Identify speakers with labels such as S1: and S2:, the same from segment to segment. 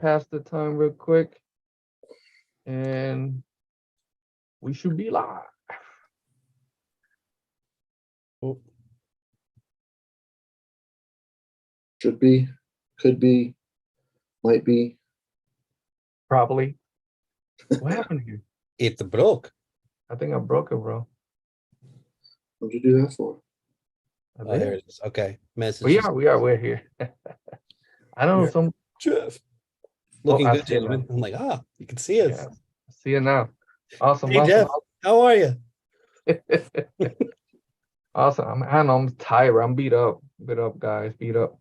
S1: pass the time real quick, and we should be live.
S2: Oh. Should be, could be, might be.
S1: Probably. What happened here?
S3: It broke.
S1: I think I broke it, bro.
S2: What'd you do that for?
S1: I
S3: Oh, there
S1: did.
S3: it is. Okay. Message.
S1: We're here. I don't know,
S3: Yeah.
S1: some
S3: Jeff. Looking
S1: I
S3: good,
S1: see it now.
S3: gentlemen. I'm like, you can see us.
S1: Yeah. See it now. Awesome,
S3: Hey, Jeff, how are you?
S1: awesome. I'm tired. I'm beat up. Beat up, guys. Beat up.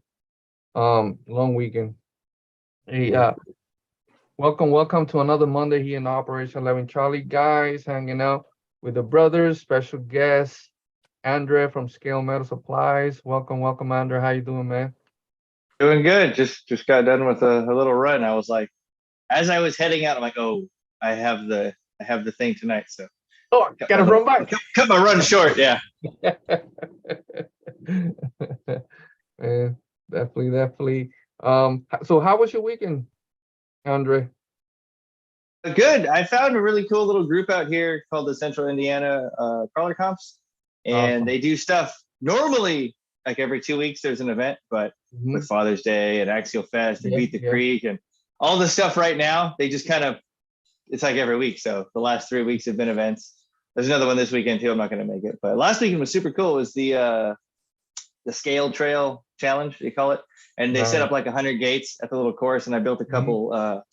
S1: Long weekend. Hey, welcome to another Monday here in Operation 11 Charlie. Guys, hanging out with the brothers. Special guest, Andre from Scale Metal Supplies. Welcome, Andre. How you doing, man?
S4: Doing good. Just got done with a little run. I was like, as I was heading out, I'm like, oh, I have the thing tonight. So
S1: Oh, gotta run back.
S4: Cut my run short. Yeah.
S1: Man, definitely. So how was your weekend, Andre?
S4: Good. I found a really cool little group out here called the Central Indiana Crawler Comps, and
S1: Awesome.
S4: they do stuff normally like every 2 weeks. There's an event, but with Father's Day and Axial Fest and Beat the Creek and all the stuff right now, they just kind of, it's like every week. So the last 3 weeks have been events. There's another one this weekend too. I'm not going to make it, but last weekend was super cool. It was the Scale Trail Challenge, they call it, and they set up like 100 gates at the little course, and I built a couple.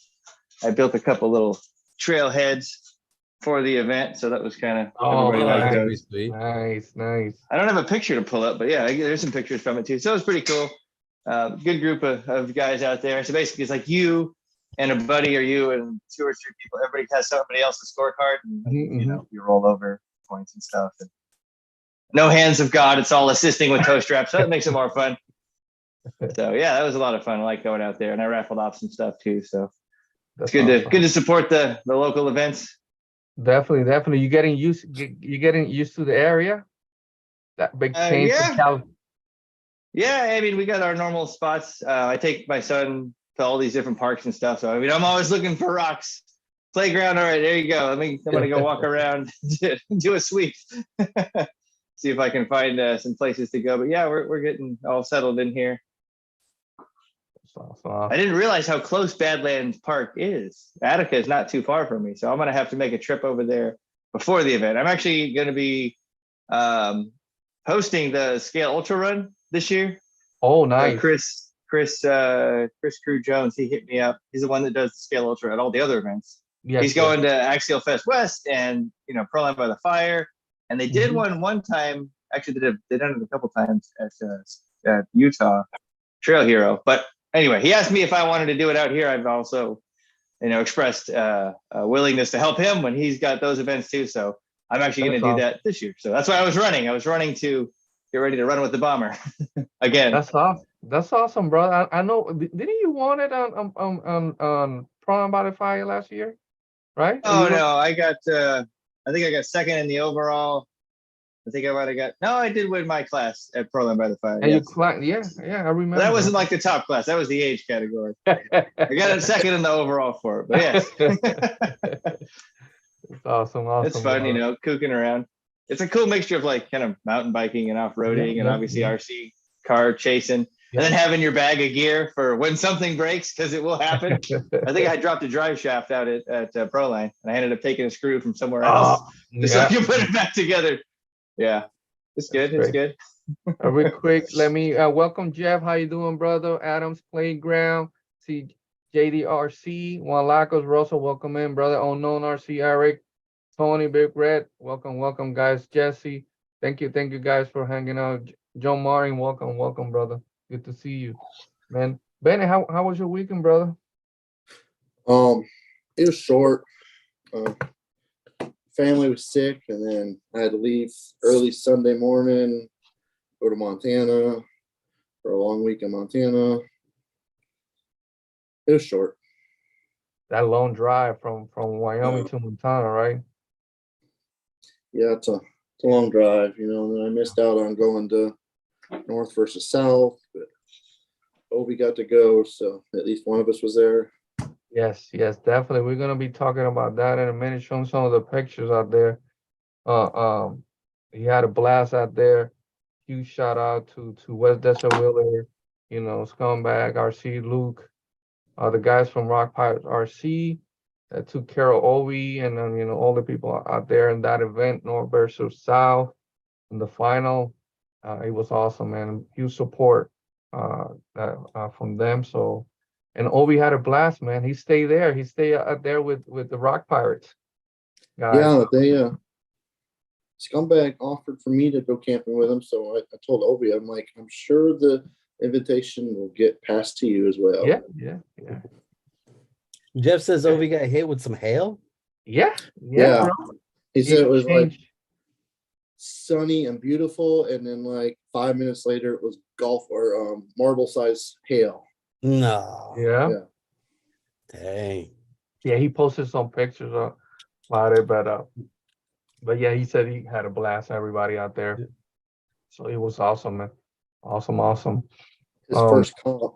S4: Little trail heads for the event, so that was kind of everybody liked those.
S1: Nice.
S4: I don't have a picture to pull up, but yeah, there's some pictures from it too. So it was pretty cool. Good group of guys out there. So basically, it's like you and a buddy, or you and 2 or 3 people. Everybody has somebody else's scorecard, and you know, you roll over points and stuff. And no hands of God. It's all assisting with toe straps, so that makes it more fun. So yeah, that was a lot of fun. I like going out there, and I raffled off some stuff too. So it's good to support the local events.
S1: Definitely. You getting used to the area? That big change from California.
S4: Yeah, I mean, we got our normal spots. I take my son to all these different parks and stuff. So I mean, I'm always looking for rocks. Playground. All right, there you go. I'm gonna go walk around, do a sweep, see if I can find some places to go. But yeah, we're getting all settled in here.
S1: Awesome.
S4: I didn't realize how close Badlands Park is. Attica is not too far from me, so I'm gonna have to make a trip over there before the event. I'm actually gonna be hosting the Scale Ultra Run this year.
S1: Oh, nice.
S4: Chris Crew Jones, he hit me up. He's the one that does the Scale Ultra at all the other events. He's going to Axial Fest West and Proline by the Fire, and they did one time. Actually, they done it a couple times at Utah Trail Hero, but. Anyway, he asked me if I wanted to do it out here. I've also, expressed a willingness to help him when he's got those events too. So I'm actually going to do that this year. So that's why I was running. I was running to get ready to run with the bomber again.
S1: That's awesome. That's awesome, bro. I know. Didn't you want it on Prawn by the Fire last year, right?
S4: Oh no, I think I got second in the overall. I think I might have I did win my class at Proline by the Fire.
S1: And yeah, I remember.
S4: But that wasn't like the top class. That was the age category. I got a second in the overall for it. But yes.
S1: It's awesome.
S4: It's fun, kooking around. It's a cool mixture of like kind of mountain biking and off-roading and obviously RC car chasing. And then having your bag of gear for when something breaks, because it will happen. I think I dropped a drive shaft out at Proline, and I ended up taking a screw from somewhere else so I can put it back together. Yeah, it's good. It's good.
S1: Real quick, let me welcome Jeff. How you doing, brother? Adams Playground. See JDRC, Juan Lacos, Russell. Welcome in, brother. Unknown RC, Eric, Tony, Big Red. Welcome, guys. Jesse, thank you, guys, for hanging out. John Martin, welcome, brother. Good to see you, man. Benny, how was your weekend, brother?
S2: It was short. Family was sick, and then I had to leave early Sunday morning, go to Montana for a long week in Montana. It was short.
S1: That long drive from Wyoming to Montana, right?
S2: Yeah, it's a long drive, and then I missed out on going to North versus South, but Obi got to go, so at least one of us was there.
S1: Yes, yes, definitely. We're gonna be talking about that in a minute, showing some of the pictures out there. Uh, um, he had a blast out there. Huge shout out to West Desert Wheeler, Scumbag, RC, Luke, the guys from Rock Pirates RC that took care of Ovi, and then all the people out there in that event, North versus South in the final. It was awesome, man. Huge support from them. So, and Ovi had a blast, man. He stayed there. He stayed out there with the Rock Pirates guys.
S2: Yeah, they Scumbag offered for me to go camping with him, so I told Obi, I'm like, I'm sure the invitation will get passed to you as well.
S1: Yeah, yeah, yeah,
S3: Jeff says Ovi got hit with some hail.
S1: yeah,
S2: Yeah.
S1: bro.
S2: He said it was like
S1: changed.
S2: sunny and beautiful, and then like 5 minutes later, it was golf or marble size hail.
S3: No.
S1: Yeah,
S2: Yeah.
S3: Dang.
S1: yeah. He posted some pictures about it, but yeah, he said he had a blast. Everybody out there, so it was awesome, man. Awesome, awesome.
S2: His first comp.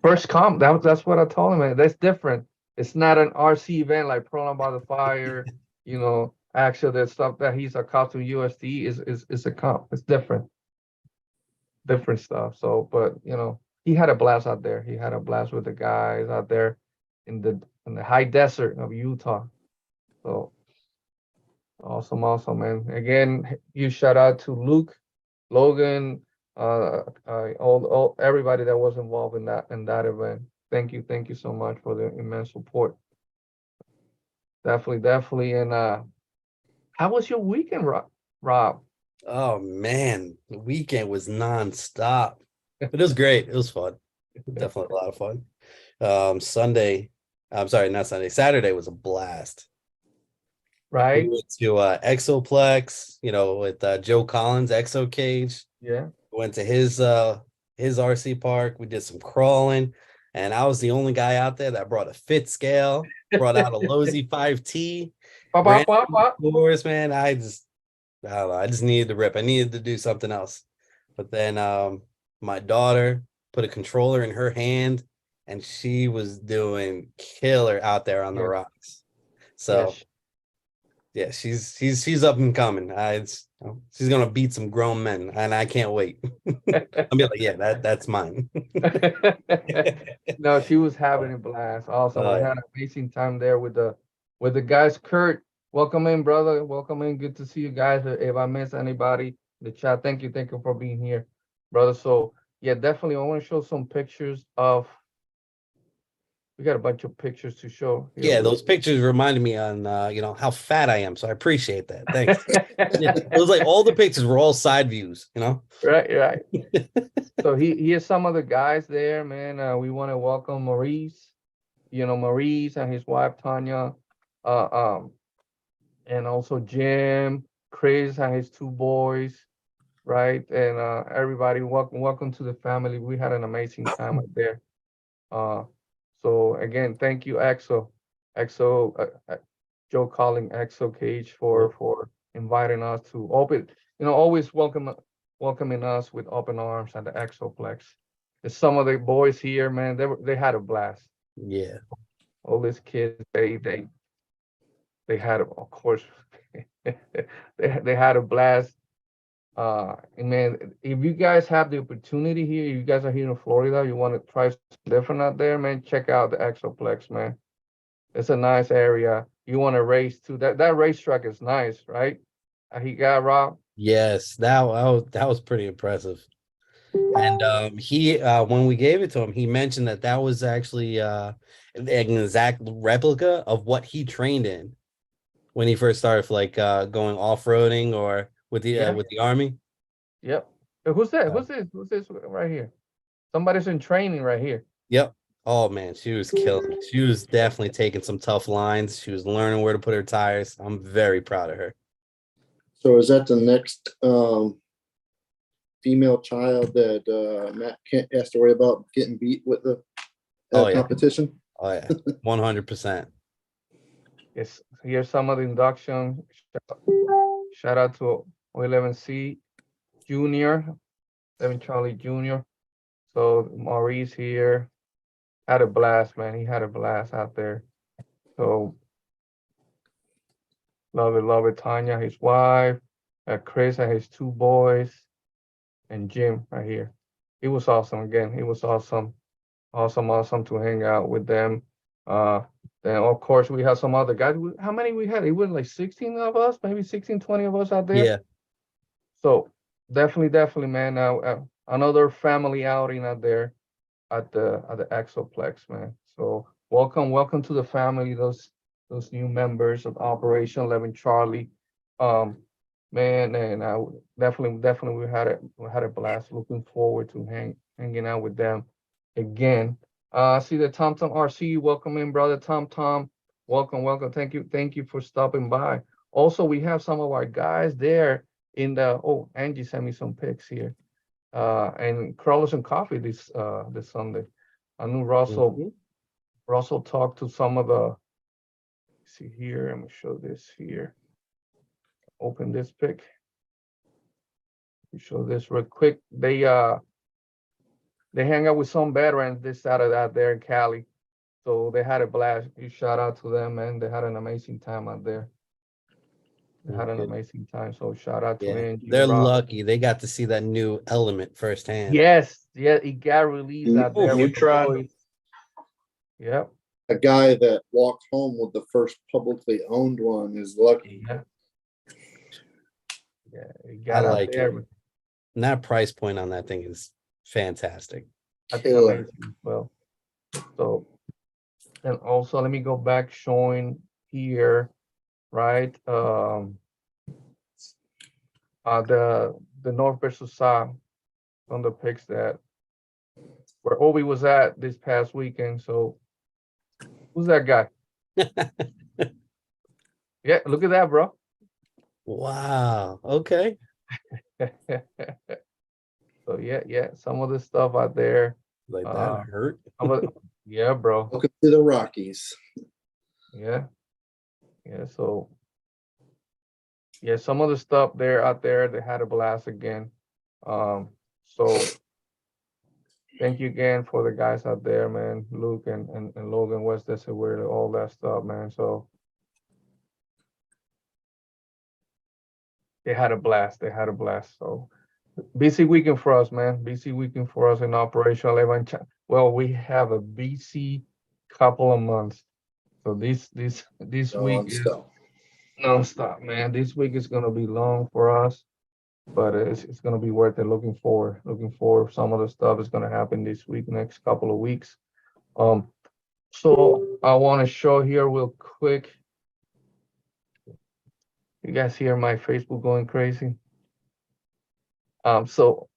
S1: First comp. That's what I told him, man. That's different. It's not an RC event like Proline by the Fire. Actually, the stuff that he's accustomed to USD is a comp. It's different stuff. So, but he had a blast out there. He had a blast with the guys out there in the high desert of Utah. So awesome, awesome, man. Again, you shout out to Luke, Logan, all everybody that was involved in that event. Thank you so much for the immense support. Definitely. And how was your weekend, Rob?
S3: Oh man, the weekend was nonstop. But it was great. It was fun. Definitely a lot of fun. Sunday, I'm sorry, not Sunday. Saturday was a blast.
S1: Right?
S3: We went to Exoplex, with Joe Collins, Exo Cage.
S1: Yeah.
S3: Went to his RC park. We did some crawling, and I was the only guy out there that brought a fit scale, brought out a Lozy 5T. Ran floors, man. I don't know. I just needed to rip. I needed to do something else. But then my daughter put a controller in her hand, and she was doing killer out there on the rocks. So yeah, she's up and coming. She's gonna beat some grown men, and I can't wait. I'll be like, yeah, that's mine.
S1: No, she was having a blast. Awesome. We had an amazing time there with the guys. Kurt, welcome in, brother. Welcome in. Good to see you guys. If I miss anybody in the chat, thank you for being here, brother. So yeah, definitely I want to show some pictures of. We got a bunch of pictures to show.
S3: Yeah, those pictures reminded me on how fat I am, so I appreciate that. Thanks. Yeah, it was like all the pictures were all side views,
S1: Right. So here's some of the guys there, man. We want to welcome Maurice, Maurice and his wife Tanya, and also Jim, Chris and his two boys, right? And everybody, welcome to the family. We had an amazing time out there. So again, thank you, Exo, Joe calling Exo Cage for inviting us to open, always welcoming us with open arms at the Exoplex. There's some of the boys here, man, they had a blast.
S3: Yeah.
S1: All these kids, they had, of course, they had a blast. And man, if you guys have the opportunity here, you guys are here in Florida, you want to try something different out there, man, check out the Exoplex, man. It's a nice area. You want to race too. That racetrack is nice, right? He got Rob.
S3: Yes, that was pretty impressive. And he when we gave it to him, he mentioned that was actually an exact replica of what he trained in when he first started going off-roading or with the Army.
S1: Yep. Who's that? Who's this right here? Somebody's in training right here.
S3: Yep. Oh man, she was killing. She was definitely taking some tough lines. She was learning where to put her tires. I'm very proud of her.
S2: So is that the next female child that Matt Kent has to worry about getting beat with the competition?
S3: Oh yeah, 100%.
S1: Yes, here's some of the induction. Shout out to O11C Junior, 7 Charlie Junior. So Maurice here, had a blast, man. He had a blast out there. So love it. Tanya, his wife, Chris and his two boys, and Jim right here. It was awesome again. It was awesome. Awesome to hang out with them. Uh, then of course we had some other guys. How many we had? It was like 16 of us, maybe 16, 20 of us out there.
S3: Yeah.
S1: So definitely, man. Now another family outing out there at the Exoplex, man. So welcome to the family. Those new members of Operation 11 Charlie. Man, and I definitely we had a blast. Looking forward to hanging out with them again. I see the Tom RC. Welcome in, brother Tom. Welcome. Thank you for stopping by. Also, we have some of our guys there in the. Oh, Angie sent me some pics here. And Carlos and Coffee this Sunday. I knew Russell talked to some of the. See here. Let me show this here. Open this pic. Show this real quick. They hang out with some veterans this Saturday out there in Cali. So they had a blast. You shout out to them, man. They had an amazing time out there. They had an amazing time. So shout out to Angie.
S3: They're lucky. They got to see that new element firsthand.
S1: Yes, it got released out there.
S4: Neutron.
S1: Yep.
S2: A guy that walked home with the first publicly owned one is lucky.
S1: Yeah, it got
S3: I
S1: out
S3: like
S1: there.
S3: it. And that price point on that thing is fantastic.
S1: I think amazing as well. So, and also let me go back showing here, right? The North versus South on the pics that where Obi was at this past weekend. So who's that guy? Yeah, look at that, bro.
S3: Wow. Okay.
S1: So yeah, some of the stuff out there.
S3: Like that hurt.
S1: Yeah, bro.
S2: Welcome to the Rockies.
S1: Yeah. So yeah, some of the stuff there out there, they had a blast again. So thank you again for the guys out there, man. Luke and Logan West, that's where all that stuff, man. So they had a blast. So busy weekend for us, man. Busy weekend for us in Operation 11. Well, we have a busy couple of months. So this week is non-stop, man. This week is gonna be long for us, but it's gonna be worth it. Looking forward. Some of the stuff is gonna happen this week, next couple of weeks. So I want to show here real quick. You guys hear my Facebook going crazy? So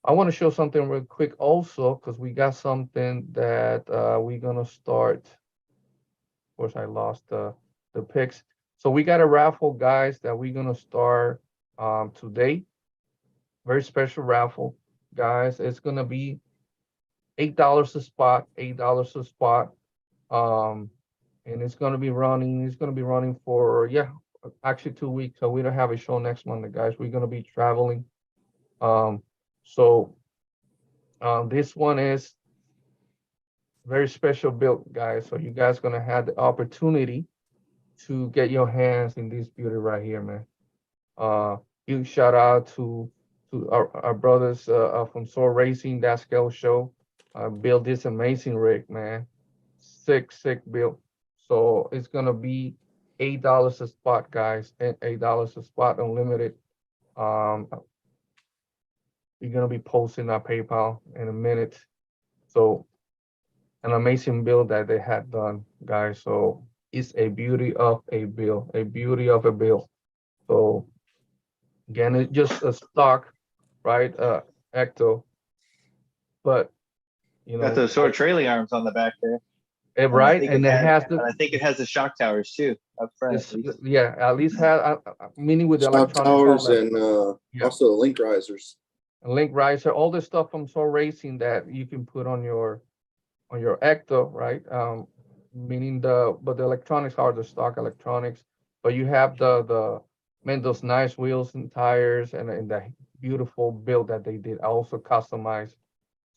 S1: I want to show something real quick also, because we got something that we're gonna start. Of course, I lost the pics. So we got a raffle, guys, that we're gonna start today. Very special raffle, guys. It's gonna be $8 a spot, $8 a spot. And it's gonna be running for actually 2 weeks. So we don't have a show next Monday, guys. We're gonna be traveling. So this one is very special built, guys. So you guys gonna have the opportunity to get your hands in this beauty right here, man. Huge shout out to our brothers from Soul Racing, that scale show. Built this amazing rig, man. Sick build. So it's gonna be $8 a spot, guys, and $8 a spot, unlimited. We're gonna be posting our PayPal in a minute. So an amazing build that they had done, guys. So it's a beauty of a build, So again, it's just a stock, right? Ecto, but you know,
S4: Got those sort of trailing arms on the back there.
S1: Right, and it has
S4: and I think it has the shock towers too up front.
S1: At least has meaning with the
S2: shock towers and also link risers.
S1: Link riser, all the stuff from Soul Racing that you can put on your Ecto, right? Meaning the electronics are the stock electronics, but you have those nice wheels and tires and the beautiful build that they did also customized.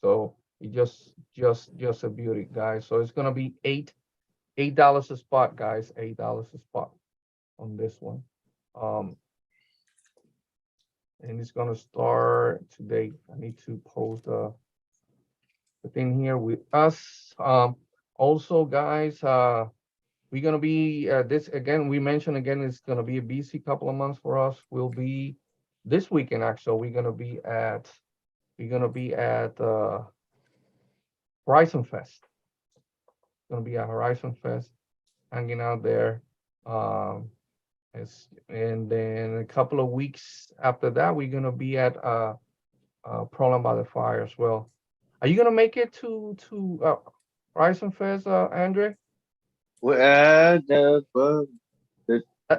S1: So It's just a beauty, guys. So it's gonna be $8 a spot, guys. $8 a spot on this one. And it's gonna start today. I need to post the thing here with us. Also, guys, we're gonna be this again. We mentioned again, it's gonna be a busy couple of months for us. We'll be this weekend actually. We're gonna be at Horizon Fest. Gonna be at Horizon Fest, hanging out there. And then a couple of weeks after that, we're gonna be at Problem by the Fire as well. Are you gonna make it to Horizon Fest, Andre?
S4: No,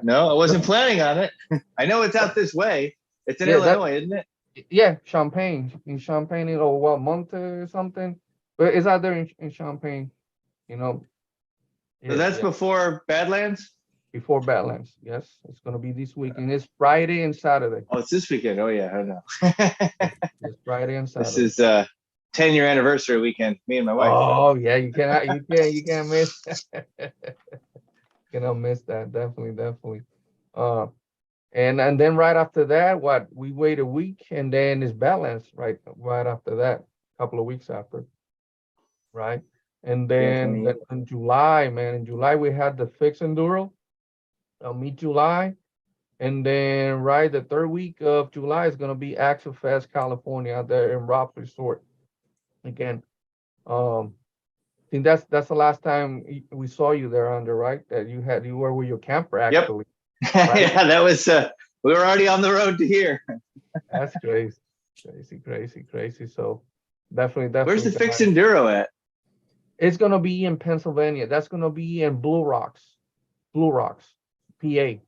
S4: I wasn't planning on it. I know it's out this way. It's in Illinois, isn't it?
S1: Yeah, Champaign, in Champaign, or what, Monte or something. But it's out there in Champaign, you know.
S4: So that's before Badlands?
S1: Before Badlands, yes. It's gonna be this weekend. It's Friday and Saturday.
S4: Oh, it's this weekend. Oh yeah, I know.
S1: It's Friday and Saturday.
S4: This is 10-year anniversary weekend, me and my wife.
S1: Oh yeah, you can't miss cannot miss that. Definitely. And then right after that, we wait a week and then it's Badlands right after that, a couple of weeks after. Right. And then in July, man, in July we had the Fix Enduro, mid-July. And then the third week of July is gonna be Axel Fest California out there in Rock Resort. Again, I think that's the last time we saw you there, Andre, right? That you were with your camper actually.
S4: Yep. Right? Yeah, that was we were already on the road to here.
S1: That's crazy. So definitely.
S4: Where's the Fix Enduro at?
S1: It's gonna be in Pennsylvania. That's gonna be in Blue Rocks, PA.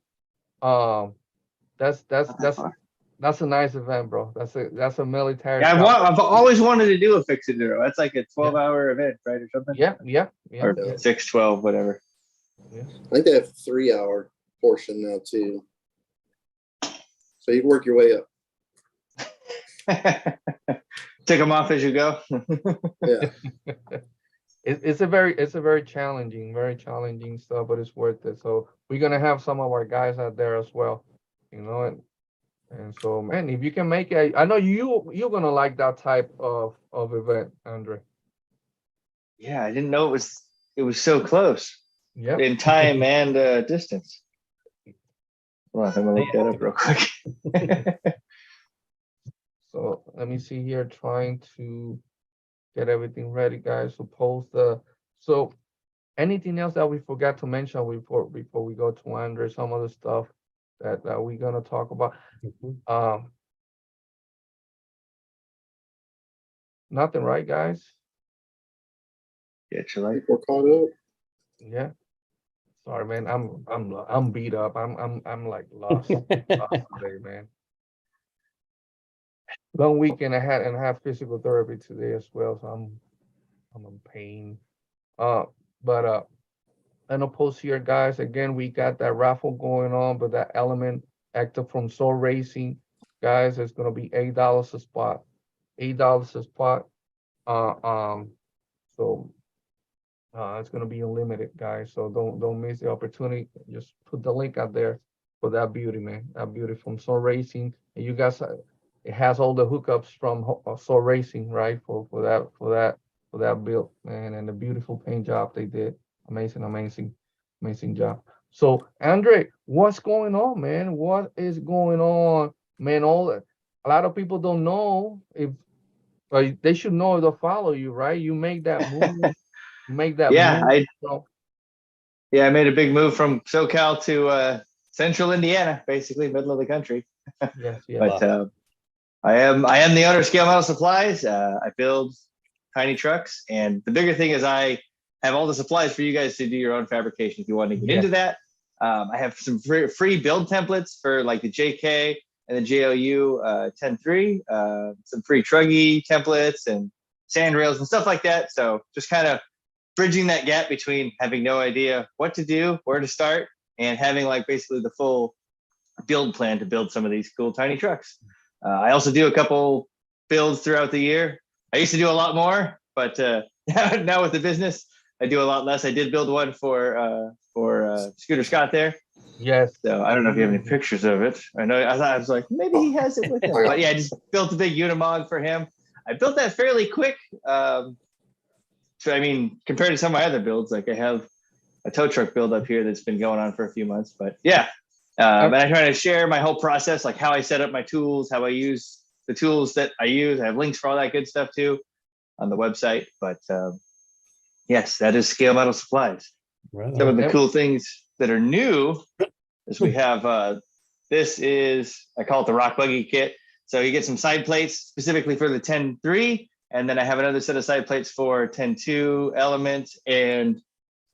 S1: That's a nice event, bro. That's a military.
S4: Yeah, I've always wanted to do a Fix Enduro. That's like a 12-hour event, right, or something?
S1: Yeah.
S4: Or 6, 12, whatever.
S1: Yeah.
S2: I think they have a 3-hour portion now too. So you can work your way up.
S4: Take them off as you go.
S2: Yeah.
S1: It's a very challenging stuff, but it's worth it. So we're gonna have some of our guys out there as well, and so, man, if you can make it, I know you're gonna like that type of event, Andre.
S4: Yeah, I didn't know it was so close.
S1: Yeah.
S4: In time and distance. Well, I'm gonna look that up real quick.
S1: So let me see here, trying to get everything ready, guys. So anything else that we forgot to mention before we go to Andre, some other stuff that we're gonna talk about. Nothing, right, guys?
S4: Yeah, like
S2: We're caught up.
S1: Yeah. Sorry, man. I'm beat up. I'm like lost today, man. Long weekend. I have physical therapy today as well, so I'm in pain. But and a post here, guys. Again, we got that raffle going on, but that element active from Soul Racing, guys, it's gonna be $8 a spot. $8 a spot. So it's gonna be unlimited, guys. So don't miss the opportunity. Just put the link out there for that beauty, man. That beauty from Soul Racing. And you guys, it has all the hookups from Soul Racing, right? For that build, man, and the beautiful paint job they did. Amazing job. So, Andre, what's going on, man? What is going on, man? A lot of people don't know if they should know if they'll follow you, right? You make that move.
S4: I made a big move from SoCal to central Indiana, basically middle of the country.
S1: Yes.
S4: But I am the owner of Scale Metal Supplies. I build tiny trucks, and the bigger thing is I have all the supplies for you guys to do your own fabrication if you want to get into that. I have some free build templates for like the JK and the JOU 10.3, some free truggy templates and sand rails and stuff like that. So just kind of bridging that gap between having no idea what to do, where to start, and having like basically the full build plan to build some of these cool tiny trucks. I also do a couple builds throughout the year. I used to do a lot more. but now with the business, I do a lot less. I did build one for Scooter Scott there.
S1: Yes.
S4: So I don't know if you have any pictures of it. I was like, maybe he has it with him. But yeah, I just built a big Unimog for him. I built that fairly quick. So I mean, compared to some of my other builds, like I have a tow truck build up here that's been going on for a few months. But yeah, and I try to share my whole process, like how I set up my tools, how I use the tools that I use. I have links for all that good stuff too on the website. But yes, that is Scale Metal Supplies.
S3: Right
S4: Some of
S3: on.
S4: the cool things that are new is we have this is, I call it the Rock Buggy kit. So you get some side plates specifically for the 10.3, and then I have another set of side plates for 10.2 Element and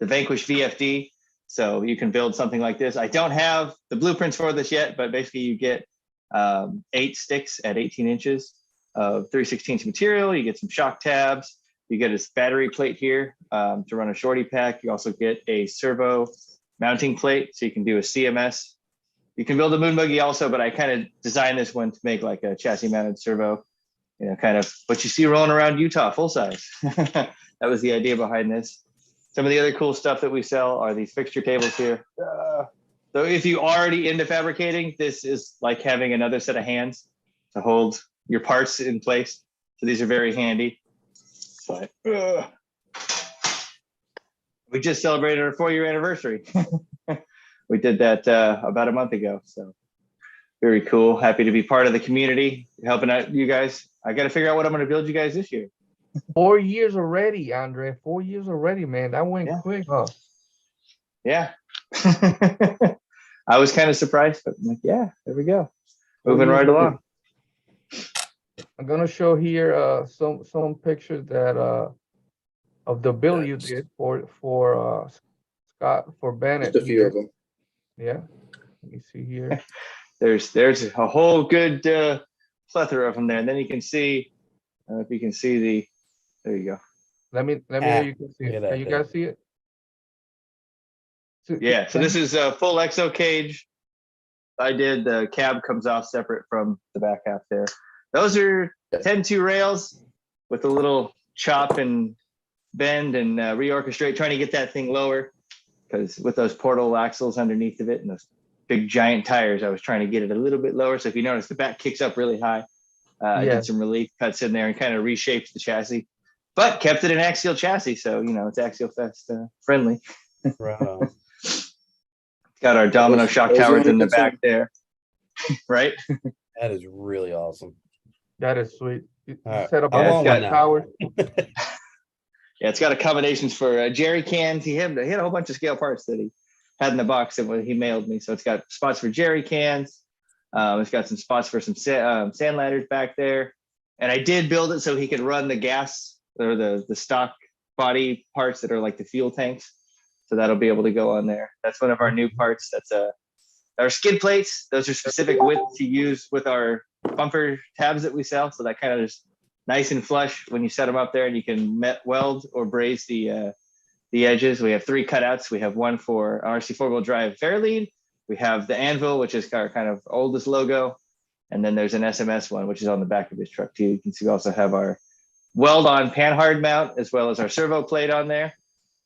S4: the Vanquish VFD. So you can build something like this. I don't have the blueprints for this yet, but basically you get 8 sticks at 18 inches of 3/16 material. You get some shock tabs. You get a battery plate here to run a shorty pack. You also get a servo mounting plate, so you can do a CMS. You can build a moon buggy also, but I kind of designed this one to make like a chassis mounted servo, you know, kind of what you see rolling around Utah full size. That was the idea behind this. Some of the other cool stuff that we sell are these fixture tables here. So if you already into fabricating, this is like having another set of hands to hold your parts in place. So these are very handy. But we just celebrated our 4-year anniversary. We did that about a month ago. So very cool. Happy to be part of the community, helping out you guys. I got to figure out what I'm going to build you guys this year.
S1: 4 years already, Andre. 4 years already, man. That went quick, huh?
S4: Yeah. I was kind of surprised, but I'm like, yeah, there we go. Moving right along.
S1: I'm gonna show here some pictures that of the build you did for Scott, for Bennett.
S2: Just a few of them.
S1: Yeah. Let me see here.
S4: There's a whole good plethora of them there, and then you can see if you can see the. There you go.
S1: Let me know you can see it. Can you guys see it?
S4: Yeah. So this is a full exo cage. I did the cab comes off separate from the back half there. Those are 10-2 rails with a little chop and bend and reorchestrate, trying to get that thing lower, because with those portal axles underneath of it and those big giant tires, I was trying to get it a little bit lower. So if you notice, the back kicks up really high. I did some relief cuts in there and kind of reshaped the chassis, but kept it an axial chassis. So, you know, it's Axial Fest friendly.
S3: Right on.
S4: Got our domino shock towers in the back there. Right?
S3: That is really awesome.
S1: That is sweet.
S3: Right.
S1: Set up all towers.
S4: Yeah, it's got accommodations for jerry cans. He had a whole bunch of scale parts that he had in the box that he mailed me. So it's got spots for jerry cans. It's got some spots for some sand ladders back there. And I did build it so he could run the gas or the stock body parts that are like the fuel tanks. So that'll be able to go on there. That's one of our new parts. That's our skid plates. Those are specific width to use with our bumper tabs that we sell. So that kind of is nice and flush when you set them up there, and you can weld or braze the edges. We have 3 cutouts. We have one for RC 4-wheel drive Fairlead. We have the Anvil, which is our kind of oldest logo. And then there's an SMS one, which is on the back of his truck too. You can see we also have our weld on panhard mount, as well as our servo plate on there.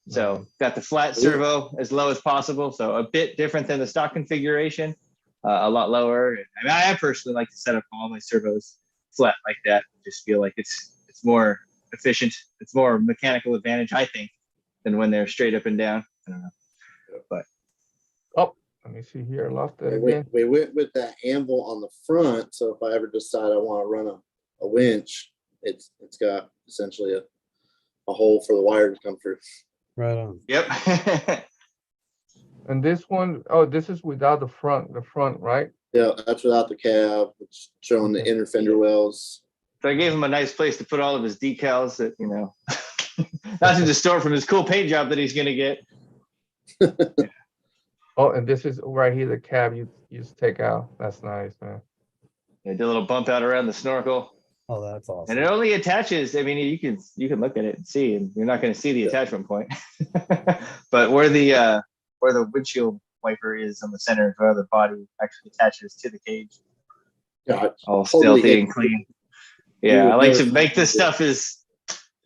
S4: So got the flat servo as low as possible. So a bit different than the stock configuration, a lot lower. I mean, I personally like to set up all my servos flat like that. I just feel like it's more efficient. It's more mechanical advantage, I think, than when they're straight up and down. I don't know. But
S1: let me see here. I lost it
S2: We
S1: again.
S2: went with that anvil on the front. So if I ever decide I want to run a winch, it's got essentially a hole for the wire to come through.
S3: Right on.
S4: Yep.
S1: And this one, this is without the front, right?
S2: Yeah, that's without the cab. It's showing the inner fender wells.
S4: So I gave him a nice place to put all of his decals that, you know, not to distort from his cool paint job that he's going to get.
S1: Yeah. Oh, and this is right here, the cab you just take out. That's nice, man.
S4: I did a little bump out around the snorkel.
S3: Oh, that's awesome.
S4: And it only attaches. I mean, you can look at it and see, and you're not going to see the attachment point. But where the windshield wiper is on the center is where the body actually attaches to the cage.
S2: God,
S4: all stealthy and clean. Yeah, I like to make this stuff as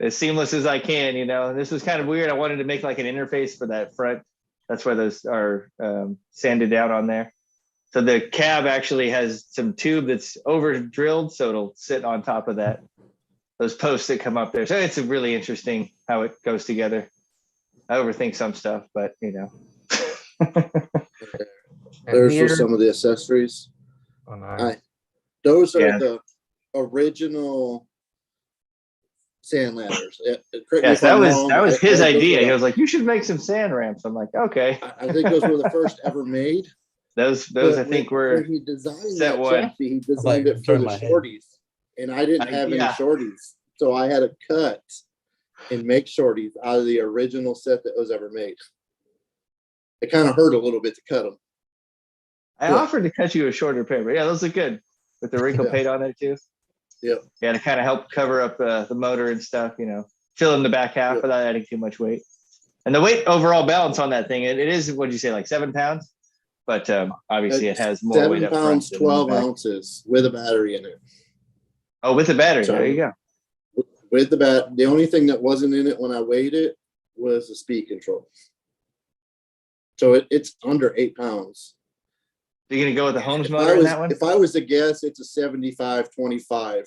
S4: as seamless as I can, you know. And this was kind of weird. I wanted to make like an interface for that front. That's why those are sanded down on there. So the cab actually has some tube that's over drilled, so it'll sit on top of that. Those posts that come up there. So it's really interesting how it goes together. I overthink some stuff, but you know.
S2: There's just some of the accessories.
S1: Oh, nice.
S2: Those are the original sand ladders.
S4: Yes, that was his idea. He was like, "You should make some sand ramps." I'm like, "Okay."
S2: I think those were the first ever made.
S4: Those I think were
S2: he designed
S4: set
S2: that
S4: one.
S2: chassis, he designed it for the shorties, and I didn't have any shorties, so I had to cut and make shorties out of the original set that was ever made. It kind of hurt a little bit to cut them.
S4: I offered to cut you a shorter pair, but yeah, those look good with the wrinkle paint on there too.
S2: Yep.
S4: Yeah, to kind of help cover up the motor and stuff, you know, fill in the back half without adding too much weight. And the weight overall balance on that thing, it is, what did you say, like 7 pounds? But obviously it has more weight up front.
S2: 7 pounds, 12 ounces with a battery in it.
S4: Oh, with the battery.
S2: So,
S4: there you go.
S2: With the only thing that wasn't in it when I weighed it was the speed control. So it's under 8 pounds.
S4: You're going to go with the Holmes motor in that one?
S2: If I was to guess, it's a 75-25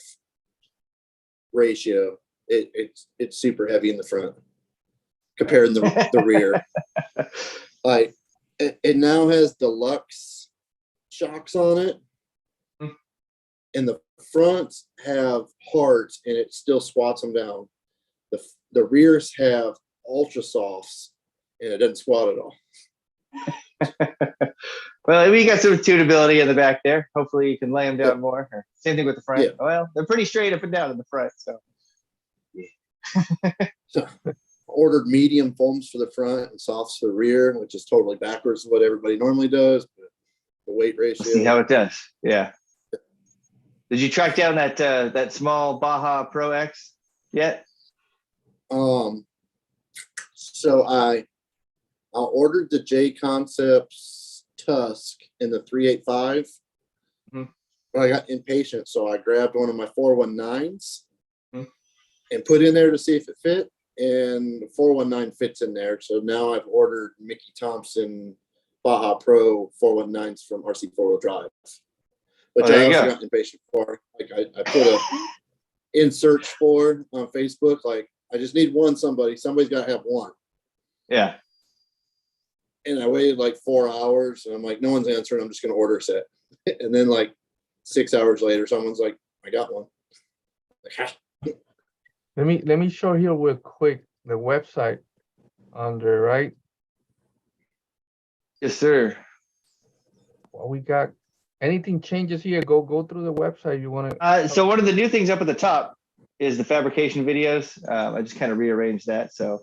S2: ratio. It's super heavy in the front compared to the rear. Like, it now has deluxe shocks on it, and the fronts have hards, and it still squats them down. The rears have ultra softs, and it doesn't squat at all.
S4: Well, we got some tunability in the back there. Hopefully you can lay them down more. Same thing with the front.
S2: Yeah.
S4: Well, they're pretty straight up and down in the front. So,
S2: So ordered medium foams for the front and softs for the rear, which is totally backwards of what everybody normally does. But the weight ratio.
S4: See how it does. Yeah. Did you track down that small Baja Pro X yet?
S2: So I ordered the J Concepts Tusk in the 385. But I got impatient, so I grabbed one of my 419s and put in there to see if it fit, and the 419 fits in there. So now I've ordered Mickey Thompson Baja Pro 419s from RC 4-wheel drive, which I also got impatient for. Like I put a in search for on Facebook, like I just need one. Somebody's got to have one.
S4: Yeah.
S2: And I waited like 4 hours, and I'm like, no one's answering. I'm just going to order a set. And then like 6 hours later, someone's like, I got one.
S1: Let me show you real quick the website under, right?
S4: Yes, sir.
S1: Well, we got anything changes here, go through the website. You want
S4: to so one of the new things up at the top is the fabrication videos. I just kind of rearranged that. So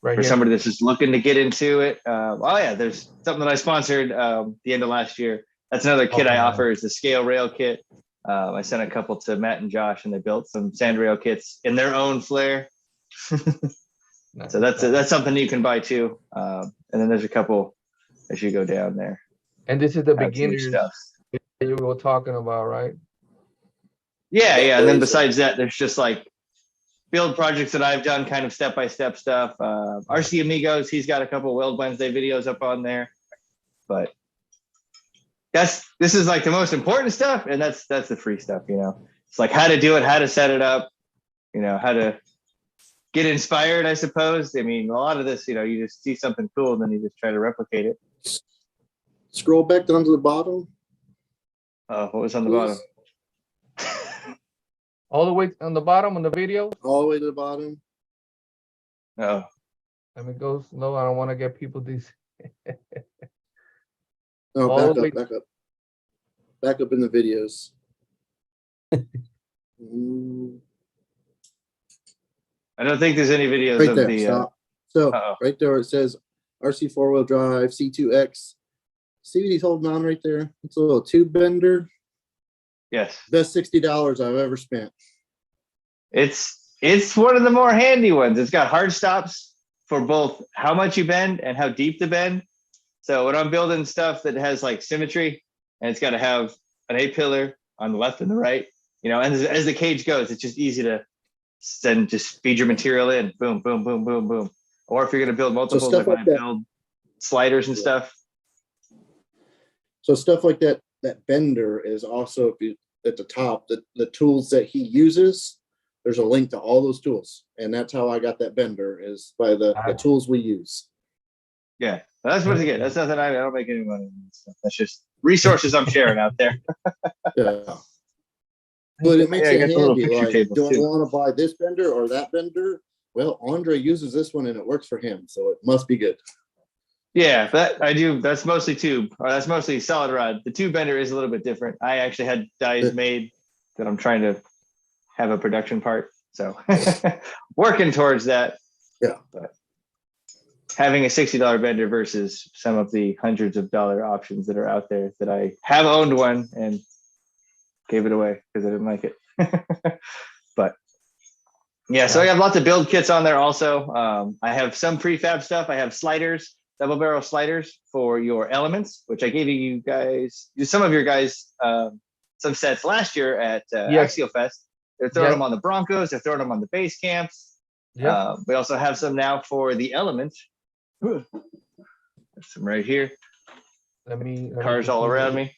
S4: for somebody that's just looking to get into it. There's something that I sponsored the end of last year. That's another kit I offer, is the scale rail kit. I sent a couple to Matt and Josh, and they built some sand rail kits in their own flair. So that's something you can buy too. And then there's a couple as you go down there.
S1: And this is the beginner stuff you were talking about, right?
S4: Yeah. And then besides that, there's just like build projects that I've done, kind of step-by-step stuff. RC Amigos, he's got a couple Weld Wednesday videos up on there. But this is like the most important stuff, and that's the free stuff, you know. It's like how to do it, how to set it up, you know, how to get inspired, I suppose. I mean, a lot of this, you know, you just see something cool and then you just try to replicate it.
S2: Scroll back down to the bottom.
S4: What was on the bottom?
S1: All the way on the bottom on the video?
S2: All the way to the bottom.
S4: Oh.
S1: Let me go slow. I don't want to get people these.
S2: No, back up. Back up in the videos.
S4: I don't think there's any videos
S2: right
S4: of
S2: there,
S4: the
S2: stop. So right there it says RC 4-wheel drive C2X. See what he's holding on right there? It's a little tube bender.
S4: Yes.
S2: Best $60 I've ever spent.
S4: It's one of the more handy ones. It's got hard stops for both how much you bend and how deep the bend. So when I'm building stuff that has like symmetry, and it's got to have an A pillar on the left and the right, you know, and as the cage goes, it's just easy to then just feed your material in, boom, boom, boom, boom, boom. Or if you're going to build multiples,
S2: stuff
S4: like
S2: like
S4: when I
S2: that.
S4: build sliders and stuff.
S2: So stuff like that, that bender is also, if you, at the top, the tools that he uses, there's a link to all those tools. And that's how I got that bender, is by the tools we use.
S4: Yeah, that's what I get. That's nothing. I don't make any money on that stuff. That's just resources I'm sharing out there.
S2: Yeah. But it makes
S4: I
S2: it
S4: got the little
S2: handy.
S4: picture
S2: Like,
S4: tables
S2: do I
S4: too.
S2: want to buy this bender or that bender? Well, Andre uses this one and it works for him, so it must be good.
S4: Yeah, that I do. That's mostly tube, or that's mostly solid rod. The tube bender is a little bit different. I actually had dies made that I'm trying to have a production part. So working towards that.
S2: Yeah.
S4: But having a $60 bender versus some of the hundreds of dollar options that are out there, that I have owned one and gave it away because I didn't like it. But yeah, so I have lots of build kits on there also. I have some prefab stuff. I have sliders, double barrel sliders for your elements, which I gave you guys, some of your guys, some sets last year at Axial Fest. They're throwing them on the Broncos. They're throwing them on the base camps. Yeah. We also have some now for the element. There's some right here. Cars all around me.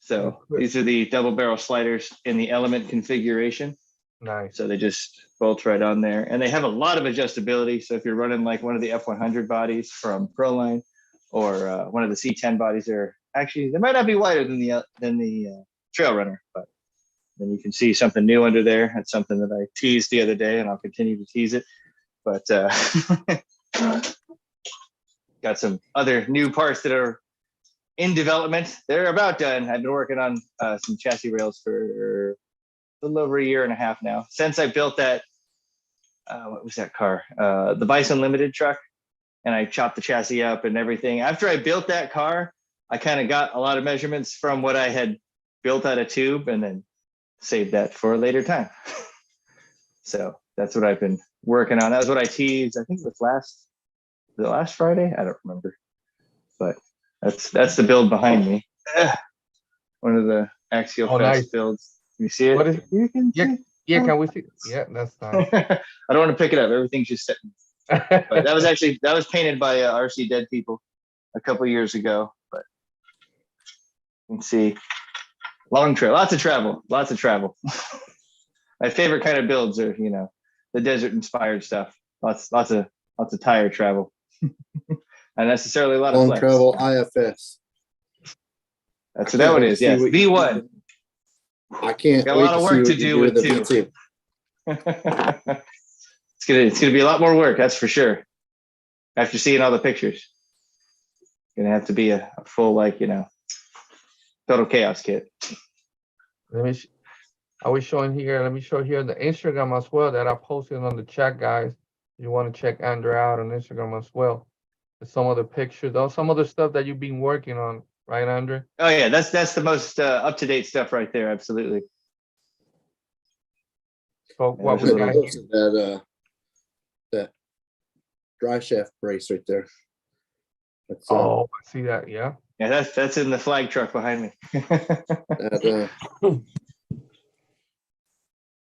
S4: So these are the double barrel sliders in the element configuration.
S1: Nice.
S4: So they just bolt right on there, and they have a lot of adjustability. So if you're running like one of the F100 bodies from Proline, or one of the C10 bodies, they might not be wider than the Trail Runner, but then you can see something new under there. That's something that I teased the other day, and I'll continue to tease it. But got some other new parts that are in development. They're about done. I've been working on some chassis rails for a little over a year and a half now, since I built that. What was that car? The Bison Limited truck. And I chopped the chassis up and everything. After I built that car, I kind of got a lot of measurements from what I had built out of tube, and then saved that for a later time. So that's what I've been working on. That was what I teased. I think it was last Friday. I don't remember, but that's the build behind me. One of the Axial Fest builds. Can you see it?
S1: What is it?
S4: You can see.
S1: Yeah, can we see? Yeah, that's nice.
S4: I don't want to pick it up. Everything's just sitting. But that was painted by RC Dead People a couple years ago. But you can see long trail, lots of travel. My favorite kind of builds are, the desert inspired stuff. Lots of tire travel. Not necessarily a lot of
S2: long
S4: flex.
S2: travel IFS.
S4: That's what that one is. Yes, V1.
S2: I can't
S4: got a lot of work to do with two. It's gonna be a lot more work, that's for sure. After seeing all the pictures, gonna have to be a full, total chaos kit.
S1: Are we showing here? Let me show here the Instagram as well that I posted on the chat, guys. You want to check Andrew out on Instagram as well. Some of the pictures, some of the stuff that you've been working on, right, Andrew?
S4: Oh yeah, that's the most up to date stuff right there. Absolutely.
S1: So what we got
S2: that dry shaft brace right there. That's,
S1: I see that. Yeah.
S4: Yeah, that's in the flag truck behind me.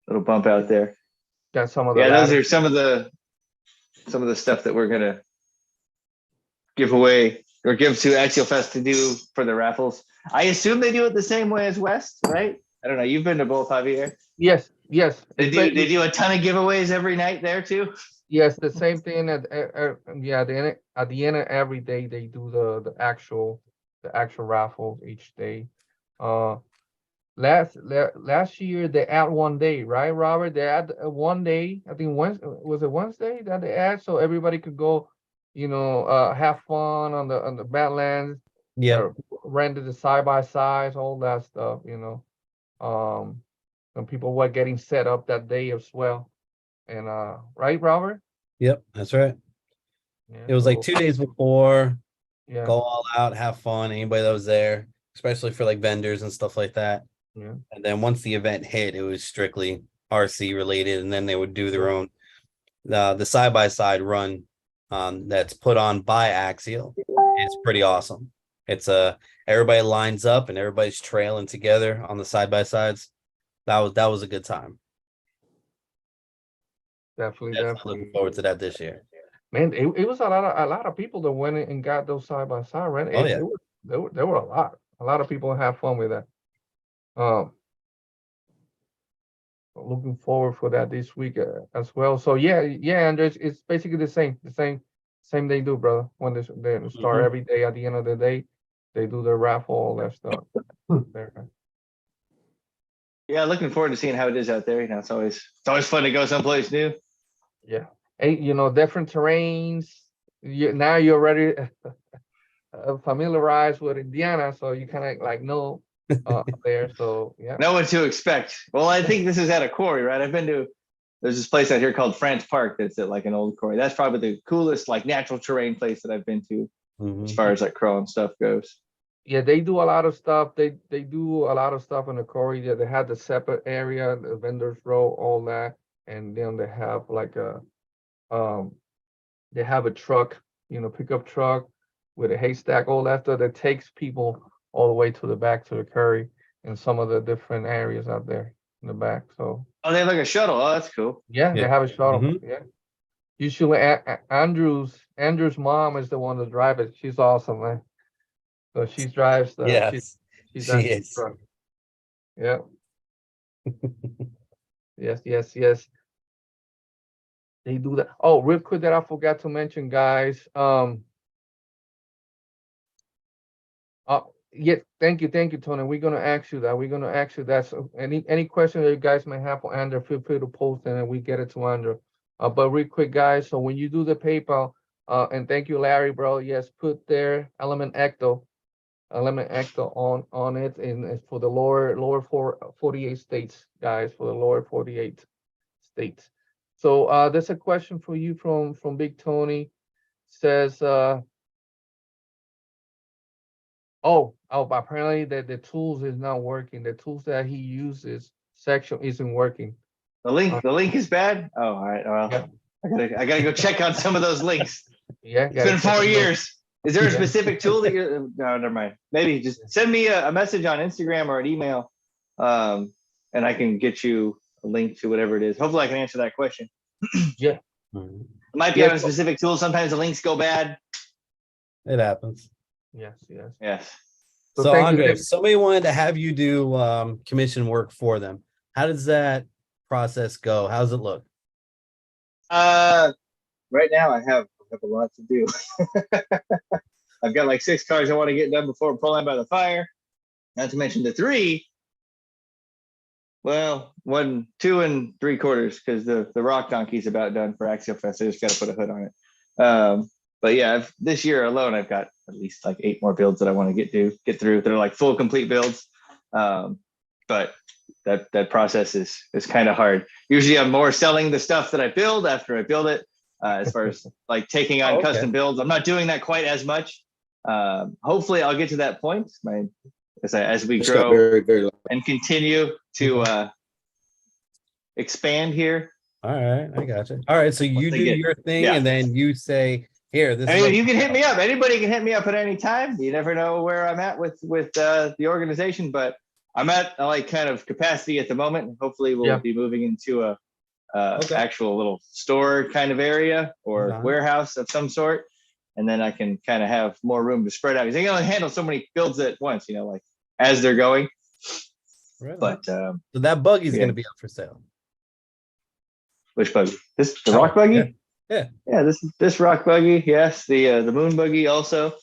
S4: Little bump out there.
S1: Got some of the
S4: those are some of the stuff that we're gonna give away or give to Axial Fest to do for the raffles. I assume they do it the same way as West, right? I don't know. You've been to both, Javier.
S1: Yes.
S4: They do a ton of giveaways every night there too.
S1: Yes, the same thing at the end of every day they do the actual raffles each day. Last year they add one day, right, Robert? They add one day. I think was it Wednesday that they add, so everybody could go, have fun on the Badlands.
S3: Yeah.
S1: Rented the side by sides, all that stuff. Some people were getting set up that day as well. And right, Robert?
S3: Yep, that's right.
S1: Yeah,
S3: it was like 2 days before.
S1: Yeah.
S3: Go all out, have fun. Anybody that was there, especially for like vendors and stuff like that.
S1: Yeah.
S3: And then once the event hit, it was strictly RC related, and then they would do their own the side by side run that's put on by Axial. It's pretty awesome. It's everybody lines up and everybody's trailing together on the side by sides. That was a good time.
S1: Definitely.
S3: Looking forward to that this year.
S1: Man, it was a lot of people that went in and got those side by side, right?
S3: Oh, yeah.
S1: There were a lot of people have fun with that. Looking forward for that this week as well. So yeah, Andres, it's basically the same they do, brother. When they start every day, at the end of the day, they do the raffle, all that stuff.
S4: Yeah, looking forward to seeing how it is out there. You know, it's always fun to go someplace new.
S1: Yeah, hey, different terrains. Now you're already familiarized with Indiana, so you kind of like know there. So yeah,
S4: know what to expect. Well, I think this is at a quarry, right? There's this place out here called France Park that's at like an old quarry. That's probably the coolest like natural terrain place that I've been to as far as like crawling stuff goes.
S1: Yeah, they do a lot of stuff. They do a lot of stuff in the quarry. Yeah, they have the separate area, the vendors row, all that, and then they have like they have a truck, pickup truck with a haystack, all that stuff that takes people all the way to the back to the quarry and some of the different areas out there in the back. So.
S4: Oh, they have like a shuttle. Oh, that's cool.
S1: Yeah, they have a shuttle. Yeah. Usually, Andrew's mom is the one to drive it. She's awesome, man. So she drives the.
S3: Yes,
S1: she
S3: is.
S1: The truck. Yeah. Yes. They do that. Oh, real quick, that I forgot to mention, guys. Yeah, thank you, Tony. We're gonna ask you that. So any question that you guys may have for Andrew, feel free to post and then we get it to Andrew. But real quick, guys. So when you do the PayPal, and thank you, Larry, bro. Yes, put their element ecto on it, and it's for the lower 48 states, guys, for the lower 48 states. So there's a question for you from Big Tony. Says but apparently the tools is not working. The tools that he uses section isn't working.
S4: The link is bad. Oh, all right. Well, yeah. I gotta go check on some of those links.
S1: Yeah,
S4: it's been 4 years. Is there a specific tool that you're? No, never mind. Maybe just send me a message on Instagram or an email, and I can get you a link to whatever it is. Hopefully, I can answer that question.
S1: Yeah.
S4: It might be on a specific tool. Sometimes the links go bad.
S3: It happens.
S4: Yes.
S3: So Andre, if somebody wanted to have you do commission work for them, how does that process go? How does it look?
S4: Right now I have a lot to do. I've got like 6 cars I want to get done before pulling by the fire. Not to mention the 3. Well, 1, 2 and 3/4 because the rock donkey's about done for Axial Fest. I just got to put a hood on it. But yeah, this year alone, I've got at least like 8 more builds that I want to get through. They're like full complete builds. But that process is kind of hard. Usually I'm more selling the stuff that I build after I build it. As far as like taking on custom builds, I'm not doing that quite as much. Hopefully I'll get to that point as we grow
S2: very, very
S4: and continue to expand here.
S3: All right, I got you. All right, so you do your thing and then you say, here, this
S4: is you can hit me up. Anybody can hit me up at any time. You never know where I'm at with the organization, but I'm at like kind of capacity at the moment. Hopefully we'll be moving into a actual little store kind of area or warehouse of some sort. And then I can kind of have more room to spread out because I can only handle so many builds at once, like as they're going.
S3: Right.
S4: But
S3: so that buggy is going to be up for sale.
S4: Which buggy? The rock buggy?
S3: Yeah.
S4: This rock buggy. Yes. The moon buggy also.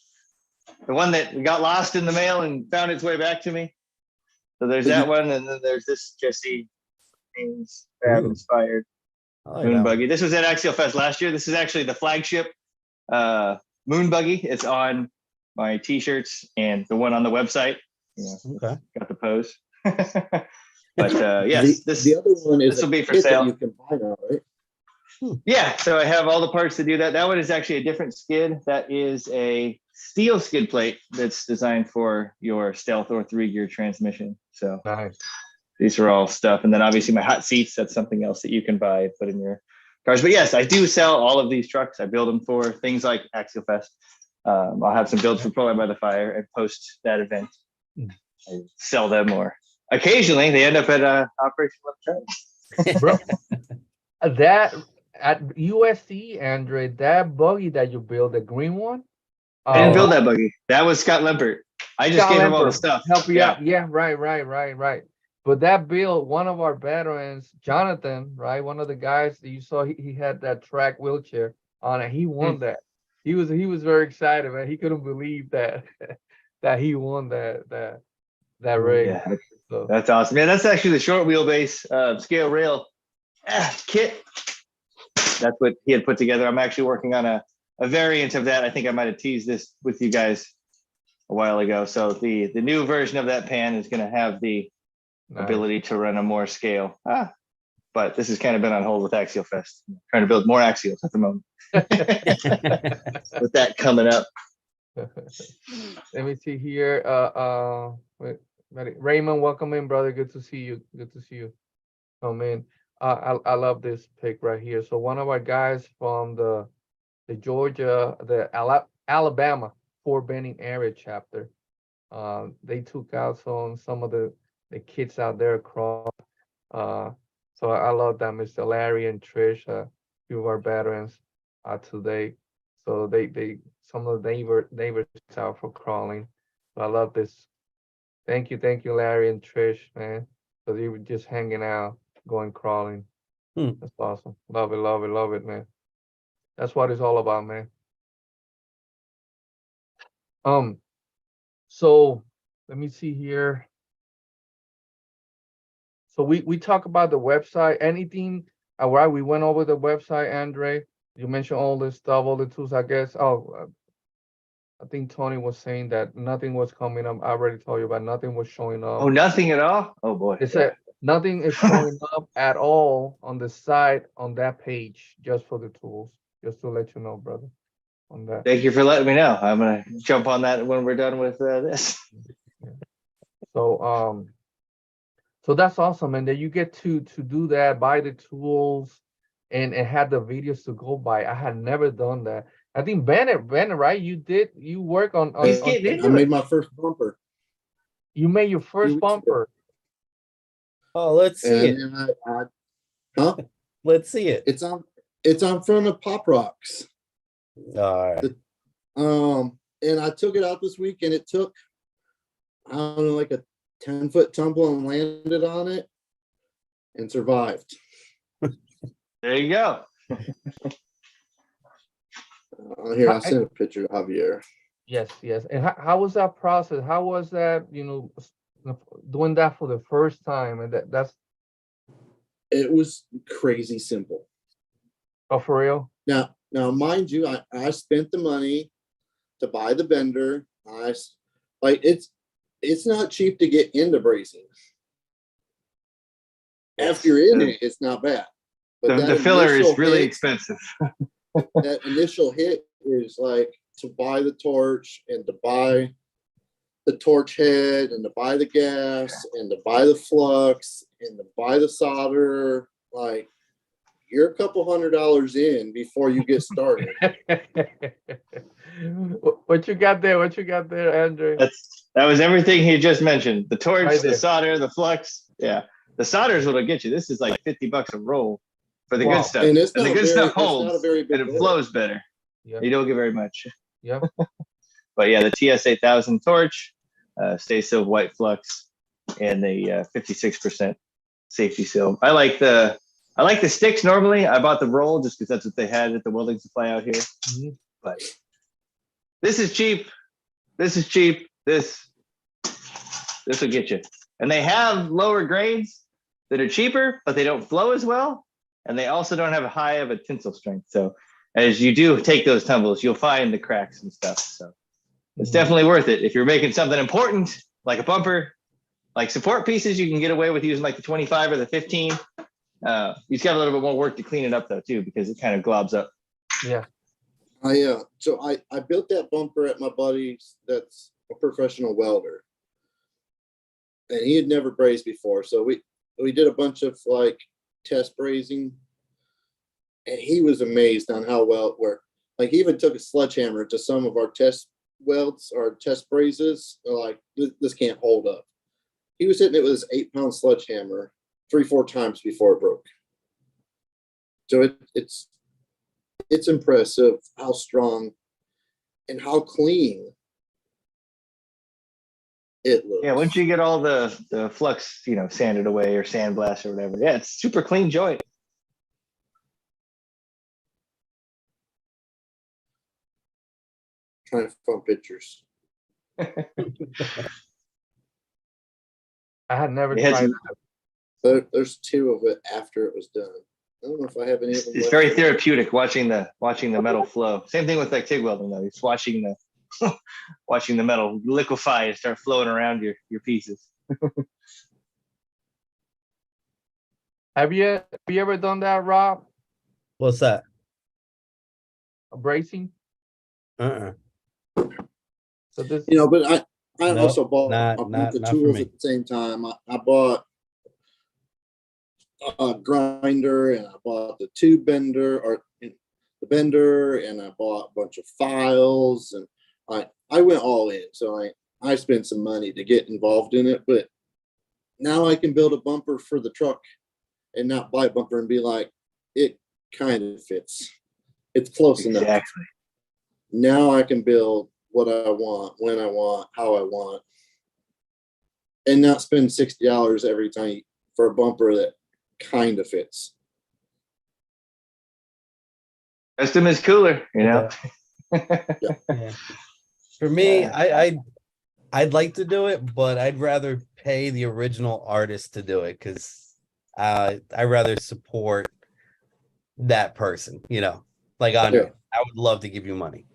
S4: The one that got lost in the mail and found its way back to me. So there's that one, and then there's this Jesse Haynes Fab inspired moon buggy. This was at Axial Fest last year. This is actually the flagship moon buggy. It's on my t-shirts and the one on the website. Got the pose. But yes,
S2: the other one is
S4: this will be for sale.
S2: You can buy now, right?
S4: Yeah, so I have all the parts to do that. That one is actually a different skid. That is a steel skid plate that's designed for your Stealth or 3-gear transmission. So
S1: nice.
S4: These are all stuff. And then obviously my hot seats, that's something else that you can buy and put in your cars. But yes, I do sell all of these trucks. I build them for things like Axial Fest. I'll have some builds for Pro by the Fire and post that event. I sell them, or occasionally they end up at Operation Left Turn.
S1: Bro, that at USC, Andre, that buggy that you built, the green one.
S4: I didn't build that buggy. That was Scott Lempert. I just gave him all the stuff.
S1: Help you out. Yeah, right. But that build, one of our veterans, Jonathan, right? One of the guys that you saw, he had that track wheelchair on it. He won that. He was very excited, man. He couldn't believe that that he won that rig.
S4: Yeah,
S1: So
S4: that's awesome. Man, that's actually the short wheelbase scale rail kit. That's what he had put together. I'm actually working on a variant of that. I think I might have teased this with you guys a while ago. So the new version of that pan is going to have the ability to run a more scale. But this has kind of been on hold with Axial Fest. I'm trying to build more Axials at the moment. With that coming up.
S1: Let me see here. Wait, Raymond, welcome in, brother. Good to see you. Good to see you. Come in. I love this pic right here. So one of our guys from the Georgia, the Alabama Fort Benning area chapter, they took out some of the kids out there across. So I love that, Mr. Larry and Trish, few of our veterans today. So they some of the neighbors out for crawling. So I love this. Thank you, Larry and Trish, man. So they were just hanging out, going crawling. That's awesome. Love it, man. That's what it's all about, man. So let me see here. So we talk about the website. Anything? Right, we went over the website, Andre. You mentioned all this stuff, all the tools, I guess. I think Tony was saying that nothing was coming up. I already told you about nothing was showing up.
S4: Oh, nothing at all? Oh boy.
S1: It said nothing is showing up at all on the site on that page, just for the tools. Just to let you know, brother. On that.
S4: Thank you for letting me know. I'm gonna jump on that when we're done with this.
S1: So so that's awesome, and then you get to do that, buy the tools, and have the videos to go by. I had never done that. I think Bennett, right? You work on
S2: I made my first bumper.
S1: You made your first bumper.
S3: Oh, let's see it.
S2: Huh?
S3: Let's see it.
S2: It's on front of Pop Rocks.
S3: All right.
S2: And I took it out this week, and it took, I don't know, like a 10-foot tumble, and landed on it and survived.
S4: There you go.
S2: Here, I'll send a picture to Javier.
S1: Yes. And how was that process? How was that, doing that for the first time? And
S2: it was crazy simple.
S1: Oh, for real?
S2: Now, mind you, I spent the money to buy the bender. It's not cheap to get into bracing. After you're in it, it's not bad.
S4: But the filler is really expensive.
S2: That initial hit is like to buy the torch, and to buy the torch head, and to buy the gas, and to buy the flux, and to buy the solder. Like, you're a couple $100 in before you get started.
S1: What you got there? Andre?
S4: That was everything he just mentioned. The torch, right, the solder, the flux. Yeah. The solder is what'll get you. This is like $50 a roll for the good stuff. And the good stuff holds, and it flows better. Yep. You don't get very much.
S1: Yeah.
S4: But yeah, the TS 8000 torch, Stay Silk white flux, and the 56% safety seal. I like the sticks normally. I bought the roll just because that's what they had at the welding supply out here. Mm-hmm. But this is cheap. This will get you. And they have lower grades that are cheaper, but they don't flow as well. And they also don't have a high of a tensile strength. So as you do take those tumbles, you'll find the cracks and stuff. So it's definitely worth it. If you're making something important, like a bumper, like support pieces, you can get away with using like the 25 or the 15. You just got a little bit more work to clean it up though too, because it kind of globs up.
S1: Yeah.
S2: So I built that bumper at my buddy's that's a professional welder. And he had never brazed before. So we did a bunch of like test brazing. And he was amazed on how well it worked. Like, he even took a sledgehammer to some of our test welds or test brazes. Like, this can't hold up. He was hitting it with his 8-pound sledgehammer 3-4 times before it broke. So it's impressive how strong and how clean it looks.
S4: Yeah, once you get all the flux, sanded away or sandblast or whatever, yeah, it's super clean joint.
S2: Trying to find pictures.
S1: I had never tried
S2: that. There's 2 of it after it was done. I don't know if I have any of them.
S4: It's very therapeutic watching the metal flow. Same thing with like TIG welding though. It's watching the metal liquefy and start flowing around your pieces.
S1: Have you ever done that, Rob?
S3: What's that?
S1: Bracing?
S3: Uh-uh.
S2: So this, but I also bought a bunch of
S3: not
S2: tools at the same time. I bought a grinder, and I bought the tube bender, or the bender, and I bought a bunch of files, and I went all in. So I spent some money to get involved in it, but now I can build a bumper for the truck and not buy a bumper and be like, it kind of fits. It's close enough. Now I can build what I want, when I want, how I want, and not spend $60 every time for a bumper that kind of fits.
S4: Custom is cooler,
S3: Yeah. For me, I'd like to do it, but I'd rather pay the original artist to do it because I'd rather support that person, like Andre. I would love to give you money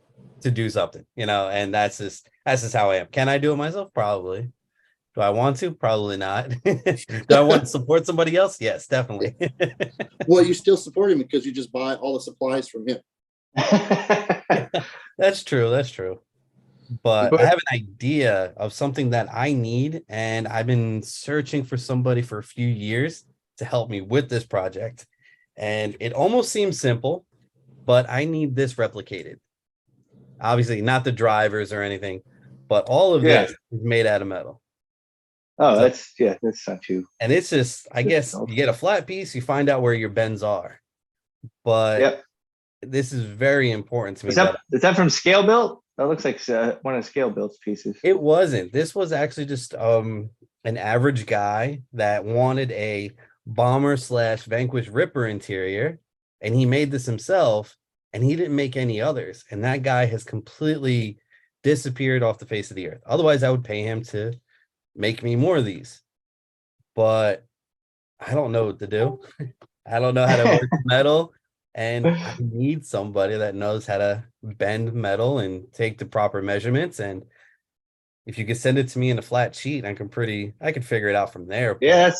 S3: to do something, and that's just how I am. Can I do it myself? Probably. Do I want to? Probably not. Do I want to support somebody else? Yes, definitely.
S2: Well, you still support him because you just buy all the supplies from him.
S3: That's true. But I have an idea of something that I need, and I've been searching for somebody for a few years to help me with this project. And it almost seems simple, but I need this replicated. Obviously, not the drivers or anything, but all of this is made out of metal.
S4: Oh, that's not too.
S3: And it's just, I guess you get a flat piece, you find out where your bends are. But this is very important to me.
S4: Is that from Scale Built? That looks like one of Scale Built's pieces.
S3: It wasn't. This was actually just an average guy that wanted a Bomber / Vanquish Ripper interior, and he made this himself, and he didn't make any others. And that guy has completely disappeared off the face of the earth. Otherwise, I would pay him to make me more of these. But I don't know what to do. I don't know how to work metal. And I need somebody that knows how to bend metal and take the proper measurements. And if you could send it to me in a flat sheet, I can figure it out from there.
S4: Yeah,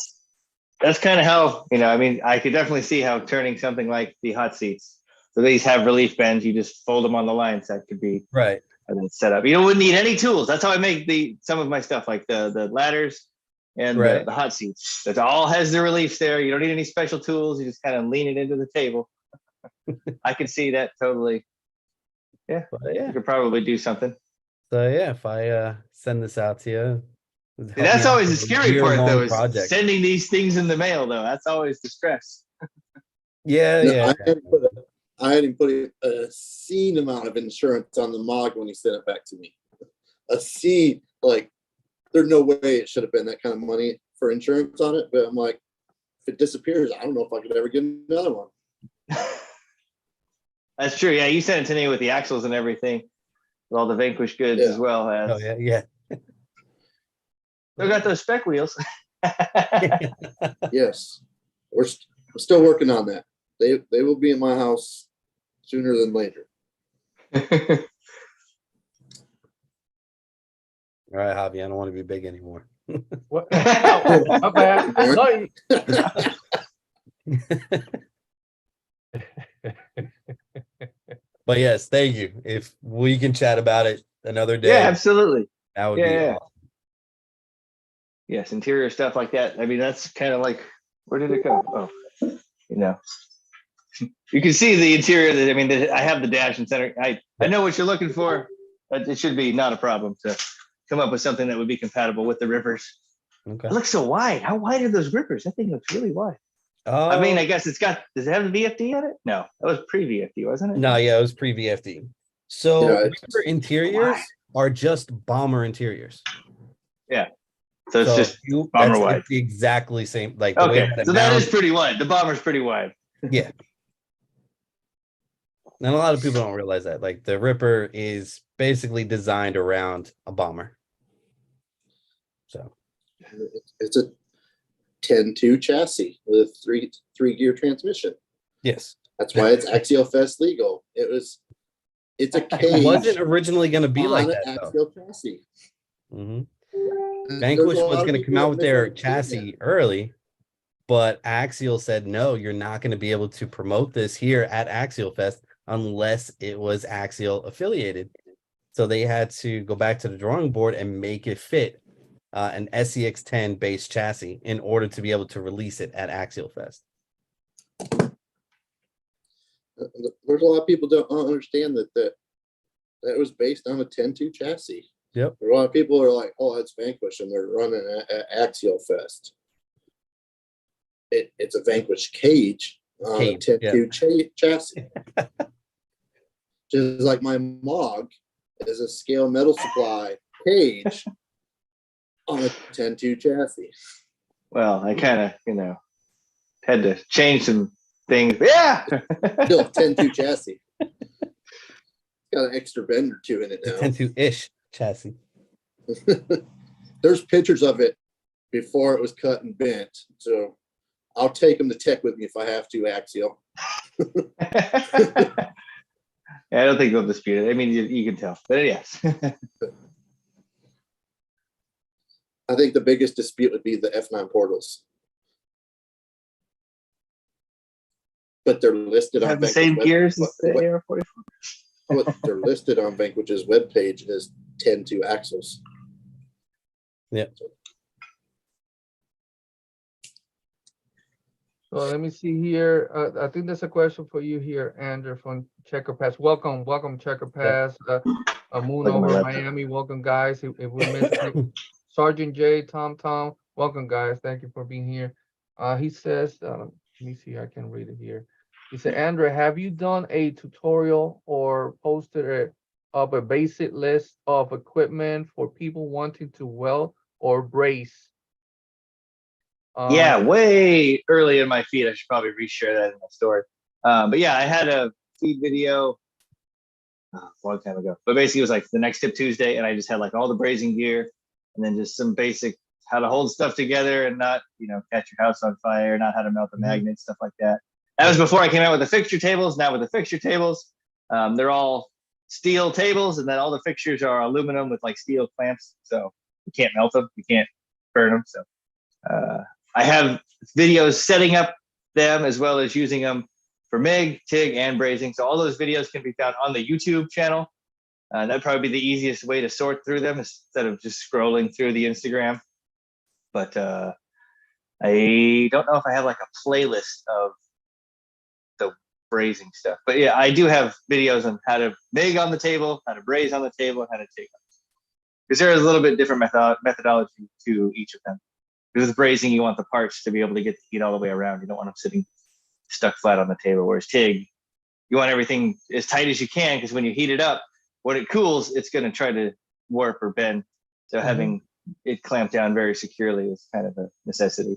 S4: that's kind of how, I could definitely see how turning something like the hot seats. So these have relief bends. You just fold them on the lines. That could be
S3: right.
S4: And then set up. You wouldn't need any tools. That's how I make some of my stuff, like the ladders and the hot seats. That all has the reliefs there. You don't need any special tools. You just kind of lean it into the table. I could see that totally. Yeah, you could probably do something.
S3: So if I send this out to you.
S4: That's always the scary part, though, is sending these things in the mail, though. That's always the stress.
S3: Yeah.
S2: I had him put a obscene amount of insurance on the MOG when he sent it back to me. Obscene, like, there's no way it should have been that kind of money for insurance on it. But I'm like, if it disappears, I don't know if I could ever get another one.
S4: That's true. Yeah, you sent it to me with the axles and everything, with all the Vanquish goods as well as.
S3: Oh yeah.
S4: Still got those spec wheels.
S2: Yes, we're still working on that. They will be in my house sooner than later.
S3: All right, Javi, I don't want to be big anymore.
S1: What? Oh, my bad. Sorry.
S3: But yes, thank you. If we can chat about it another day.
S4: Yeah, absolutely.
S3: That would be awesome.
S4: Yes, interior stuff like that. I mean, that's kind of like, where did it go? Oh, you can see the interior. I have the dash and center. I know what you're looking for, but it should be not a problem to come up with something that would be compatible with the rippers.
S3: Okay.
S4: It looks so wide. How wide are those rippers? That thing looks really wide. I mean, I guess does it have the VFD in it? No, that was pre-VFD, wasn't it?
S3: No, yeah, it was pre-VFD. So
S2: Yeah,
S3: Ripper interiors are just bomber interiors.
S4: Yeah. So it's just
S3: that's
S4: bomber wide.
S3: it's the exactly same, like the way
S4: Okay,
S3: that it
S4: so that
S3: mounts.
S4: is pretty wide. The bomber's pretty wide.
S3: Yeah. And a lot of people don't realize that. Like the Ripper is basically designed around a bomber. So
S2: it's a 10-2 chassis with a three gear transmission.
S3: yes.
S2: That's why it's Axial Fest legal. It's a cage.
S3: It wasn't originally going to be like
S2: on
S3: that
S2: an
S3: though.
S2: Axial chassis.
S3: Mm-hmm.
S2: There's
S3: Vanquish
S2: a lot
S3: was
S2: of
S3: going to come
S2: people
S3: out
S2: that
S3: with their
S2: misunderstand
S3: chassis early, but Axial said, no, you're not going to be able to promote this here at Axial Fest unless it was Axial affiliated. So they had to go back to the drawing board and make it fit an SCX10 base chassis in order to be able to release it at Axial Fest.
S2: There's a lot of people don't understand that was based on a 10-2 chassis.
S3: Yep.
S2: A lot of people are like, oh, it's Vanquish, and they're running at Axial Fest. It's a Vanquish cage on a 10-2 chassis. Just like my Mog is a scale metal supply cage on a 10-2 chassis.
S4: Well, I kind of, had to change some things. Yeah.
S2: Still 10-2 chassis. Got an extra bend or two in it now.
S3: 10-2-ish chassis.
S2: There's pictures of it before it was cut and bent. So I'll take them to tech with me if I have to, Axial.
S4: I don't think they'll dispute it. I mean, you can tell. But yes.
S2: I think the biggest dispute would be the F9 portals. But they're listed on
S4: the same gears as the AR-44.
S2: What they're listed on Vanquish's webpage as 10-2 axles.
S3: Yeah.
S1: So let me see here. I think there's a question for you here, Andrew, from Checker Pass. Welcome, Checker Pass. Moon over Miami. Welcome, guys. If we missed it, Sergeant J, Tom, welcome, guys. Thank you for being here. He says, let me see, I can read it here. He said, Andrew, have you done a tutorial or posted up a basic list of equipment for people wanting to weld or brace?
S4: Yeah, way early in my feed. I should probably reshare that in my story. But yeah, I had a feed video a long time ago. But basically, it was like the next tip Tuesday, and I just had like all the brazing gear, and then just some basic how to hold stuff together and not, catch your house on fire, not how to melt the magnets, stuff like that. That was before I came out with the fixture tables. Now with the fixture tables, they're all steel tables, and then all the fixtures are aluminum with like steel clamps, so you can't melt them, you can't burn them. So I have videos setting up them as well as using them for MIG, TIG, and brazing. So all those videos can be found on the YouTube channel. That'd probably be the easiest way to sort through them instead of just scrolling through the Instagram. But I don't know if I have like a playlist of the brazing stuff. But yeah, I do have videos on how to MIG on the table, how to braze on the table, and how to TIG on the table. Because there is a little bit different methodology to each of them. Because with brazing, you want the parts to be able to get the heat all the way around. You don't want them sitting stuck flat on the table. Whereas TIG, you want everything as tight as you can, because when you heat it up, when it cools, it's going to try to warp or bend. So having it clamped down very securely is kind of a necessity.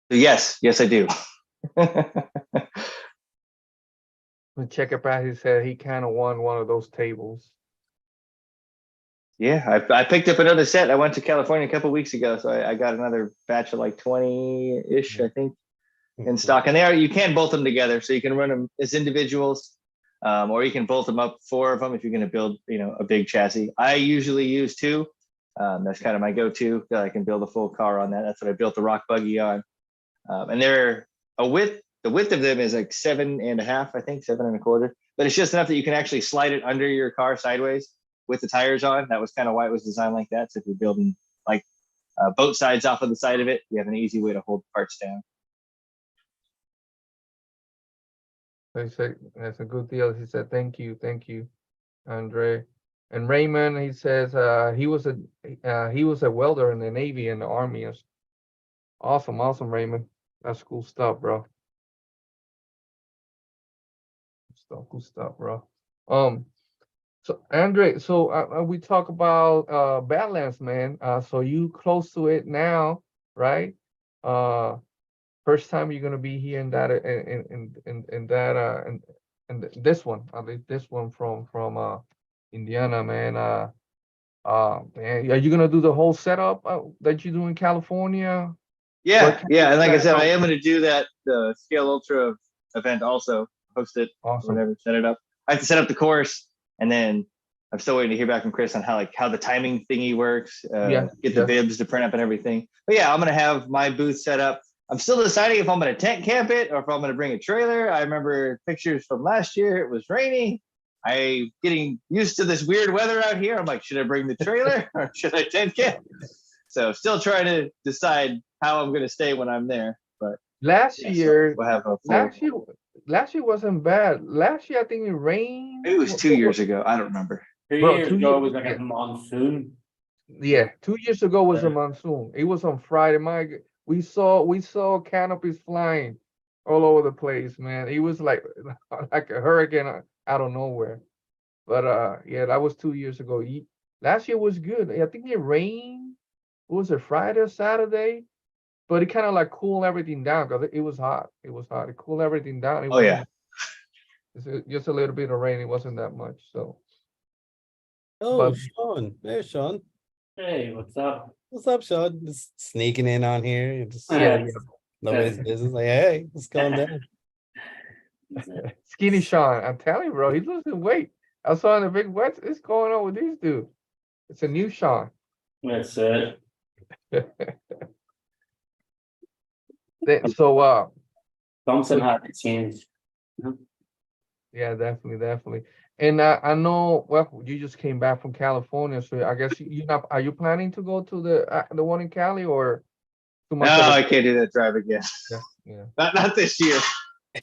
S4: So yes, I do.
S1: When Checker Pass, he said he kind of won one of those tables.
S4: Yeah, I picked up another set. I went to California a couple of weeks ago, so I got another batch of like 20-ish, I think, in stock. And you can bolt them together, so you can run them as individuals, or you can bolt them up 4 of them if you're going to build, a big chassis. I usually use 2. That's kind of my go-to. I can build a full car on that. That's what I built the rock buggy on. And they're the width of them is like 7.5, I think, 7.25. But it's just enough that you can actually slide it under your car sideways with the tires on. That was kind of why it was designed like that. So if you're building like boat sides off of the side of it, you have an easy way to hold parts down.
S1: So he said that's a good deal. He said, thank you, Andre. And Raymond, he says he was a welder in the Navy and the Army. Awesome, Raymond. That's cool stuff, bro. Cool stuff, bro. So Andre, so we talk about Badlands, man. So you close to it now, right? First time you're gonna be here in that in that and this one, I think this one from Indiana, man. Man, are you gonna do the whole setup that you do in California?
S4: Yeah, and like I said, I am going to do that the Scale Ultra event also, host it,
S1: Awesome.
S4: whatever, set it up. I have to set up the course, and then I'm still waiting to hear back from Chris on how the timing thingy works. Get the bibs to print up and everything. But yeah, I'm going to have my booth set up. I'm still deciding if I'm going to tent camp it or if I'm going to bring a trailer. I remember pictures from last year. It was rainy. I'm getting used to this weird weather out here. I'm like, should I bring the trailer or should I tent camp? So still trying to decide how I'm going to stay when I'm there. But
S1: last year,
S4: we'll have
S1: last year wasn't bad. Last year I think it rained.
S4: It was 2 years ago. I don't remember.
S5: 2 years ago was like a monsoon.
S1: Yeah, 2 years ago was a monsoon. It was on Friday. We saw canopies flying all over the place, man. It was like a hurricane out of nowhere. But yeah, that was 2 years ago. Last year was good. I think it rained. Was it Friday or Saturday? But it kind of like cooled everything down because it was hot. It was hot. It cooled everything down. Just a little bit of rain. It wasn't that much. So.
S3: Oh, Sean. There's Sean.
S5: Hey, what's up?
S3: What's up, Sean? Just sneaking in on here. Just nobody's business. Like, hey, what's going down?
S1: Skinny Sean. I'm telling you, bro, he's losing weight. I saw in the big what's going on with these dudes. It's a new Sean.
S5: That's it.
S1: So
S5: Something had to change.
S1: Yeah, definitely. And I know, well, you just came back from California, so I guess you're not. Are you planning to go to the one in Cali or too much?
S4: No, I can't do that drive again.
S1: Yeah.
S4: Not this year.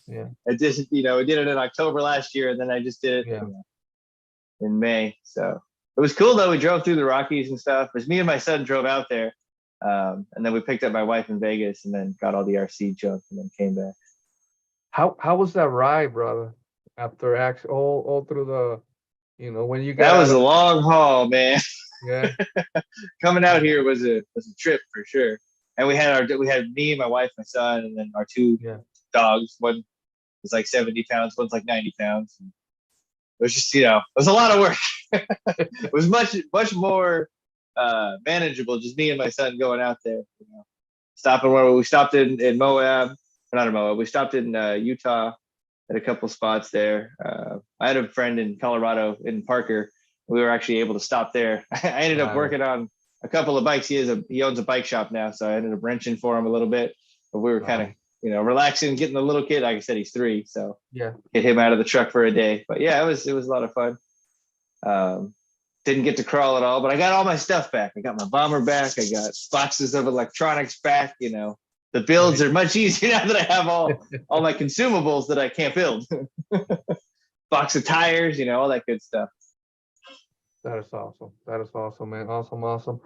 S1: Yeah.
S4: I just, I did it in October last year, and then I just did it in May. So it was cool though. We drove through the Rockies and stuff. It was me and my son drove out there, and then we picked up my wife in Vegas, and then got all the RC junk, and then came back.
S1: How was that ride, brother? After all through the, when you got
S4: that was a long haul, man.
S1: Yeah.
S4: Coming out here was a trip for sure. And we had me, my wife, my son, and then our two dogs. One was like 70 pounds, one's like 90 pounds. And it was just, it was a lot of work. It was much more manageable, just me and my son going out there. Stopping where we stopped in Moab, not in Moab. We stopped in Utah at a couple spots there. I had a friend in Colorado in Parker. We were actually able to stop there. I ended up working on a couple of bikes. He owns a bike shop now, so I ended up wrenching for him a little bit. But we were kind of, relaxing, getting the little kid. Like I said, he's 3, so get him out of the truck for a day. But yeah, it was a lot of fun. Didn't get to crawl at all, but I got all my stuff back. I got my bomber back. I got boxes of electronics back. The builds are much easier now that I have all my consumables that I can't build. Box of tires, all that good stuff.
S1: That is awesome, man. Awesome.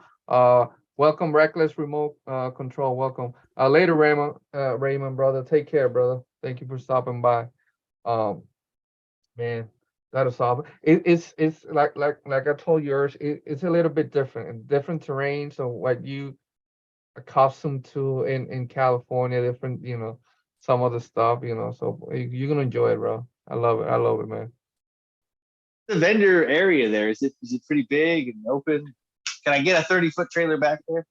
S1: Welcome, Reckless Remote Control. Welcome. Later, Raymond, brother. Take care, brother. Thank you for stopping by. Man, that is awesome. It's like I told you, it's a little bit different terrain. So what you accustomed to in California, different, some of the stuff, so you're gonna enjoy it, bro. I love it, man.
S4: The vendor area there, is it pretty big and open? Can I get a 30-foot trailer back there?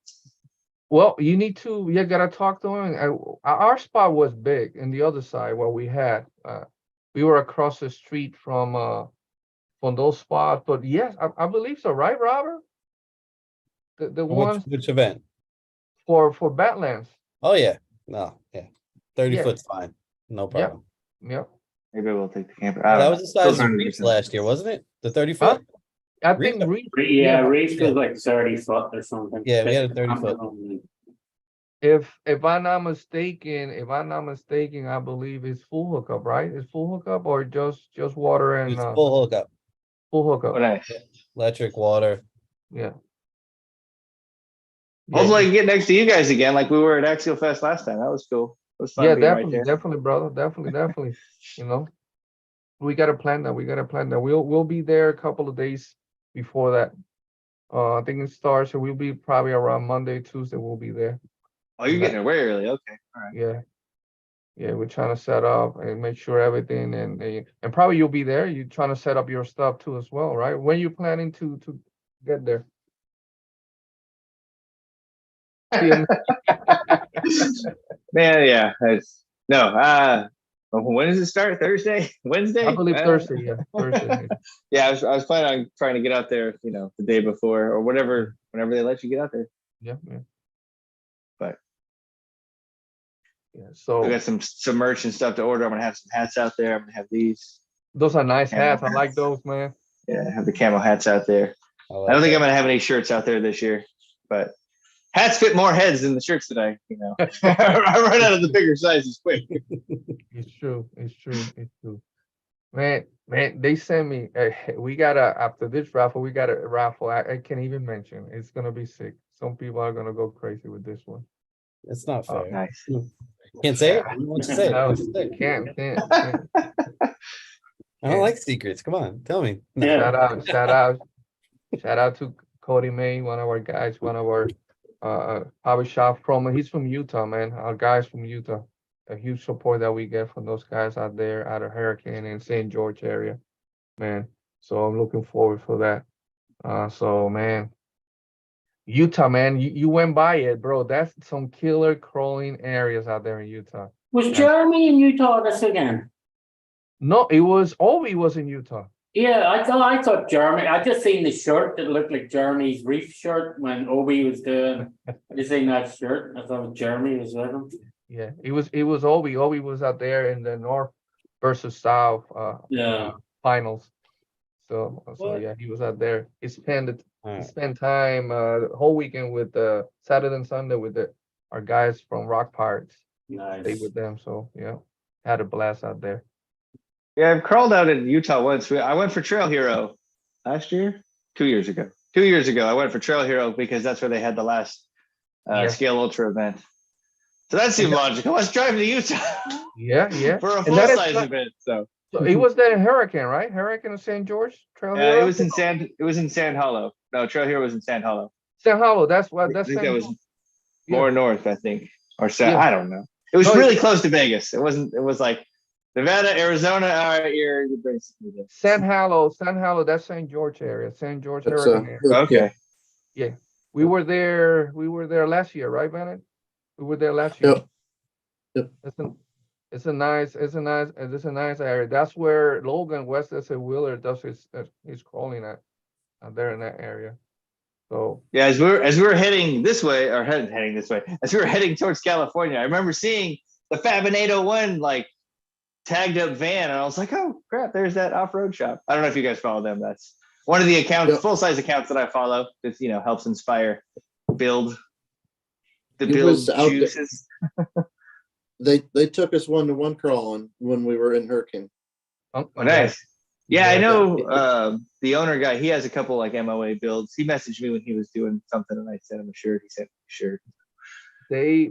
S1: Well, you gotta talk to him. Our spot was big in the other side where we we were across the street from those spots, but yes, I believe so, right, Robert? The ones
S3: Which event?
S1: For Badlands.
S3: Oh yeah, 30 foot's fine, no problem.
S1: Yep.
S4: Maybe we'll take the camper.
S3: That was the size of Reefs last year, wasn't it? The 30 foot.
S1: I think Reef.
S5: Reef was like 30 foot or something.
S3: Yeah, we had a 30 foot.
S1: If I'm not mistaken, I believe it's full hookup, right? It's full hookup or just water and
S3: It's full hookup.
S1: Full hookup.
S4: Oh, nice.
S3: Electric, water.
S1: Yeah.
S4: Hopefully I can get next to you guys again, like we were at Axial Fest last time. That was cool. It was fun
S1: Yeah,
S4: being right
S1: definitely,
S4: there.
S1: definitely, brother. Definitely. You know, we gotta plan that. We gotta plan that. We'll be there a couple of days before that. I think it starts, so we'll be probably around Monday, Tuesday. We'll be there.
S4: Oh, you're getting there way early. Okay, all right.
S1: Yeah. Yeah, we're trying to set up and make sure everything, and probably you'll be there. You're trying to set up your stuff too as well, right? When you planning to get there?
S4: Man, yeah. When does it start? Thursday? Wednesday?
S1: I believe Thursday. Yeah, Thursday.
S4: Yeah, I was planning on trying to get out there, the day before or whatever, whenever they let you get out there.
S1: Yeah.
S4: But
S1: yeah, so
S4: I got some merch and stuff to order. I'm gonna have some hats out there. I'm gonna have these.
S1: Those are nice
S4: Camo
S1: hats. I like those, man.
S4: Yeah, I have the camo hats out there. I don't think I'm gonna have any shirts out there this year, but hats fit more heads than the shirts today. I run out of the bigger sizes quick.
S1: It's true. Man, they sent me. We got after this raffle. We got a raffle. I can't even mention. It's gonna be sick. Some people are gonna go crazy with this one.
S3: It's not fair.
S4: Nice.
S3: Can't say it. You want to say it?
S1: No,
S3: What's it?
S1: can't.
S3: I don't like secrets. Come on, tell me. No.
S5: Yeah.
S1: Shout out to Cody May, one of our guys, one of our hobby shop from. He's from Utah, man. Our guys from Utah. A huge support that we get from those guys out there, out of Hurricane and St. George area, man. So I'm looking forward for that. So man, Utah, man, you went by it, bro. That's some killer crawling areas out there in Utah.
S5: Was Jeremy in Utah this again?
S1: No, it was Obi was in Utah.
S5: Yeah, I thought Jeremy. I just seen the shirt that looked like Jeremy's reef shirt when Obi was doing. I just seen that shirt. I thought Jeremy was with him.
S1: Yeah, it was Obi. Obi was out there in the North versus South finals. So yeah, he was out there. He spent time the whole weekend with Saturday and Sunday with our guys from Rock Pirates.
S5: Nice.
S1: Stayed with them. So yeah, had a blast out there.
S4: Yeah, I've crawled out in Utah once. I went for Trail Hero last year, 2 years ago. 2 years ago, I went for Trail Hero because that's where they had the last Scale Ultra event. So that seemed logical. Let's drive to Utah.
S1: Yeah.
S4: For a full-size event. So
S1: it was that Hurricane, right? Hurricane of St. George Trail Hero.
S4: It was in Sand Hollow. No, Trail Hero was in Sand Hollow.
S1: Sand Hollow. That's
S4: I think that was more north, I think, or south.
S1: Yeah.
S4: I don't know. It was really close to Vegas. It wasn't. It was like Nevada, Arizona. All right, you're basically there.
S1: Sand Hollow. That's St. George area. St. George Hurricane.
S4: Okay.
S1: Yeah, we were there. We were there last year, right, Bennett? We were there last year.
S2: Yep.
S1: It's a nice area. That's where Logan West as a Wheeler does his crawling at there in that area. So
S4: yeah, as we were heading this way, or heading this way, as we were heading towards California, I remember seeing the Fabin 801 like tagged up van, and I was like, oh crap, there's that off-road shop. I don't know if you guys follow them. That's one of the accounts, full-size accounts that I follow. That helps inspire build juices.
S2: They took us 1-to-1 crawling when we were in Hurricane.
S4: Oh, nice. Yeah, I know the owner guy. He has a couple like MOA builds. He messaged me when he was doing something, and I sent him a shirt. He sent me a shirt.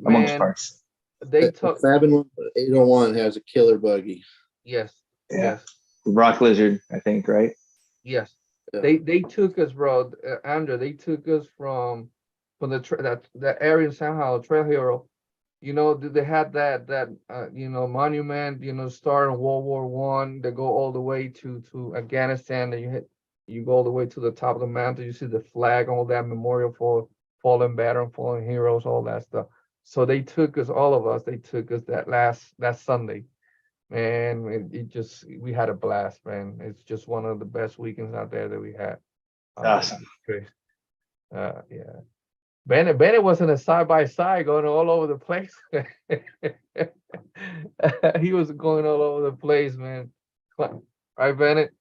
S4: Amongst parts.
S1: They took
S2: Fabin 801 has a killer buggy.
S1: Yes.
S4: Yeah.
S1: Yes.
S4: Rock Lizard, I think, right?
S1: Yes.
S2: Yeah.
S1: They took us, bro. Andrew, they took us from that area in San Jose, Trail Hero. They had that monument, start in World War I. They go all the way to Afghanistan. Then you go all the way to the top of the mountain. You see the flag, all that memorial for fallen veteran, fallen heroes, all that stuff. So they took us, all of us. They took us that Sunday, man. We had a blast, man. It's just one of the best weekends out there that we had.
S4: Awesome.
S1: Yeah. Bennett was in a side-by-side going all over the place. He was going all over the place, man. Right, Bennett?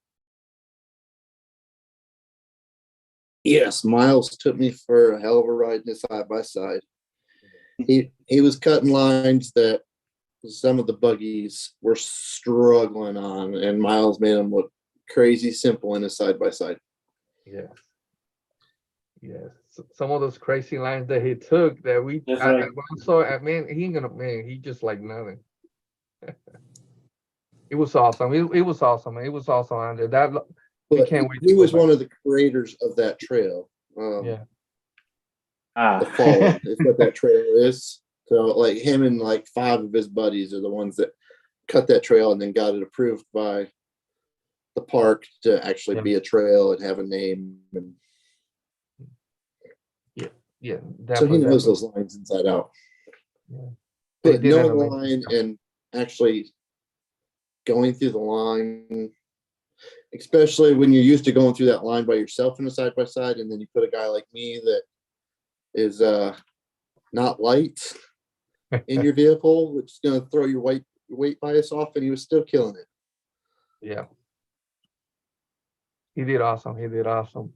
S2: Yes, Miles took me for a hell of a ride in a side-by-side. He was cutting lines that some of the buggies were struggling on, and Miles made them look crazy simple in a side-by-side.
S1: Yeah. Yes, some of those crazy lines that he took that we
S5: That's
S1: I
S5: right.
S1: saw. Man, he ain't gonna man. He just like nothing. It was awesome. It was awesome. It was awesome. And that we
S2: But
S1: can't wait to
S2: he
S1: go
S2: was
S1: back.
S2: one of the creators of that trail.
S1: Yeah.
S2: The Fallen is what that trail is. So like him and like 5 of his buddies are the ones that cut that trail and then got it approved by the park to actually
S1: Yeah.
S2: be a trail and have a name. And
S1: Yeah.
S2: so he knows
S1: Definitely.
S2: those lines inside out.
S1: Yeah. They
S2: But
S1: did an
S2: knowing the
S1: amazing
S2: line
S1: job.
S2: and actually going through the line, especially when you're used to going through that line by yourself in a side by side, and then you put a guy like me that is not light in your vehicle, which is going to throw your weight bias off, and he was still killing it.
S1: Yeah. He did awesome. He did awesome.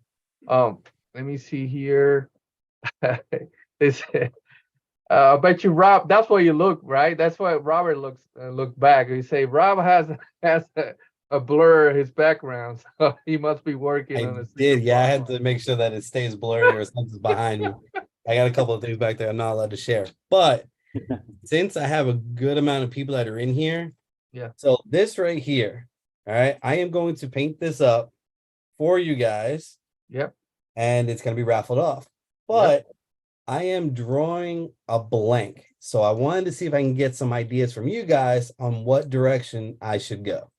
S1: Let me see here. They said, I bet you Rob. That's why you look right. That's why Robert look back. He say Rob has a blur his background, so he must be working
S3: I
S1: on a
S3: did,
S1: secret
S3: yeah. I had
S1: project.
S3: to make sure that it stays blurry or something's behind me. I got a couple of things back there I'm not allowed to share. But since I have a good amount of people that are in here,
S1: Yeah.
S3: so this right here, all right, I am going to paint this up for you guys,
S1: Yep.
S3: and it's going to be raffled off. But I am drawing a blank. So I wanted to see if I can get some ideas from you guys on what direction I should go.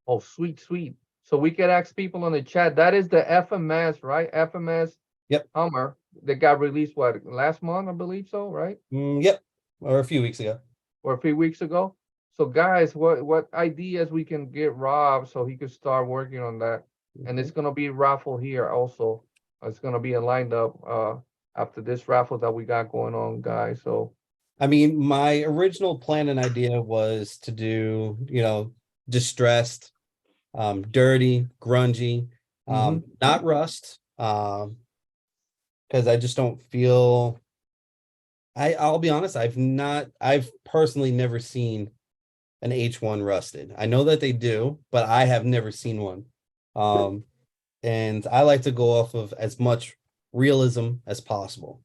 S1: Oh, sweet, sweet. So we could ask people in the chat. That is the FMS, right? FMS
S3: Yep.
S1: Hummer that got released what last month, I believe so, right?
S3: Yep. Or a few weeks ago.
S1: Or a few weeks ago. So guys, what ideas we can get Rob so he could start working on that? And it's gonna be raffle here also. It's gonna be a lined up after this raffle that we got going on, guys. So
S3: I mean, my original plan and idea was to do, distressed, dirty, grungy, not rust, because I just don't feel. I'll be honest, I've personally never seen an H1 rusted. I know that they do, but I have never seen one. And I like to go off of as much realism as possible.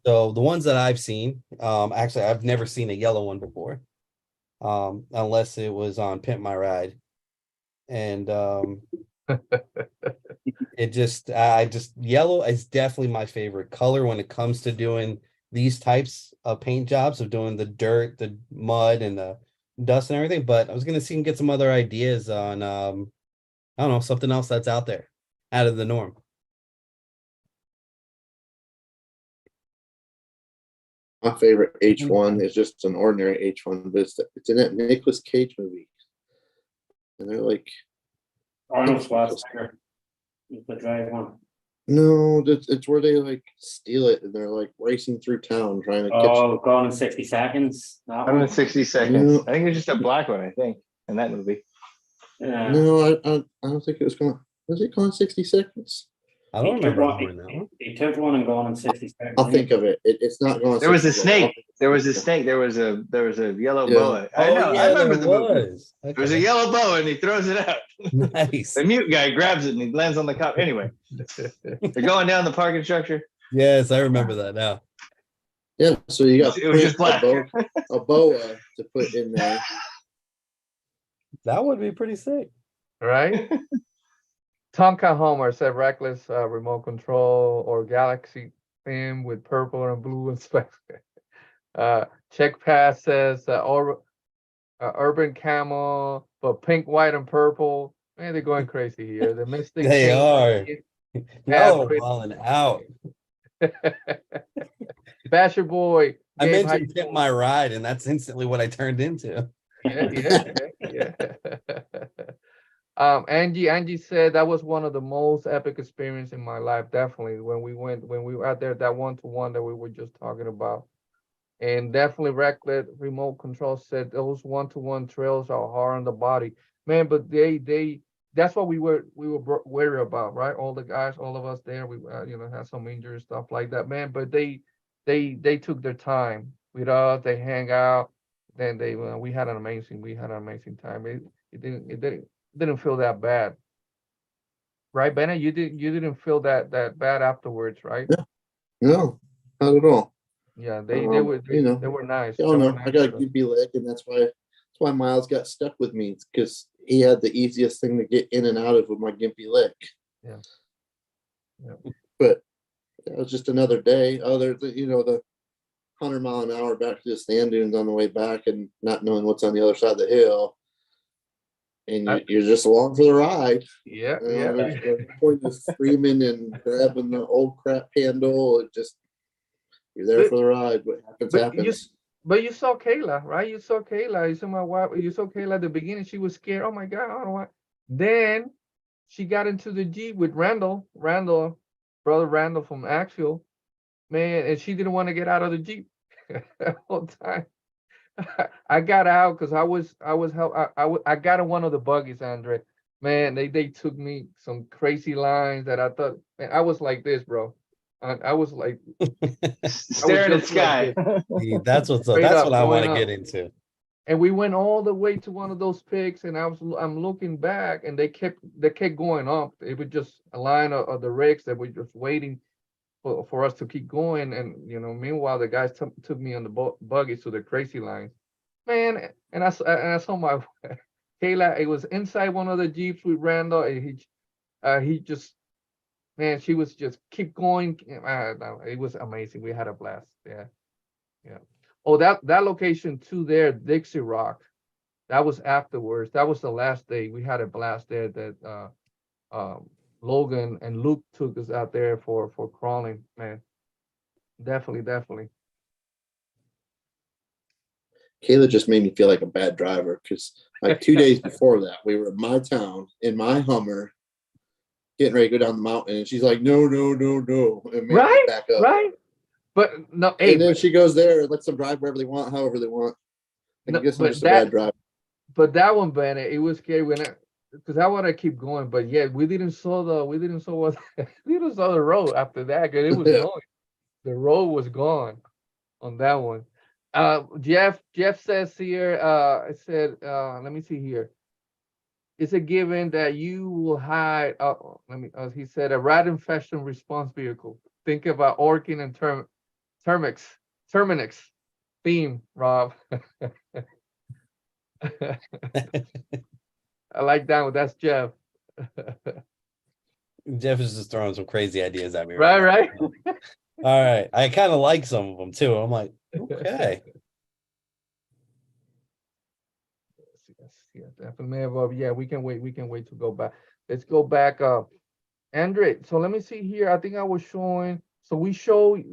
S3: So the ones that I've seen, actually, I've never seen a yellow one before, unless it was on Pimp My Ride, and yellow is definitely my favorite color when it comes to doing these types of paint jobs of doing the dirt, the mud, and the dust and everything. But I was gonna see and get some other ideas on, I don't know, something else that's out there, out of the norm.
S2: My favorite H1 is just an ordinary H1, but it's in that Nicolas Cage movie. And they're like
S5: Arnold Schwarzenegger is the drive one.
S2: No, it's where they like steal it and they're like racing through town trying to catch.
S5: Oh, Gone in 60 Seconds. That
S4: I'm in
S5: one.
S4: 60 seconds. I think it's just a black one, I think, in that movie.
S5: Yeah.
S2: No, I don't think it was going. Was it Gone 60 Seconds?
S3: I don't remember in that one.
S5: He took one and Gone in 60 Seconds.
S2: I'll think of it. It's not Gone.
S4: There was a
S2: 60
S4: snake. There was a snake. There was a yellow boa. I know.
S3: Yeah,
S4: I remember
S3: there
S4: the movie.
S3: was.
S4: There was a yellow boa and he throws it out.
S3: Nice.
S4: The mute guy grabs it and he lands on the cop. Anyway, they're going down the parking structure.
S3: Yes, I remember that now.
S2: Yeah, so you got
S4: It was just black.
S2: a boa to put in there.
S3: That would be pretty sick.
S1: right? Tonka Homer said reckless remote control or galaxy theme with purple and blue and specs. Check Pass says urban camel, but pink, white, and purple. Man, they're going crazy here. The Mystic.
S3: They are. Y'all are
S1: Chris-
S3: wilding out.
S1: Basher Boy.
S3: I
S1: Gabe,
S3: mentioned Pimp My Ride, and that's instantly what I turned into.
S1: yeah. Angie said that was one of the most epic experience in my life. Definitely when we were out there, that 1-to-1 that we were just talking about. And definitely Reckless Remote Control said those 1-to-1 trails are hard on the body, man. But that's what we were worried about, right? All the guys, all of us there, we had some injury stuff like that, man. But they took their time with us. They hang out. Then we had an amazing time. It didn't feel that bad. Right, Bennett? You didn't feel that bad afterwards, right?
S2: No, not at all.
S1: Yeah, they were they were nice.
S2: Y'all
S1: They were
S2: know
S1: nice
S2: I got a
S1: with us.
S2: gimpy leg, and that's why Miles got stuck with me, because he had the easiest thing to get in and out of with my gimpy leg.
S1: Yeah.
S2: But it was just another day. Other the 100-mile-an-hour back to the sand dunes on the way back, and not knowing what's on the other side of the hill, and you're just along for the ride.
S1: Yeah,
S2: There's no point of screaming and grabbing the old crap handle. It just, you're there for the ride. What happens, happens.
S1: But you saw Kayla, right? You saw Kayla. You saw my wife. You saw Kayla at the beginning. She was scared. Oh my God, I don't know what. Then she got into the Jeep with Randall, brother Randall from Axial, man, and she didn't want to get out of the Jeep the whole time. I got out because I got in one of the buggies, Andre. Man, they took me some crazy lines that I thought, man, I was like this, bro. I was like
S4: staring at the sky.
S3: That's what's up.
S1: Straight
S3: That's
S1: up,
S3: what I want to
S1: going
S3: get
S1: up.
S3: into.
S1: And we went all the way to one of those peaks, and I'm looking back, and they kept going up. It was just a line of the rigs that were just waiting for us to keep going. And meanwhile, the guys took me on the buggies to the crazy lines, man. And I saw my Kayla. It was inside one of the Jeeps with Randall, and he just, man, she was just keep going. No, it was amazing. We had a blast. Yeah. Oh, that location too there, Dixie Rock. That was afterwards. That was the last day. We had a blast there. That Logan and Luke took us out there for crawling. Man, definitely.
S2: Kayla just made me feel like a bad driver, because like 2 days before that, we were in my town in my Hummer, getting ready to go down the mountain, and she's like, no, and made me back up.
S1: Right. But no,
S2: And then she goes there and lets them drive wherever they want, however they want. And I guess I'm just a bad driver.
S1: But that one, Bennett, it was scary because I want to keep going. But yeah, we didn't saw the road after that, because it was going. The road was gone on that one. Jeff says here, it said, let me see here. It's a given that you will hide. He said, a rat infection response vehicle. Think about Orkin and Terminix theme, Rob. I like that one. That's Jeff.
S3: Jeff is just throwing some crazy ideas at me.
S1: Right.
S3: All right. I kind of like some of them too. I'm like, okay.
S1: Yeah, definitely. Yeah, we can wait. We can wait to go back. Let's go back up. Andre, so let me see here. I think I was showing. So we showed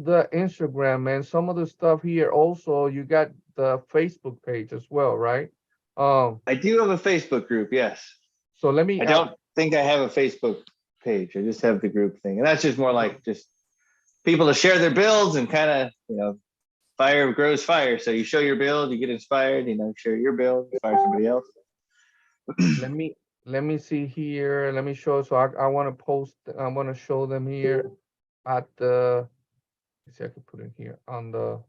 S1: the Instagram, man. Some of the stuff here also. You got the Facebook page as well, right?
S4: I do have a Facebook group, yes.
S1: So let me.
S4: I don't think I have a Facebook page. I just have the group thing, and that's just more like just people to share their builds and kind of, fire grows fire. So you show your build, you get inspired, share your build, inspire somebody else.
S1: Let me see here. Let me show. So I want to post. I want to show them here at the. Let's see, I can put it here on the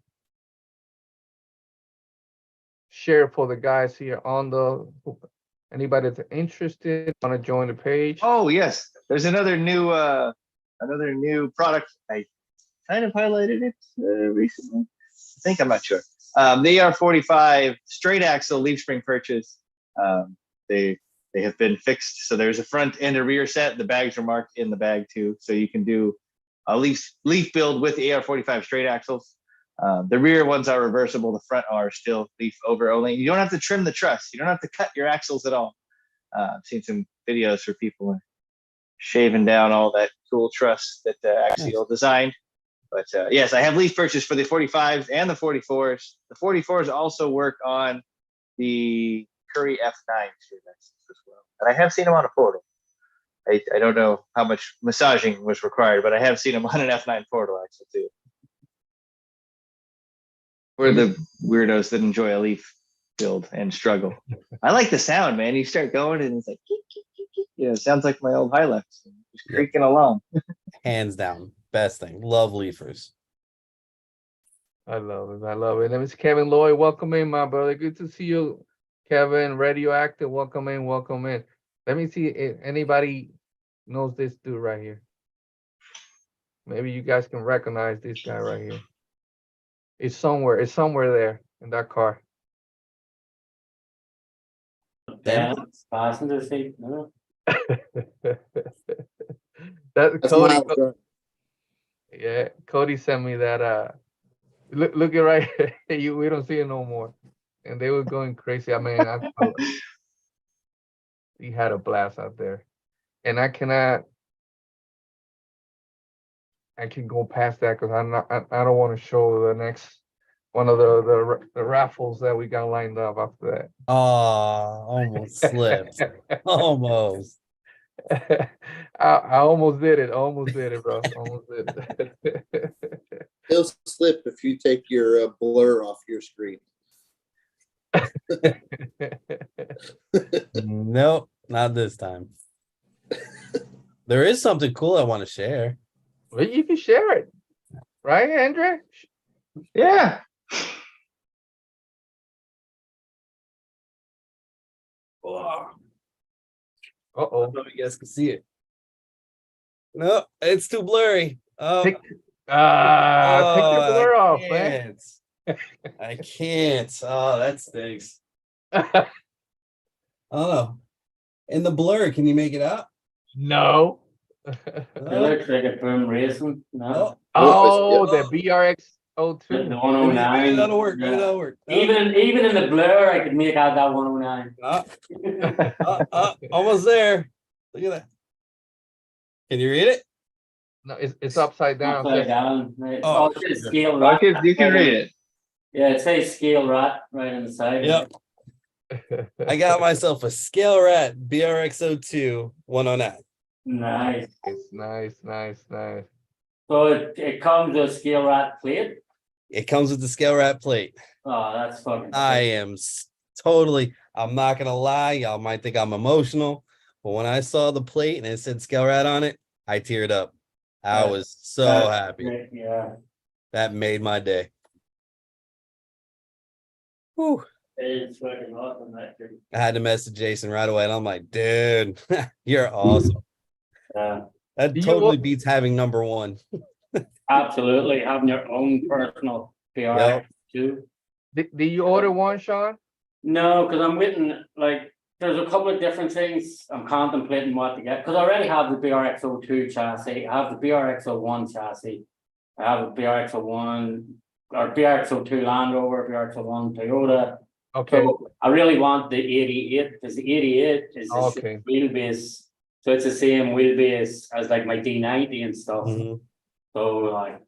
S1: share for the guys here on the. Anybody that's interested, want to join the page?
S4: Oh yes, there's another new product. I kind of highlighted it recently. I think, I'm not sure. The AR45 straight axle leaf spring purchase. They have been fixed. So there's a front and a rear set. The bags are marked in the bag too. So you can do a leaf build with the AR45 straight axles. The rear ones are reversible. The front are still leaf over only. You don't have to trim the truss. You don't have to cut your axles at all. I've seen some videos where people are shaving down all that cool truss that Axial designed. But yes, I have leaf purchase for the 45s and the 44s. The 44s also work on the Curry F9 as well. And I have seen them on a portal. I don't know how much massaging was required, but I have seen them on an F9 portal axle too. We're the weirdos that enjoy a leaf build and struggle. I like the sound, man. You start going and it's like, it sounds like my old Hilux, just creaking along.
S3: Hands down. Best thing. Love leafers.
S1: I love it. Let me see Kevin Lloyd. Welcome in, my brother. Good to see you, Kevin. Radioactive. Welcome in. Let me see if anybody knows this dude right here. Maybe you guys can recognize this guy right here. It's somewhere there in that car.
S5: Passenger seat. No.
S1: That's
S2: Cody.
S1: Yeah, Cody sent me that. Look at right here. We don't see it no more. And they were going crazy. I mean, he had a blast out there. And I can go past that because I don't want to show the next one of the raffles that we got lined up after that.
S3: Oh, almost slipped. Almost.
S1: I almost did it. Bro. Almost did it.
S2: He'll slip if you take your blur off your screen.
S3: Nope, not this time. There is something cool I want to share.
S1: Well, you can share it, right, Andre?
S4: Yeah.
S1: Uh-oh.
S3: You guys can see it. No, it's too blurry.
S1: Take the blur off, man.
S3: I can't. Oh, that stinks. Oh, in the blur, can you make it out?
S1: No.
S5: It looks like a boom racing. No.
S1: Oh, the BRX
S5: The
S1: 02.
S5: 109.
S3: Maybe that'll work. Maybe
S5: Yeah.
S3: that'll work.
S5: Even in the blur, I could make out that 109.
S3: Almost there. Look at that. Can you read it?
S1: No, it's upside down.
S5: Upside down. Right.
S3: Oh,
S5: Oh, it says scale rat.
S4: You can read it.
S5: Yeah, it says scale rat right on the side.
S3: Yep. I got myself a scale rat BRX02 109.
S5: Nice.
S1: It's nice.
S5: So it comes with a scale rat plate.
S3: It comes with the scale rat plate.
S5: Oh, that's fucking.
S3: I am totally, I'm not gonna lie, y'all might think I'm emotional, but when I saw the plate and it said scale rat on it, I teared up. I was so happy.
S5: Great. Yeah.
S3: That made my day. Whew.
S5: It's fucking awesome.
S3: I had to message Jason right away, and I'm like, dude, you're awesome.
S5: Yeah.
S3: That totally beats having number one.
S5: Absolutely. Having your own personal PRX too.
S1: Did you order one, Sean?
S5: No, because I'm waiting. Like, there's a couple of different things I'm contemplating what to get. Because I already have the BRX02 chassis. I have the BRX01 chassis. I have the BRX01 or BRX02 Land Rover, BRX01 Toyota.
S1: Okay.
S5: So I really want the 88 because the 88 is the wheelbase. So it's the same wheelbase as like my D90 and stuff.
S3: Mm-hmm.
S5: So like,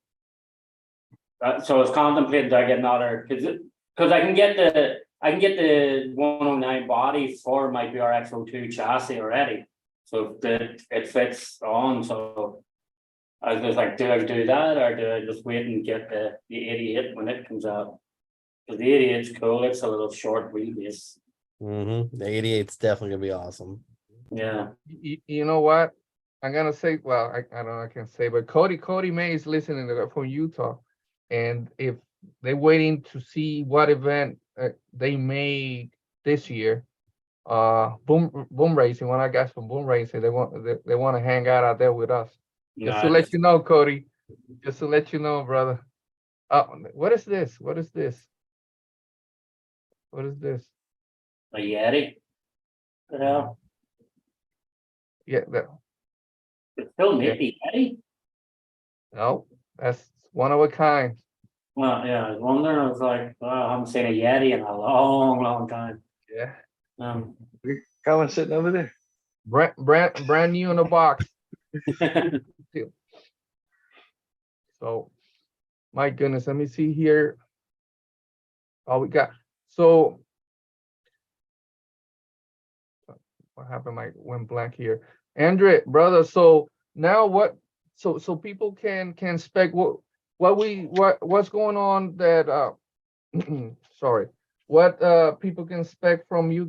S5: so I was contemplating that I get another because I can get the 109 body for my BRX02 chassis already. So it fits on. So I was just like, do I do that or do I just wait and get the 88 when it comes out? Because the 88's cool. It's a little short wheelbase.
S3: Mm-hmm. The 88's definitely gonna be awesome.
S5: Yeah.
S1: You know what? I'm gonna say, well, I don't know, I can say, but Cody May is listening from Utah, and if they're waiting to see what event they made this year, boom racing. When I got from boom racing, they want to hang out there with us. Just to let you know, Cody. Just to let you know, brother. What is this? What is this? What is this?
S5: A Yeti. Yeah.
S1: Yeah.
S5: It's still nifty, Yeti.
S1: No, that's one of a kind.
S5: Well, yeah, I was wondering. I was like, wow, I haven't seen a Yeti in a long time.
S1: Yeah.
S4: Got one sitting over there.
S1: Brand new in the box. So, my goodness, let me see here. Oh, we got so. What happened? I went blank here. Andre, brother. So now what? So people can spec what's going on that sorry. What people can expect from you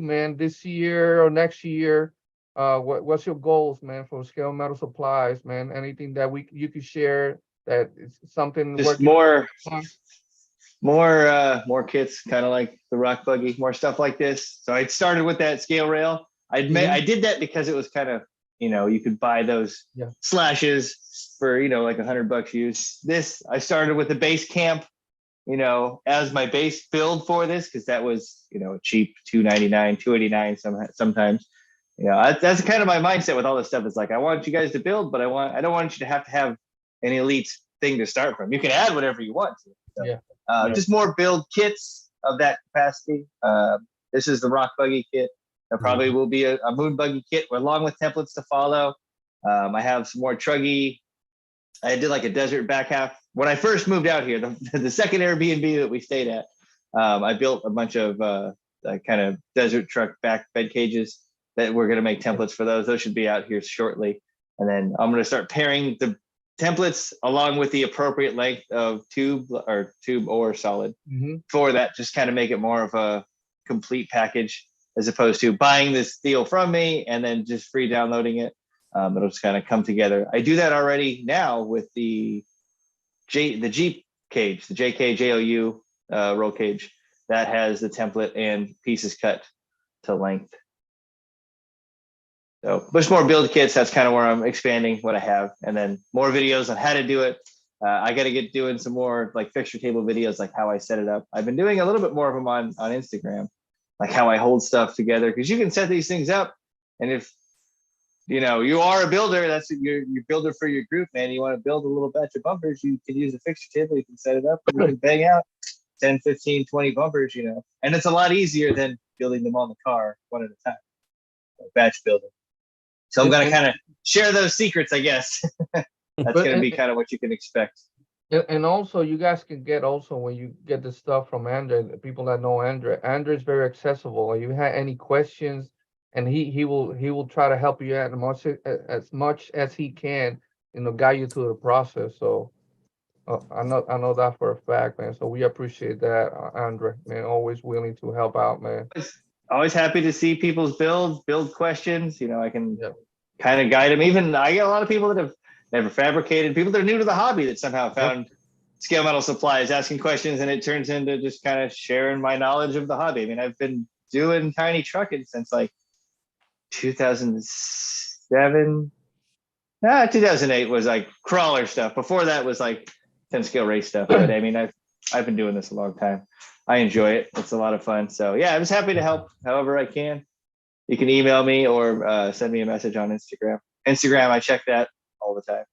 S1: man, this year or next year? What's your goals, man, for Scale Metal Supplies, man? Anything that you could share that is something
S4: just more kits, kind of like the rock buggy, more stuff like this. So I started with that scale rail. I did that because it was kind of you could buy those slashes for, like $100 used. This, I started with the base camp, as my base build for this, because that was, a cheap $299, $289 sometimes. That's kind of my mindset with all this stuff. It's like, I want you guys to build, but I don't want you to have an elite thing to start from. You can add whatever you want to. So, just more build kits of that capacity. This is the rock buggy kit. There probably will be a moon buggy kit along with templates to follow. I have some more truggy. I did like a desert back half. When I first moved out here, the second Airbnb that we stayed at, I built a bunch of kind of desert truck back bed cages that we're going to make templates for those. Those should be out here shortly. And then I'm going to start pairing the templates along with the appropriate length of tube or solid for that. Just kind of make it more of a complete package as opposed to buying this deal from me and then just free downloading it. It'll just kind of come together. I do that already now with the Jeep cage, the JKJOU roll cage that has the template and pieces cut to length. So much more build kits. That's kind of where I'm expanding what I have, and then more videos on how to do it. I got to get doing some more like fixture table videos, like how I set it up. I've been doing a little bit more of them on Instagram, like how I hold stuff together, because you can set these things up, and if you are a builder, that's your builder for your group, man. You want to build a little batch of bumpers, you can use a fixture table, you can set it up, and you can bang out 10, 15, 20 bumpers, and it's a lot easier than building them on the car one at a time, batch building. So I'm going to kind of share those secrets, I guess. That's going to be kind of what you can expect.
S1: And also, you guys can get also when you get the stuff from Andre, the people that know Andre is very accessible. If you have any questions, and he will try to help you out as much as he can, guide you through the process. So I know that for a fact, man. So we appreciate that, Andre, man. Always willing to help out, man.
S4: Always happy to see people's build questions. I can kind of guide them. Even I get a lot of people that have never fabricated, people that are new to the hobby that somehow found scale metal supplies, asking questions, and it turns into just kind of sharing my knowledge of the hobby. I mean, I've been doing tiny trucking since like 2007. 2008 was like crawler stuff. Before that was like 10 scale race stuff. But I mean, I've been doing this a long time. I enjoy it. It's a lot of fun. So yeah, I was happy to help however I can. You can email me or send me a message on Instagram. I check that all the time.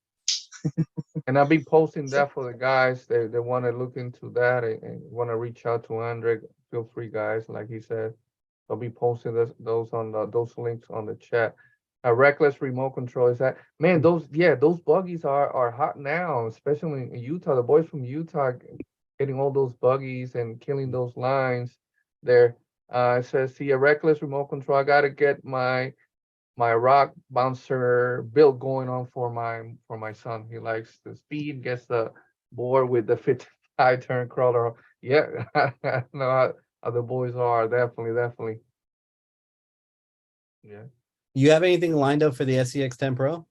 S1: And I'll be posting that for the guys that want to look into that and want to reach out to Andre. Feel free, guys. Like he said, I'll be posting those links on the chat. Reckless remote control is that, man. Those buggies are hot now, especially in Utah. The boys from Utah getting all those buggies and killing those lines there. It says, see, a reckless remote control. I gotta get my rock bouncer build going on for my son. He likes the speed, gets the board with the 55 turn crawler. Yeah, I know how the boys are. Definitely. Yeah.
S3: You have anything lined up for the SCX10 Pro?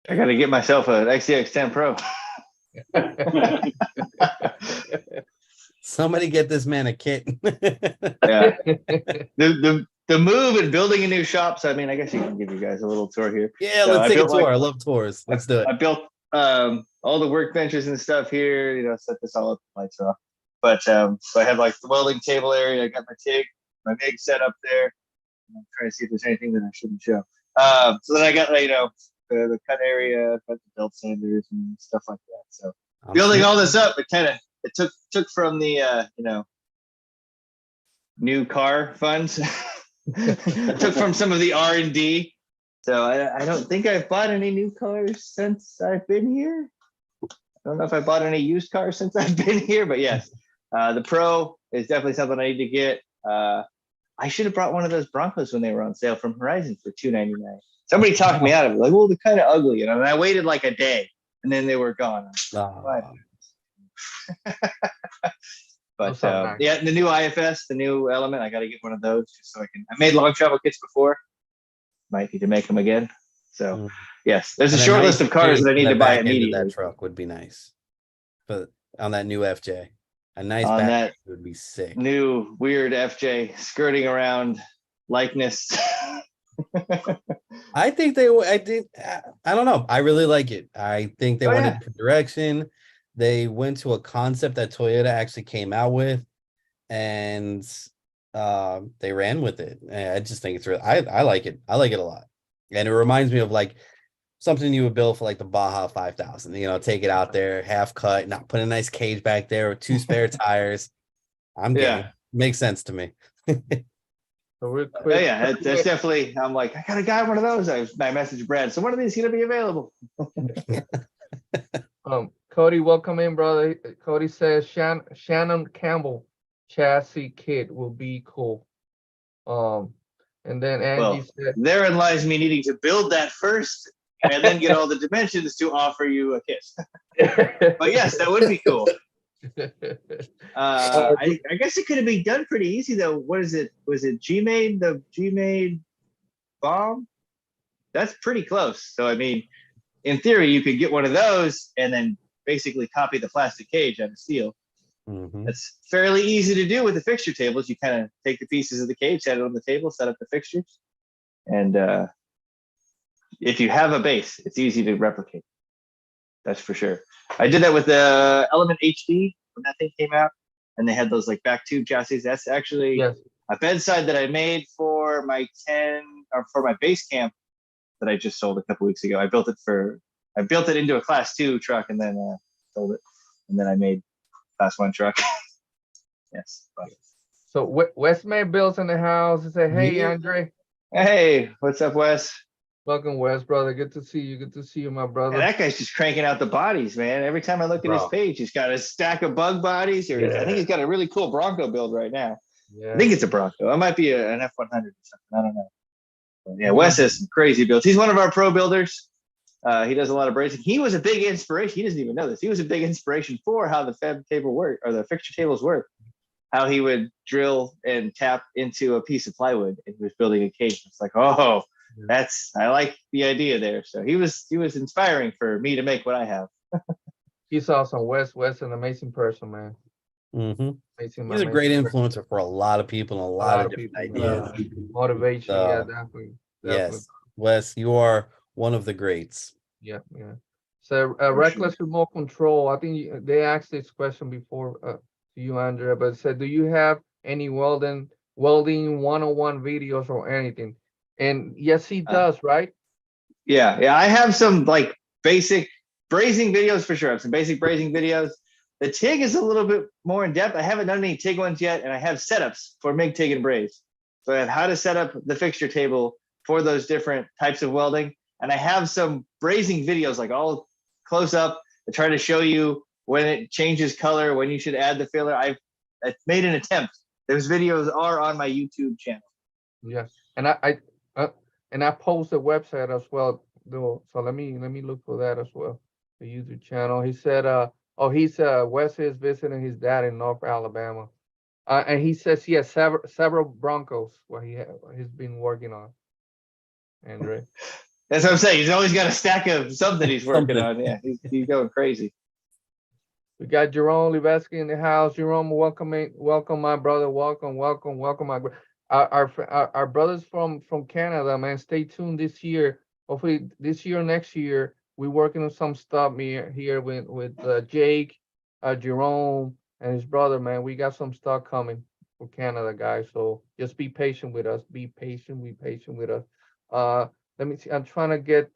S4: I got to get myself an XCX10 Pro.
S3: Somebody get this man a kit.
S4: Yeah. The move in building a new shop. So I mean, I guess you can give you guys a little tour here.
S3: Yeah,
S4: so
S3: let's take a tour. I love tours. Let's do it.
S4: I built all the workbenches and stuff here. Set this all up. Lights are off. But so I have like the welding table area. I got my MIG set up there. I'm trying to see if there's anything that I shouldn't show. So then I got the cut area, got the belt sanders and stuff like that. So building all this up, it took from the new car funds. It took from some of the R&D. So I don't think I've bought any new cars since I've been here. I don't know if I bought any used cars since I've been here, but yes, the Pro is definitely something I need to get. I should have brought one of those Broncos when they were on sale from Horizon for $299. Somebody talked me out of it, like, well, they're kind of ugly, and I waited like a day, and then they were gone. But yeah, the new IFS, the new Element, I got to get one of those just so I made long travel kits before. Might need to make them again. So yes, there's a short list of cars that I need to buy immediately.
S3: That truck would be nice, but on that new FJ, a nice
S4: on that
S3: would be sick.
S4: New weird FJ skirting around likeness.
S3: I think they. I think. I don't know. I really like it. I think they went in a different direction. They went to a concept that Toyota actually came out with, and they ran with it. And I just think it's really. I like it. I like it a lot, and it reminds me of like something you would build for like the Baja 5000. You know, take it out there, half cut, not put a nice cage back there with 2 spare tires. I'm game. Makes sense to me.
S1: So real quick,
S4: yeah, that's definitely. I'm like, I got a guy one of those. I messaged Brad. So when are these going to be available?
S1: Cody, welcome in, brother. Cody says Shannon Campbell chassis kit will be cool. And then Angie said,
S4: therein lies me needing to build that first and then get all the dimensions to offer you a kit. But yes, that would be cool. I guess it could have been done pretty easy though. What is it? Was it G-Made, the G-Made bomb? That's pretty close. So I mean, in theory, you could get one of those and then basically copy the plastic cage out of steel. That's fairly easy to do with the fixture tables. You kind of take the pieces of the cage, set it on the table, set up the fixtures, and if you have a base, it's easy to replicate. That's for sure. I did that with the Element HD when that thing came out, and they had those like back tube chassis. That's actually a bedside that I made for my base camp that I just sold a couple weeks ago. I built it into a Class 2 truck and then sold it, and then I made Class 1 truck. Yes.
S1: So Wes made builds in the house. He said, "Hey, Andre."
S4: Hey, what's up, Wes?
S1: Welcome, Wes, brother. Good to see you. Good to see you, my brother.
S4: Yeah, that guy's just cranking out the bodies, man. Every time I look at his page, he's got a stack of bug bodies. I think he's got a really cool Bronco build right now. I think it's a Bronco. It might be an F100 or something. I don't know. But yeah, Wes has some crazy builds. He's one of our pro builders. He does a lot of brazing. He was a big inspiration. He doesn't even know this. He was a big inspiration for how the fab table worked, or the fixture tables work. How he would drill and tap into a piece of plywood and he was building a cage. It's like, oh, I like the idea there. So he was inspiring for me to make what I have.
S1: He's awesome. Wes, an amazing person, man.
S3: He's a great influencer for a lot of people and a lot of different ideas.
S1: Motivation, definitely.
S3: Yes, Wes, you are one of the greats.
S1: Yeah. So reckless remote control. I think they asked this question before to you, Andrea, but it said, do you have any welding 101 videos or anything? And yes, he does, right? Yeah.
S4: I have some like basic brazing videos for sure. I have some basic brazing videos. The TIG is a little bit more in depth. I haven't done any TIG ones yet, and I have setups for MIG, TIG, and braze. So I have how to set up the fixture table for those different types of welding. And I have some brazing videos, like all close up, to try to show you when it changes color, when you should add the filler. I've made an attempt. Those videos are on my YouTube channel. Yeah, and I post the website as well, though. So let me look for that as well. The YouTube channel. He said, Wes is visiting his dad in North Alabama, and he says he has several Broncos he's been working on. Andre. That's what I'm saying. He's always got a stack of something he's working on. Yeah, he's going crazy. We got Jerome Leveski in the house. Jerome, welcome, my brother. Welcome, my. Our brothers from Canada, man. Stay tuned this year. Hopefully this year, next year, we're working on some stuff here with Jake, Jerome, and his brother, man. We got some stuff coming for Canada, guys. So just be patient with us. Be patient with us. Let me see. I'm trying to get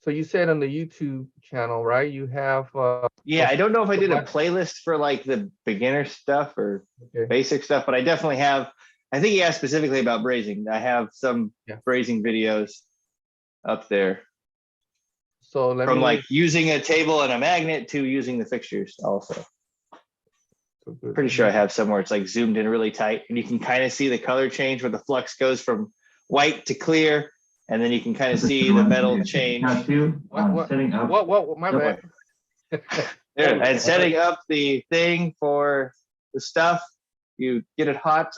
S4: so you said on the YouTube channel, right? You have I don't know if I did a playlist for like the beginner stuff or basic stuff, but I definitely have. I think he asked specifically about brazing. I have some brazing videos up there. So like using a table and a magnet to using the fixtures also. Pretty sure I have somewhere it's like zoomed in really tight and you can kind of see the color change where the flux goes from white to clear, and then you can kind of see the metal change. What my bad. And setting up the thing for the stuff, you get it hot.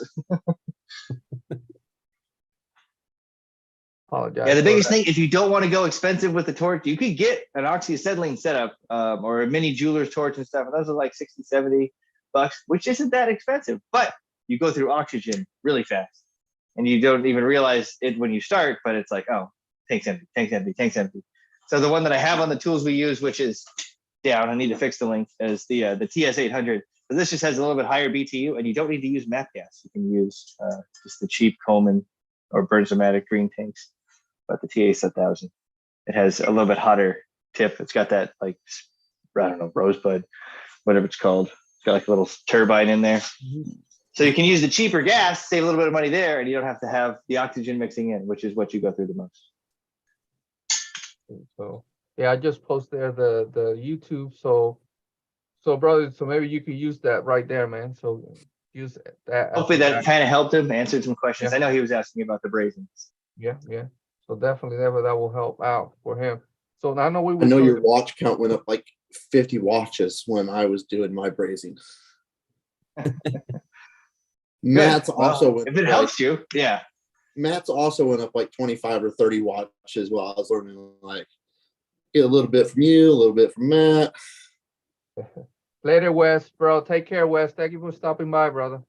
S4: Apologize. Yeah, the biggest thing, if you don't want to go expensive with the torch, you could get an oxyacetylene setup or a mini jeweler's torch and stuff. And those are like $60-$70, which isn't that expensive, but you go through oxygen really fast. and you don't even realize it when you start, but it's like, oh, tank's empty, tank's empty, tank's empty. So the one that I have on the tools we use, which is down, I need to fix the link, is the TS800. But this just has a little bit higher BTU, and you don't need to use MAP gas. You can use just the cheap Coleman or Bernzomatic green tanks, but the TA7000. It has a little bit hotter tip. It's got that, like, I don't know, rosebud, whatever it's called. It's got like a little turbine in there. So you can use the cheaper gas, save a little bit of money there, and you don't have to have the oxygen mixing in, which is what you go through the most.
S1: So yeah, I just posted there the YouTube. So brother, so maybe you could use that right there, man. So use that.
S4: Hopefully that kind of helped him, answered some questions.
S1: Yeah.
S4: I know he was asking about the brazing.
S1: Yeah. So definitely that will help out for him. So I know
S2: I know your watch count went up like 50 watches when I was doing my brazing. Matt's also
S4: if it helps you, yeah.
S2: Matt's also went up like 25 or 30 watches while I was learning, like, get a little bit from you, a little bit from Matt.
S1: Later, Wes, bro. Take care, Wes. Thank you for stopping by, brother.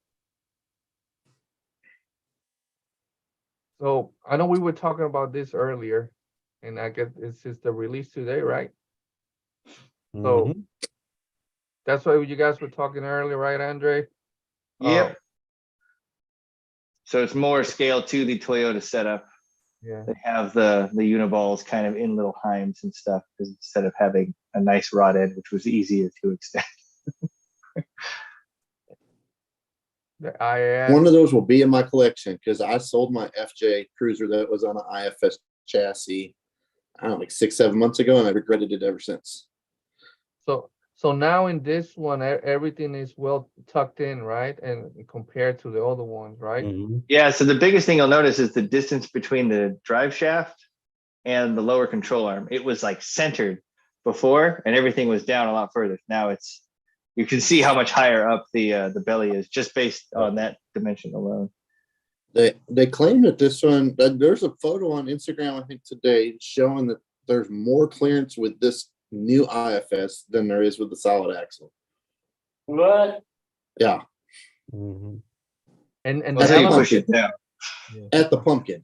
S1: So I know we were talking about this earlier, and I guess it's just the release today, right? So that's what you guys were talking earlier, right, Andre?
S4: Yep. So it's more scale to the Toyota setup.
S1: Yeah.
S4: They have the uniballs kind of in little heims and stuff, instead of having a nice rod end, which was easier to extend.
S2: One of those will be in my collection because I sold my FJ Cruiser that was on an IFS chassis, I don't know, like 6-7 months ago, and I regretted it ever since.
S1: So now in this one, everything is well tucked in, right? And compared to the other ones, right?
S4: Yeah. So the biggest thing you'll notice is the distance between the drive shaft and the lower control arm. It was like centered before, and everything was down a lot further. Now you can see how much higher up the belly is just based on that dimension alone.
S2: They claim that this one, there's a photo on Instagram, I think today, showing that there's more clearance with this new IFS than there is with the solid axle.
S5: What?
S2: Yeah.
S1: And
S4: that's how you push it down.
S2: At the pumpkin.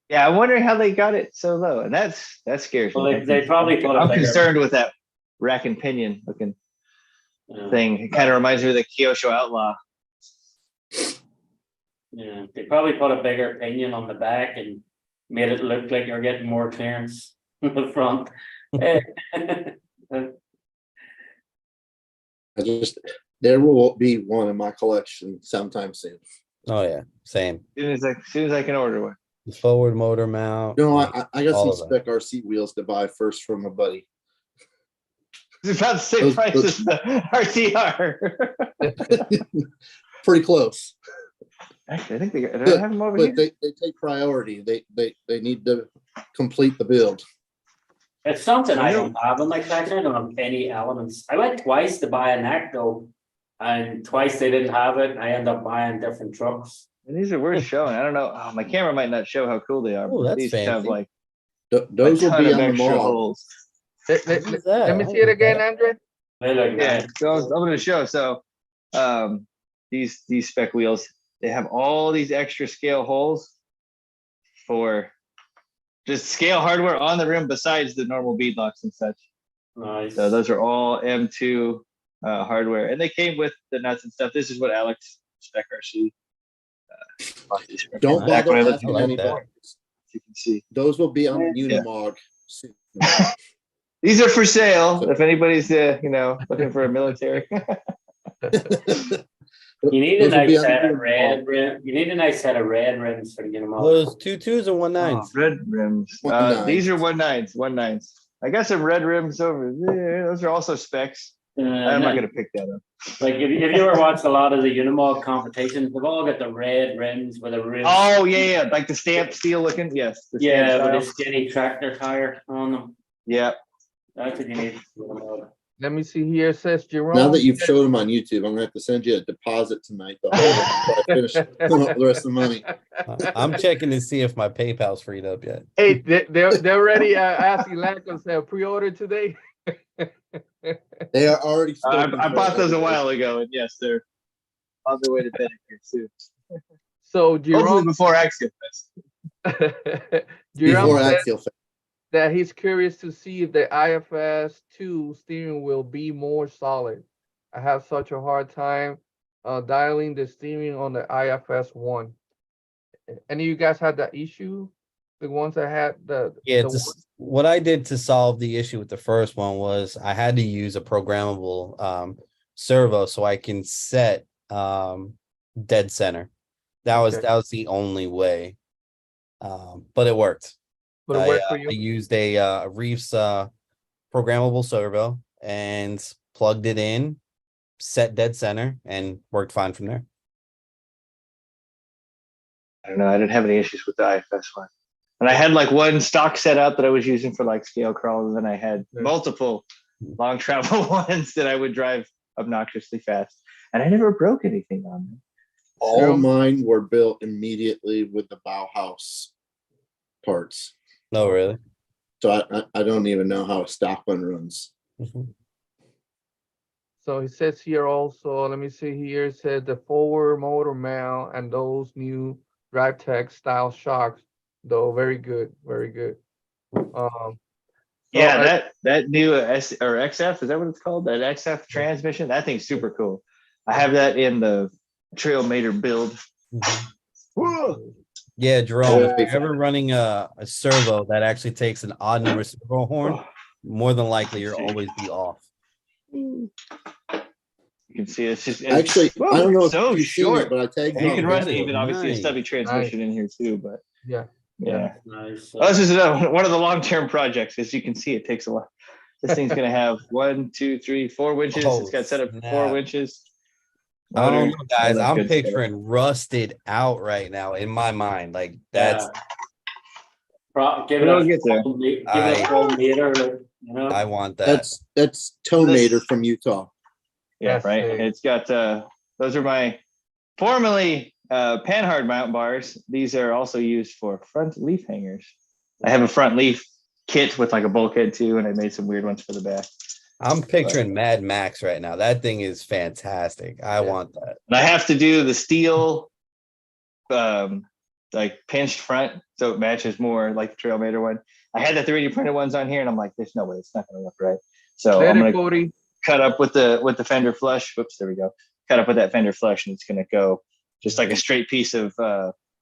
S4: Yeah, I'm wondering how they got it so low, and that scares me.
S5: Well, they probably put
S4: I'm concerned with that rack and pinion looking thing. It kind of reminds me of the Kyosho Outlaw.
S5: Yeah, they probably put a bigger pinion on the back and made it look like you're getting more clearance in the front.
S2: There will be one in my collection sometime soon.
S3: Oh yeah, same.
S4: As soon as I can order one.
S3: The forward motor mount.
S2: No, I got some spec RC wheels to buy first from a buddy.
S4: It's about the same price as the RTR.
S2: Pretty close.
S4: Actually, I think they have them over here.
S2: But they take priority. They need to complete the build.
S5: It's something I don't have in my collection. I don't have any elements. I went twice to buy a neck though, and twice they didn't have it. I end up buying different trucks.
S4: And these are worth showing. I don't know. Oh, my camera might not show how cool they are.
S3: Oh, that's
S4: these
S3: fancy.
S4: have like
S2: those will be on the mall.
S1: Let me see it again, Andre.
S4: Yeah, I'm going to show. So these spec wheels, they have all these extra scale holes for just scale hardware on the rim besides the normal beadlocks and such.
S5: Nice.
S4: So those are all M2 hardware, and they came with the nuts and stuff. This is what Alex Spec RC.
S2: Don't bother asking anymore.
S4: You can see
S2: those will be on Unimog soon.
S4: These are for sale if anybody's looking for a military.
S5: You need a nice set of red rim. You need a nice set of red rims for getting them all.
S3: Those 2.2s and 1.9s.
S4: Red rims. These are 1.9s. I got some red rims over there. Those are also specs. I'm not gonna pick that up.
S5: Like if you ever watched a lot of the Unimog competitions, they've all got the red rims with a rim.
S4: Oh yeah, like the stamped steel looking. Yes.
S5: Yeah, with a skinny tractor tire on them.
S4: Yeah,
S5: that's what you need.
S1: Let me see here. It says Jerome.
S2: Now that you've showed them on YouTube, I'm gonna have to send you a deposit tonight to hold them until I finish the rest of the money.
S3: I'm checking to see if my PayPal's freed up yet.
S1: Hey, they're already asking Lancos to pre-order today.
S2: They are already.
S4: I bought those a while ago, and yes, they're on their way to Bennett here soon.
S1: So
S4: Hopefully
S1: Jerome,
S4: before Axial Fest.
S1: Jerome
S2: Before
S1: said
S2: Axial Fest.
S1: that he's curious to see if the IFS 2 steering will be more solid. I have such a hard time dialing the steering on the IFS 1. Any of you guys had that issue? The ones that had
S3: Yeah,
S1: the
S3: what I did to solve the issue with the first one was I had to use a programmable servo so I can set dead center. That was the only way. But it worked.
S1: But it worked for you?
S3: I used a Reef's programmable servo and plugged it in, set dead center, and worked fine from there.
S4: I don't know. I didn't have any issues with the IFS one. And I had like one stock setup that I was using for like scale crawls, and then I had multiple long travel ones that I would drive obnoxiously fast. And I never broke anything on them.
S2: All mine were built immediately with the Bauhaus parts.
S3: No, really?
S2: So I don't even know how a stock one runs.
S1: So he says here also, let me see here, it said the forward motor mount and those new drive tech style shocks, though very good, very good.
S4: Yeah, that new S or XF, is that what it's called? That XF transmission, that thing's super cool. I have that in the Trailmator build.
S3: Yeah, Jerome, if you're ever running a servo that actually takes an odd number servo horn, more than likely you'll always be off.
S4: You can see it's just
S2: Actually, I don't know if
S4: so
S2: you've
S4: short,
S2: seen it, but I tagged
S4: you
S2: on
S4: can run
S2: Facebook.
S4: even obviously a
S3: Nice.
S4: stubby transmission in here too, but
S1: Yeah.
S5: Nice.
S4: Oh, this is one of the long-term projects. As you can see, it takes a lot. This thing's gonna have 1, 2, 3, 4 winches. It's got set up for 4 winches.
S3: I don't know,
S4: Motor,
S3: guys.
S4: all that
S3: I'm
S4: good stuff.
S3: picturing rusted out right now in my mind. Like that's
S5: Give
S4: We'll
S5: it
S4: get there.
S5: a full meter, you know.
S3: I want that.
S2: That's Tomater from Utah.
S4: Yeah,
S1: That's
S4: right.
S1: sick.
S4: It's got those are my formerly panhard mount bars. These are also used for front leaf hangers. I have a front leaf kit with like a bulkhead too, and I made some weird ones for the back.
S3: I'm picturing Mad Max right now. That thing is fantastic. I want that.
S4: And I have to do the steel like pinched front so it matches more like the Trailmator one. I had the 3D printed ones on here, and I'm like, there's no way it's not gonna look right. So I'm gonna cut up with the fender flush. Whoops, there we go. Cut up with that fender flush, and it's gonna go just like a straight piece of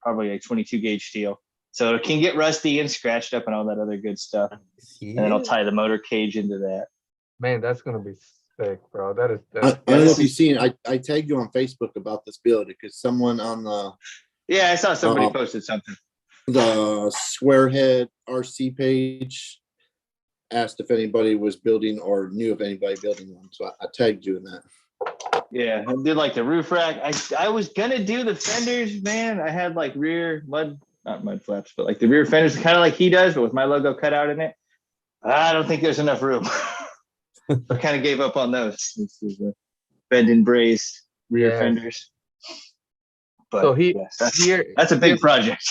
S4: probably like 22 gauge steel. So it can get rusty and scratched up and all that other good stuff.
S3: Yeah.
S4: And then I'll tie the motor cage into that.
S1: Man, that's gonna be sick, bro. That is.
S2: I don't know if you've seen it. I tagged you on Facebook about this build because someone on the
S4: Yeah, I saw somebody posted something.
S2: The Squarehead RC page asked if anybody was building or knew of anybody building one. So I tagged you in that.
S4: Yeah, I did like the roof rack. I was gonna do the fenders, man. I had like rear not mud flaps, but like the rear fenders, kind of like he does, but with my logo cut out in it. I don't think there's enough room. I kind of gave up on those. This is the bend and brace rear fenders. But
S1: so
S4: that's a big project.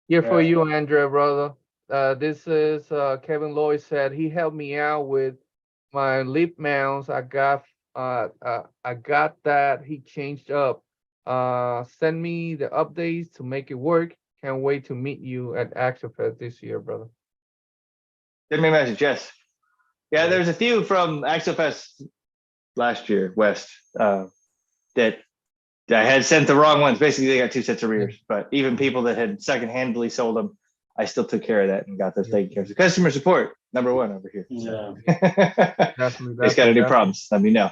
S1: Here for you, Andrea, brother. This is Kevin Lloyd said he helped me out with my lip mounts. I got that he changed up. Send me the updates to make it work. Can't wait to meet you at AxialFest this year, brother.
S4: Send me a message, yes. Yeah, there's a few from AxialFest last year, West, that I had sent the wrong ones. Basically, they got 2 sets of rears, but even people that had second-handedly sold them, I still took care of that and got those taken care of. So customer support, #1 over here. So.
S5: Yeah.
S1: Definitely.
S4: Just got any problems, let me know.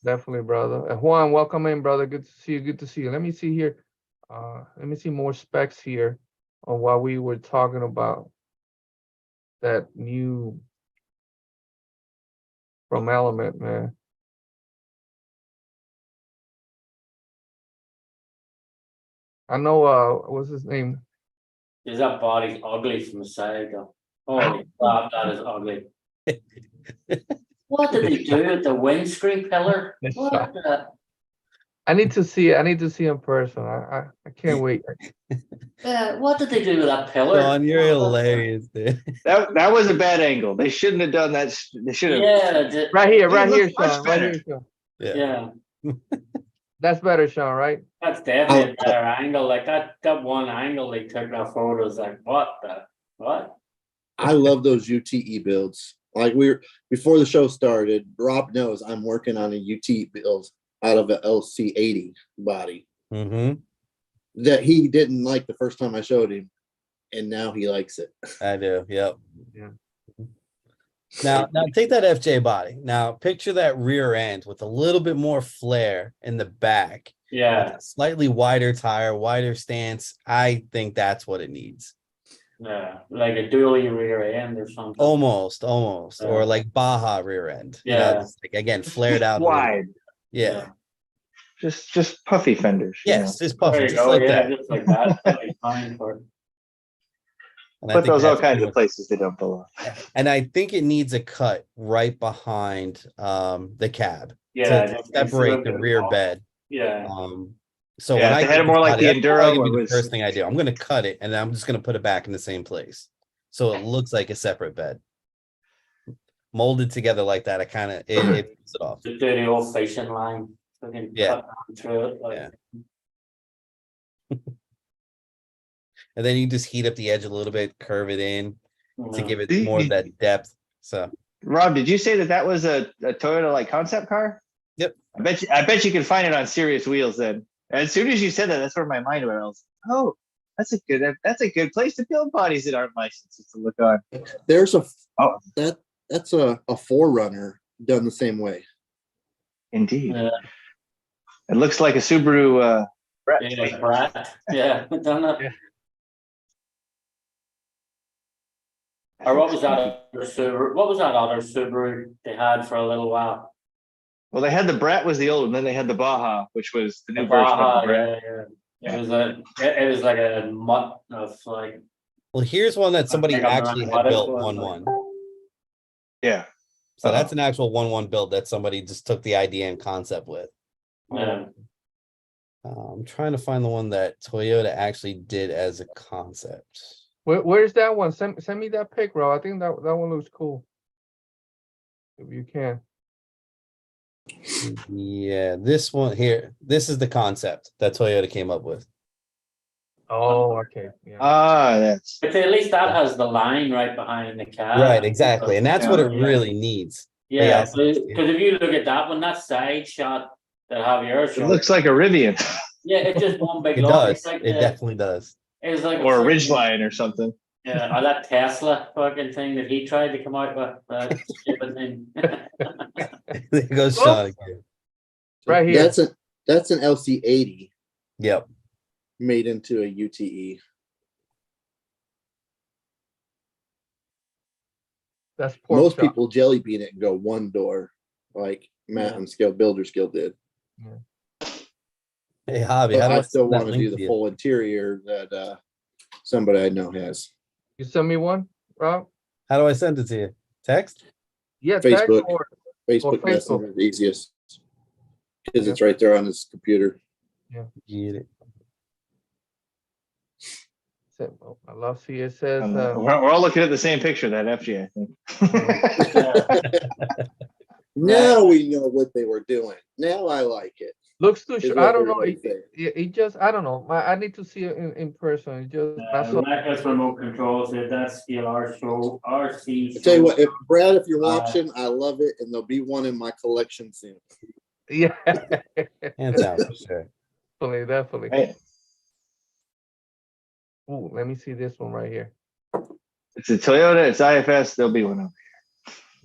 S1: Definitely, brother. Juan, welcome in, brother. Good to see you. Good to see you. Let me see here. Let me see more specs here on what we were talking about. That new from Element, man. I know. What's his name?
S5: Is that body's ugly from the side though? Holy crap, that is ugly. What did they do with the windscreen pillar? What the?
S1: I need to see it. I need to see in person. I can't wait.
S5: What did they do with that pillar?
S3: John, you're hilarious, dude.
S4: That was a bad angle. They shouldn't have done that. They should have.
S1: Right here,
S4: It looks
S1: Sean.
S4: much
S1: Right
S4: better.
S1: here, Sean.
S5: Yeah.
S1: That's better, Sean, right?
S5: That's definitely a better angle. Like that one angle they took that photo is like, what?
S2: I love those UTE builds. Like before the show started, Rob knows I'm working on a UTE build out of an LC80 body that he didn't like the first time I showed him, and now he likes it.
S3: I do. Yep.
S1: Yeah.
S3: Now take that FJ body. Now picture that rear end with a little bit more flare in the back.
S5: Yeah.
S3: Slightly wider tire, wider stance. I think that's what it needs.
S5: Yeah, like a dually rear end or something.
S3: Almost, or like Baja rear end.
S5: Yeah.
S3: You know, just, like, again, flared out
S4: wide.
S3: Yeah.
S4: Just puffy fenders.
S3: Yes, just puffy,
S5: There you
S3: just
S5: go.
S3: like
S5: Yeah,
S3: that.
S5: just like that. That'd be fine for it.
S3: And I
S4: Put
S3: think
S4: those all
S3: that's
S4: kinds
S3: cool.
S4: of places they don't belong.
S3: And I think it needs a cut right behind the cab
S5: Yeah,
S3: to
S5: just
S3: separate the
S5: slip it
S3: rear
S5: off.
S3: bed.
S5: Yeah.
S3: So
S4: Yeah,
S3: when
S4: if
S3: I
S4: they had
S3: get
S4: it more
S3: this
S4: like
S3: body,
S4: the
S3: that's probably
S4: Enduro,
S3: gonna be
S4: it
S3: the
S4: was-
S3: first thing I do. I'm gonna cut it and then I'm just gonna put it back in the same place. So it looks like a separate bed. Molded together like that, it puts it off.
S5: Just do the old fishing line. So we can
S3: Yeah.
S5: cut down through it. Like,
S3: Yeah. And then you just heat up the edge a little bit, curve it in to give it more of that depth. So
S4: Rob, did you say that was a Toyota like concept car?
S3: Yep.
S4: I bet you can find it on Serious Wheels then. As soon as you said that, that's where my mind went. I was, oh, that's a good place to build bodies that aren't licensed to look on.
S2: There's that's a Forerunner done the same way.
S4: Indeed.
S5: Yeah.
S4: It looks like a Subaru Brett.
S5: Yeah, Brat. Yeah, done it.
S1: Yeah.
S5: Or what was that other Subaru? What was that other Subaru they had for a little while?
S4: Well, they had the Brat was the old one, then they had the Baja, which was the new
S5: The
S4: version of
S5: Baja,
S4: the Brat.
S5: yeah. It was like a mutt of like.
S3: well, here's one that somebody
S5: think I'm
S3: actually
S5: running
S3: had
S5: what it
S3: built
S5: was,
S3: 1-1.
S4: Yeah.
S3: So that's an actual 1-1 build that somebody just took the idea and concept with.
S5: Yeah.
S3: I'm trying to find the one that Toyota actually did as a concept.
S1: Where's that one? Send me that pic, Rob. I think that one looks cool. If you can.
S3: Yeah, this one here. This is the concept that Toyota came up with.
S1: Oh, okay. Yeah.
S4: That's
S5: But at least that has the line right behind the cab.
S3: Right, exactly. And that's what it
S5: Yeah.
S3: really needs.
S5: Yeah,
S3: Yeah.
S5: because if you look at that one, that side shot that Javier
S4: it
S5: showed,
S4: looks like a Rivian
S5: yeah, it's just one big
S3: It
S5: lump.
S3: does.
S5: It's like
S3: It definitely does.
S5: it's like
S4: or a
S5: freaking-
S4: Ridgeline or something.
S5: Yeah, or that Tesla fucking thing that he tried to come out with. That stupid thing.
S3: There goes Sean again.
S1: Right here.
S2: That's an LC80
S3: Yep.
S2: made into a UTE.
S1: That's pork
S2: Most
S1: chop.
S2: people jelly bean it and go one door, like Matt and Builder Skill did.
S3: Hey, Javi,
S2: But
S3: how do
S2: I still
S3: send that
S2: want to
S3: link
S2: do the
S3: you?
S2: full interior that somebody I know has.
S1: You send me one, Rob?
S3: How do I send it to you? Text?
S1: Yeah, text
S2: Facebook.
S1: or
S2: Facebook
S1: Facebook.
S2: Messenger is the easiest because
S1: Yeah.
S2: it's right there on his computer.
S3: Get it.
S1: I love see it says
S4: We're all looking at the same picture, that FG, I think.
S2: Now we know what they were doing. Now I like it.
S1: looks too
S2: is
S1: short.
S2: what
S1: I don't know.
S2: everybody said.
S1: It just I don't know. I need to see it in person. It just I saw
S5: That's remote controls. That's still RC.
S2: I tell you what, if Brad, if you're watching, I love it, and there'll be one in my collection soon.
S1: yeah.
S3: Hands out for sure.
S1: Definitely.
S4: Hey,
S1: Ooh, let me see this one right here.
S4: it's a Toyota, it's IFS, there'll be one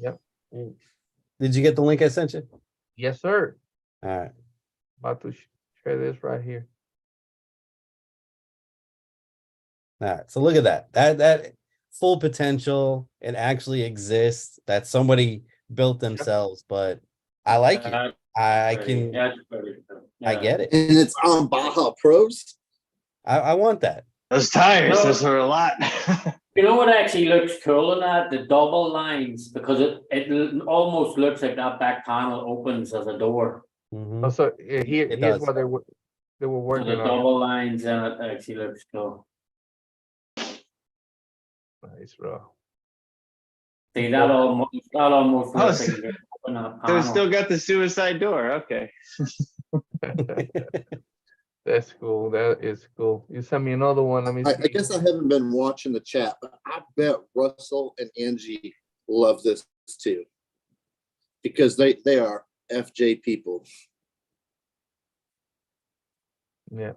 S4: over
S1: Ooh.
S3: Did you get the link I sent you?
S1: Yes, sir.
S3: All right.
S1: About to share this right here.
S3: All right. So look at that. That full potential. It actually exists. That somebody built themselves, but I like it. I can I get it.
S2: And it's on Baja Pros.
S3: I want that.
S4: Those tires,
S5: No.
S4: those are a lot.
S5: You know what actually looks cool in that? The double lines, because it almost looks like that back panel opens as a door.
S3: Mhm.
S1: Oh, so here's
S3: does.
S1: what they were
S5: So the
S1: working on.
S5: double lines in it actually looks cool.
S1: Nice, bro.
S5: See, that almost
S4: Oh,
S5: looks
S4: so-
S5: like you open that
S4: So it's
S5: panel.
S4: still got the suicide door, okay.
S1: That's cool. That is cool. You sent me another one. Let me see.
S2: I guess I haven't been watching the chat, but I bet Russell and Angie love this too. Because they are FJ people.
S1: Yeah.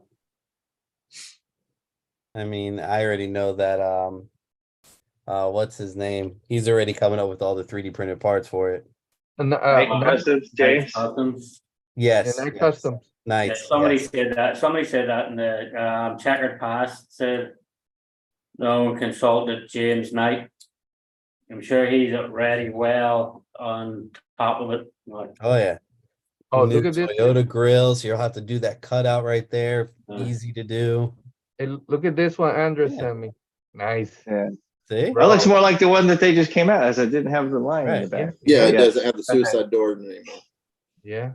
S3: I mean, I already know that what's his name? He's already coming up with all the 3D printed parts for it.
S1: And,
S4: Night Customs, James.
S5: Customs.
S3: Yes.
S1: Night
S3: yes.
S1: Customs.
S5: Yeah,
S3: Nice.
S5: somebody
S3: yes.
S5: said that. Somebody said that in the checkered past. Said no one consulted James Knight. I'm sure he's already well on top of it. Like,
S3: Oh yeah.
S1: Oh,
S3: New
S1: look at this.
S3: Toyota grills. You'll have to do that cutout right there.
S5: Uh.
S3: Easy to do.
S1: Hey, look at this one Andres
S3: Yeah.
S1: sent me. Nice.
S4: Yeah.
S3: See?
S4: That looks more like the one that they just came out as. It didn't have the line in the
S3: Right,
S4: back.
S2: Yeah, it
S4: Yeah.
S2: doesn't have the suicide door anymore.
S1: Yeah.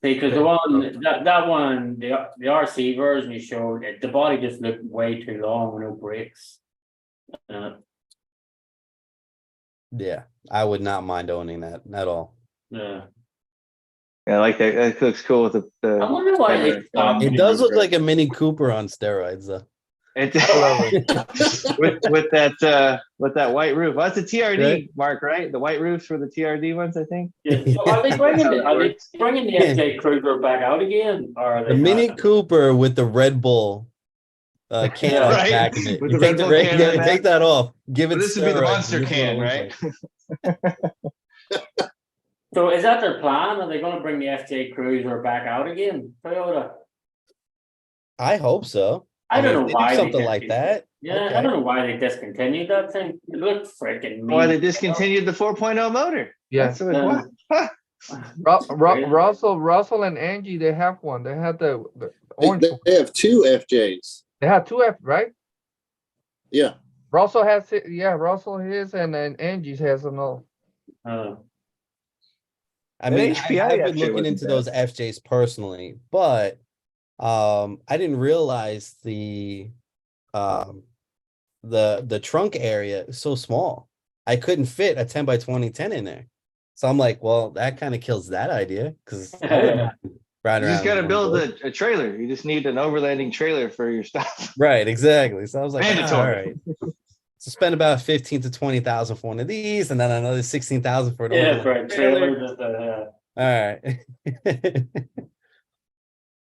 S5: because the one that one, the RC version you showed, the body just looked way too long with no brakes.
S3: Yeah. I would not mind owning that at all.
S5: Yeah.
S4: Yeah, I like that. That looks cool with the
S5: I wonder why they stopped.
S3: It does look like a Mini Cooper on steroids though.
S4: it,
S1: I love it.
S4: with that white roof. That's a TRD
S3: Right.
S4: mark, right? The white roofs were the TRD ones, I think.
S5: Yeah. So are they bringing
S4: That's how it
S5: the FJ Kruger back out again, or are
S3: The
S5: they
S3: Mini
S5: not?
S3: Cooper with the Red Bull can on the
S4: Right.
S3: back of it.
S4: With
S3: You
S4: the
S3: take
S4: Red
S3: the
S4: Bull
S3: red,
S4: can on the back.
S3: take that off. Give it
S4: But this would be the
S3: steroids,
S4: monster
S3: and this is what
S4: can,
S3: it looks
S4: right?
S3: like.
S5: So is that their plan? Are they going to bring the FJ Cruiser back out again? Toyota.
S3: I hope so.
S5: I don't
S3: mean,
S5: know
S3: if they
S5: why
S3: do
S5: they
S3: something
S5: did
S3: like
S5: it.
S3: that.
S5: Yeah,
S3: okay.
S5: I don't know why they discontinued that thing. It looked freaking mean.
S4: Why they discontinued the 4.0 motor?
S1: Yeah.
S4: That's what, huh.
S1: Russell and Angie, they have one. They had the orange one.
S2: They have two FJs.
S1: They have two F, right?
S2: Yeah.
S1: Russell has it. Yeah, Russell his, and then Angie's has another.
S3: I
S4: That
S3: mean,
S4: HPI
S3: I've been
S4: FJ
S3: looking
S4: wasn't
S3: into
S4: bad.
S3: those FJs personally, but I didn't realize the trunk area is so small. I couldn't fit a 10 by 20 10 in there. So I'm like, well, that kind of kills that idea because I wouldn't mind riding
S4: You just
S3: around
S4: got to
S3: in
S4: build
S3: one.
S4: a trailer. You just need an overlanding trailer for your stuff.
S3: Right, exactly. So I was like,
S4: Mandatory.
S3: all right. So spend about 15 to 20,000 for one of these, and then another 16,000 for an
S5: Yeah, for
S3: overland
S5: a trailer. Just,
S3: All right.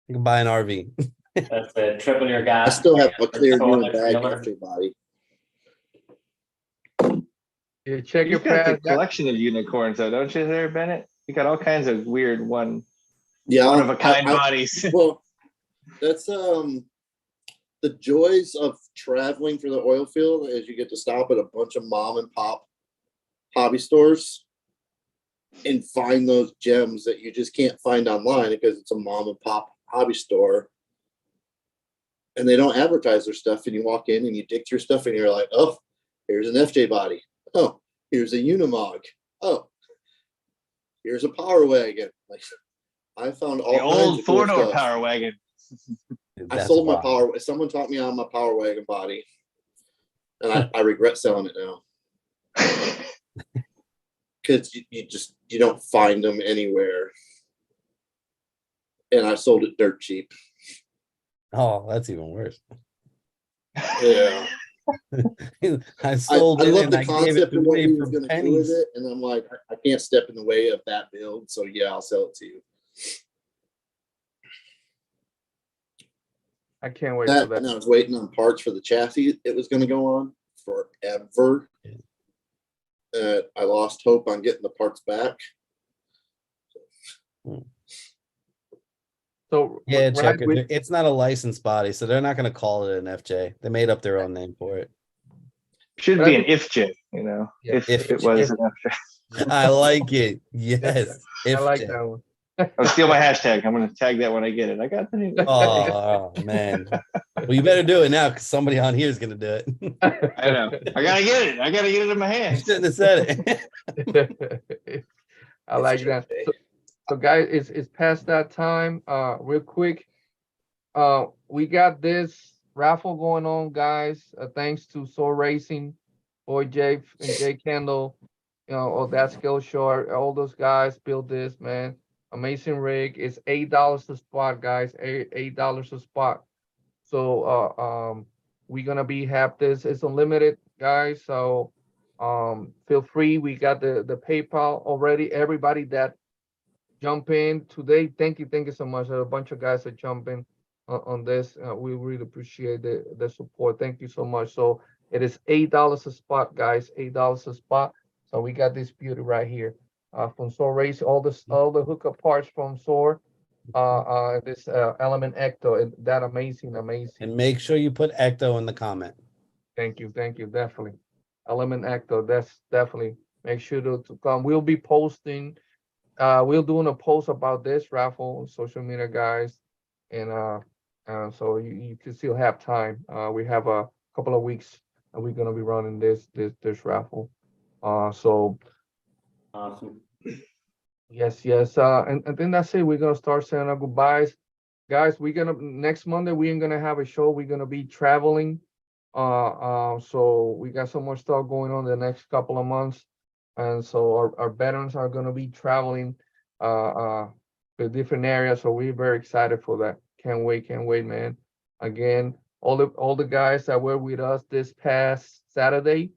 S3: You can buy an RV.
S5: that's triple your
S2: I
S5: gas.
S2: still have a clear new
S5: Solid
S2: bag
S5: trailer.
S2: FJ body.
S1: Yeah, check your
S4: You've got the
S1: past.
S4: collection of unicorns, though, don't you, there, Bennett? You got all kinds of weird one
S2: Yeah.
S4: of a kind bodies.
S2: Well, that's the joys of traveling for the oil field is you get to stop at a bunch of mom and pop hobby stores and find those gems that you just can't find online because it's a mom and pop hobby store and they don't advertise their stuff, and you walk in and you dig through stuff and you're like, oh, here's an FJ body, oh, here's a Unimog, oh, here's a Power Wagon. Like, I found all
S4: The
S2: kinds
S4: old
S2: of cool
S4: four-door
S2: stuff.
S4: Power Wagon.
S2: I
S3: That's
S2: sold my
S3: wild.
S2: someone taught me on my Power Wagon body, and I regret selling it now because you don't find them anywhere, and I sold it dirt cheap.
S3: Oh, that's even worse.
S2: Yeah,
S3: I sold
S2: I
S3: it
S2: love
S3: and
S2: the
S3: I gave it
S2: concept of what
S3: away
S2: he
S3: for
S2: was going to do with
S3: pennies.
S2: it, and I'm like, I can't step in the way of that build, so yeah, I'll sell it to you.
S1: I can't wait for that.
S2: And I was waiting on parts for the chassis it was going to go on forever. I lost hope on getting the parts back.
S1: So
S3: Yeah,
S1: right
S3: checker.
S1: with-
S3: It's not a licensed body, so they're not going to call it an FJ. They made up their own name for it.
S4: Should
S1: But
S4: be
S1: I
S4: an IFJ, you know,
S1: Yeah.
S4: if
S3: If
S4: it was
S1: If-
S4: an FJ.
S3: I like it. Yes.
S1: I like
S3: FJ.
S1: that one.
S4: I'll steal my hashtag. I'm going to tag that when I get it. I got the new.
S3: Oh man. Well, you better do it now because somebody on here is going to do it.
S4: I know. I got to get it. I got to get it in my
S3: You
S4: hand.
S3: shouldn't have said it.
S1: I like that. So guys, it's past that time. Real quick, we got this raffle going on, guys. Thanks to Soul Racing, Boy Jay and Jay Kendall, of that skill short. All those guys built this, man. amazing rig. It's $8 a spot, guys. $8 a spot. So we're gonna have this. It's unlimited, guys. So feel free. We got the PayPal already. Everybody that jump in today, thank you so much. There are a bunch of guys that jump in on this. We really appreciate the support. Thank you so much. So it is $8 a spot, guys. $8 a spot. So we got this beauty right here. From Soar Race, all the hookup parts from Soar. This Element Ecto, that amazing.
S3: And make sure you put Ecto in the comment.
S1: Thank you, definitely. Element Ecto, that's definitely, make sure to come. We'll be posting, we're doing a post about this raffle on social media, guys. And so you can still have time. We have a couple of weeks and we're gonna be running this raffle. So
S5: Awesome.
S1: yes. And I think that's it. We're gonna start saying our goodbyes. Guys, next Monday we ain't gonna have a show. We're gonna be traveling. So we got some more stuff going on the next couple of months. And so our veterans are gonna be traveling to different areas. So we're very excited for that. Can't wait, man. Again, all the guys that were with us this past Saturday,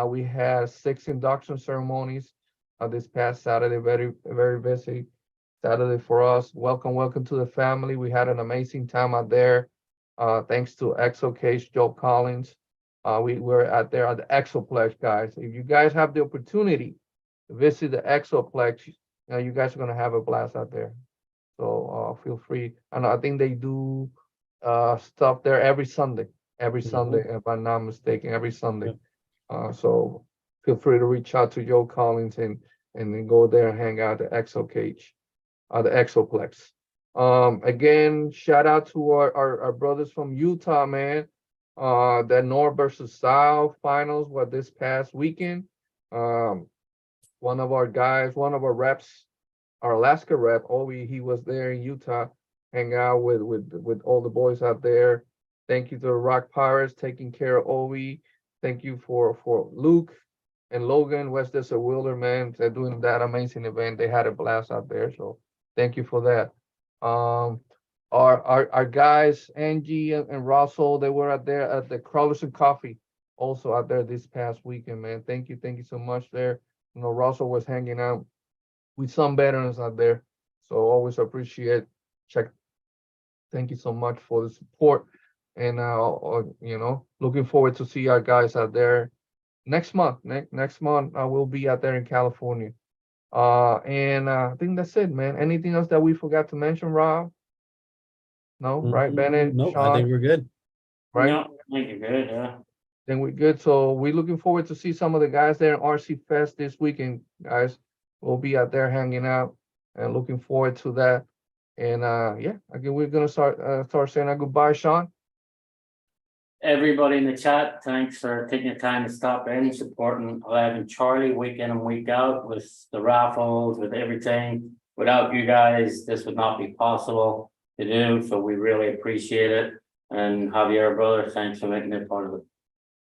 S1: we had 6 induction ceremonies this past Saturday. Very, very busy Saturday for us. Welcome to the family. We had an amazing time out there. Thanks to Exo Cage, Joe Collins. We were out there at the Exoplex, guys. If you guys have the opportunity to visit the Exoplex, you guys are gonna have a blast out there. So feel free. And I think they do stuff there every Sunday. If I'm not mistaken, every Sunday. So feel free to reach out to Joe Collins and then go there and hang out at the Exo Cage, the Exoplex. Again, shout out to our brothers from Utah, man. The North versus South finals were this past weekend. One of our guys, one of our reps, our Alaska rep, Obi, he was there in Utah, hang out with all the boys out there. Thank you to the Rock Pirates taking care of Obi. Thank you for Luke and Logan, West Desert Wilder, man. They're doing that amazing event. They had a blast out there. So thank you for that. Our guys, Angie and Russell, they were out there at the Crawlers and Coffee, also out there this past weekend, man. Thank you so much there. Russell was hanging out with some veterans out there. So always appreciate thank you so much for the support. And looking forward to see our guys out there next month. Next month, I will be out there in California. And I think that's it, man. Anything else that we forgot to mention, Rob? No, right, Bennett?
S3: Nope,
S1: Sean,
S3: I think we're good.
S1: right?
S5: No, I think you're good, yeah.
S1: Then we're good. So we're looking forward to see some of the guys there in RC Fest this weekend, guys. We'll be out there hanging out and looking forward to that. And again, we're gonna start saying our goodbye, Sean.
S5: Everybody in the chat, thanks for taking the time to stop in, supporting 11 Charlie week in and week out with the raffles, with everything. Without you guys, this would not be possible to do. So we really appreciate it. And Javier, brother, thanks for making it part of it.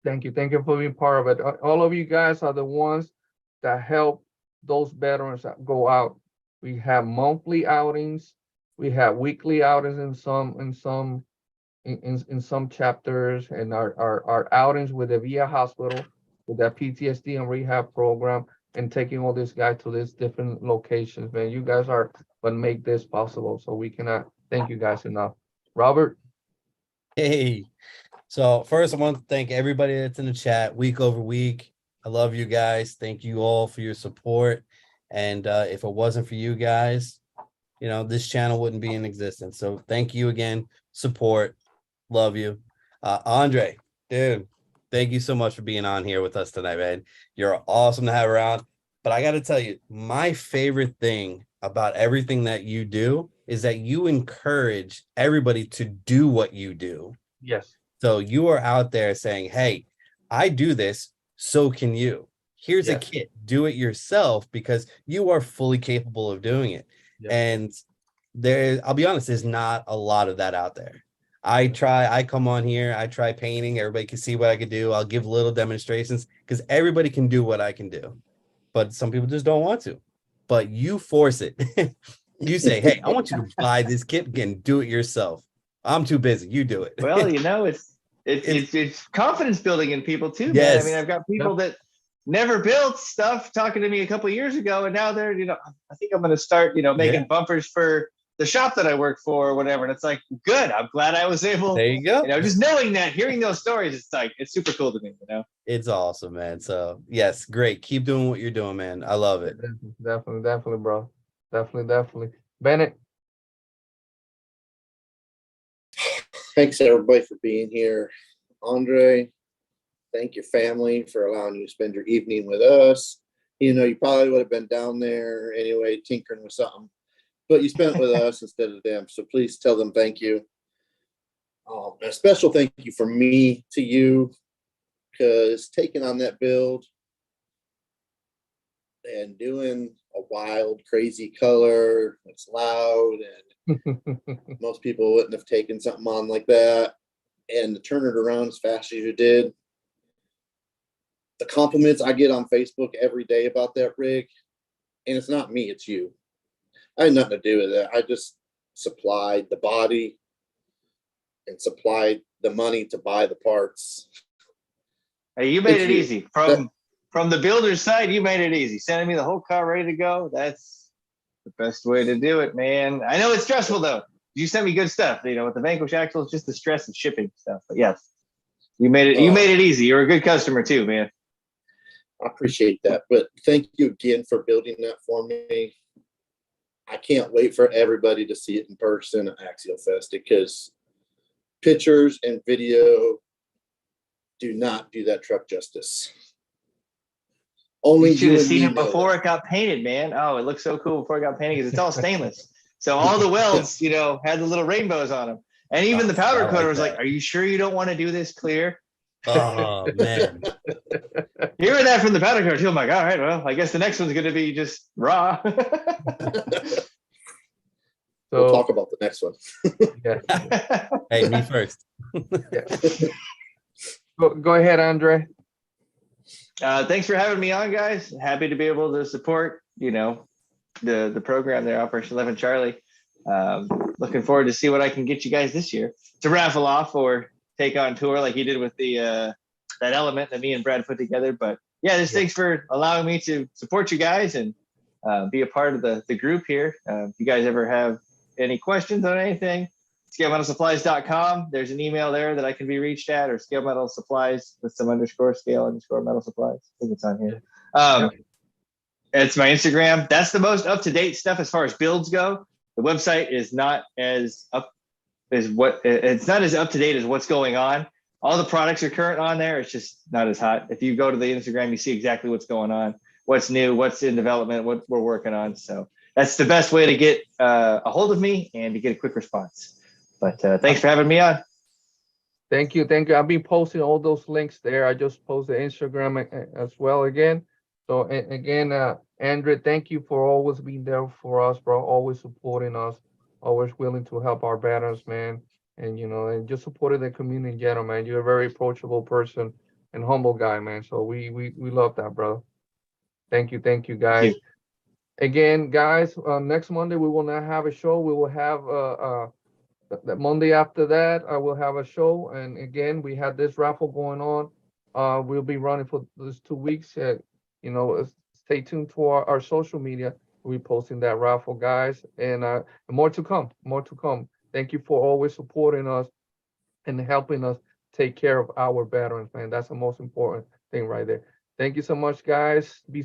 S1: Thank you for being part of it. All of you guys are the ones that help those veterans that go out. We have monthly outings, we have weekly outings in some chapters, and our outings with the VIA hospital, with that PTSD and rehab program, and taking all these guys to these different locations, man. You guys are what make this possible. So we cannot thank you guys enough. Robert?
S3: Hey, so first I want to thank everybody that's in the chat week over week. I love you guys. Thank you all for your support. And if it wasn't for you guys, this channel wouldn't be in existence. So thank you again. Support. Love you. Andre, dude, thank you so much for being on here with us tonight, man. You're awesome to have around. But I got to tell you, my favorite thing about everything that you do is that you encourage everybody to do what you do.
S1: Yes.
S3: So you are out there saying, hey, I do this, so can you. Here's a kit, do it yourself, because you are fully capable of doing it.
S1: Yes.
S3: And I'll be honest, there's not a lot of that out there. I come on here, I try painting, everybody can see what I can do. I'll give little demonstrations because everybody can do what I can do, but some people just don't want to. But you force it. You say, hey, I want you to buy this kit and do it yourself. I'm too busy. You do it.
S4: Well, it's confidence building in people too, man.
S3: Yes.
S4: I mean, I've got people that never built stuff talking to me a couple of years ago, and now they're, I think I'm going to start, making bumpers for the shop that I work for or whatever. And it's like, good. I'm glad I was able.
S3: There you go.
S4: Just knowing that, hearing those stories, it's super cool to me.
S3: It's awesome, man. So yes, great. Keep doing what you're doing, man. I love it.
S1: Definitely, bro. Definitely. Bennett.
S2: Thanks everybody for being here. Andre, thank your family for allowing you to spend your evening with us. You probably would have been down there anyway, tinkering with something, but you spent it with us instead of them. So please tell them thank you. A special thank you from me to you, because taking on that build and doing a wild, crazy color that's loud, and most people wouldn't have taken something on like that, and to turn it around as fast as you did. The compliments I get on Facebook every day about that rig, and it's not me, it's you. I had nothing to do with it. I just supplied the body and supplied the money to buy the parts.
S4: Hey, you made it easy. From the builder's side, you made it easy. Sending me the whole car ready to go. That's the best way to do it, man. I know it's stressful though. You sent me good stuff. With the Vanquish axle, it's just the stress of shipping stuff. But yes, you made it. You made it easy. You're a good customer too, man.
S2: I appreciate that. But thank you again for building that for me. I can't wait for everybody to see it in person at Axial Fest, because pictures and video do not do that truck justice. Only
S4: you should have seen it
S2: know
S4: before
S2: that.
S4: It got painted, man. Oh, it looked so cool before it got painted because it's all stainless. So all the welds, had the little rainbows on them. And even the powder coater was like, "Are you sure you don't want to do this clear?"
S3: Oh man.
S4: Hearing that from the powder coater too, I'm like, all right, well, I guess the next one's going to be just raw.
S2: We'll talk about the next one.
S3: Hey, me first.
S1: Go ahead, Andre.
S4: Thanks for having me on, guys. Happy to be able to support, the program there, Operation 11 Charlie. Looking forward to see what I can get you guys this year to raffle off or take on tour like you did with the that element that me and Brad put together. But thanks for allowing me to support you guys and be a part of the group here. If you guys ever have any questions on anything, scalemetalsupplies.com. There's an email there that I can be reached at, or Scale Metal Supplies with some _scale_metal supplies. I think it's on here. It's my Instagram. That's the most up-to-date stuff as far as builds go. The website is not as up to date as what's going on. All the products are current on there. It's just not as hot. If you go to the Instagram, you see exactly what's going on, what's new, what's in development, what we're working on. So that's the best way to get a hold of me and to get a quick response. But thanks for having me on.
S1: Thank you. I'll be posting all those links there. I just posted Instagram as well again. So again, Andre, thank you for always being there for us, bro. Always supporting us, always willing to help our veterans, man. And and just supporting the community in general, man. You're a very approachable person and humble guy, man. So we love that, bro. Thank you, guys.
S4: Thank you.
S1: Again, guys, next Monday we will not have a show. We will have the Monday after that I will have a show. And again, we had this raffle going on. We'll be running for these 2 weeks. Stay tuned to our social media. We'll be posting that raffle, guys, and more to come. Thank you for always supporting us and helping us take care of our veterans, man. That's the most important thing right there. Thank you so much, guys. Be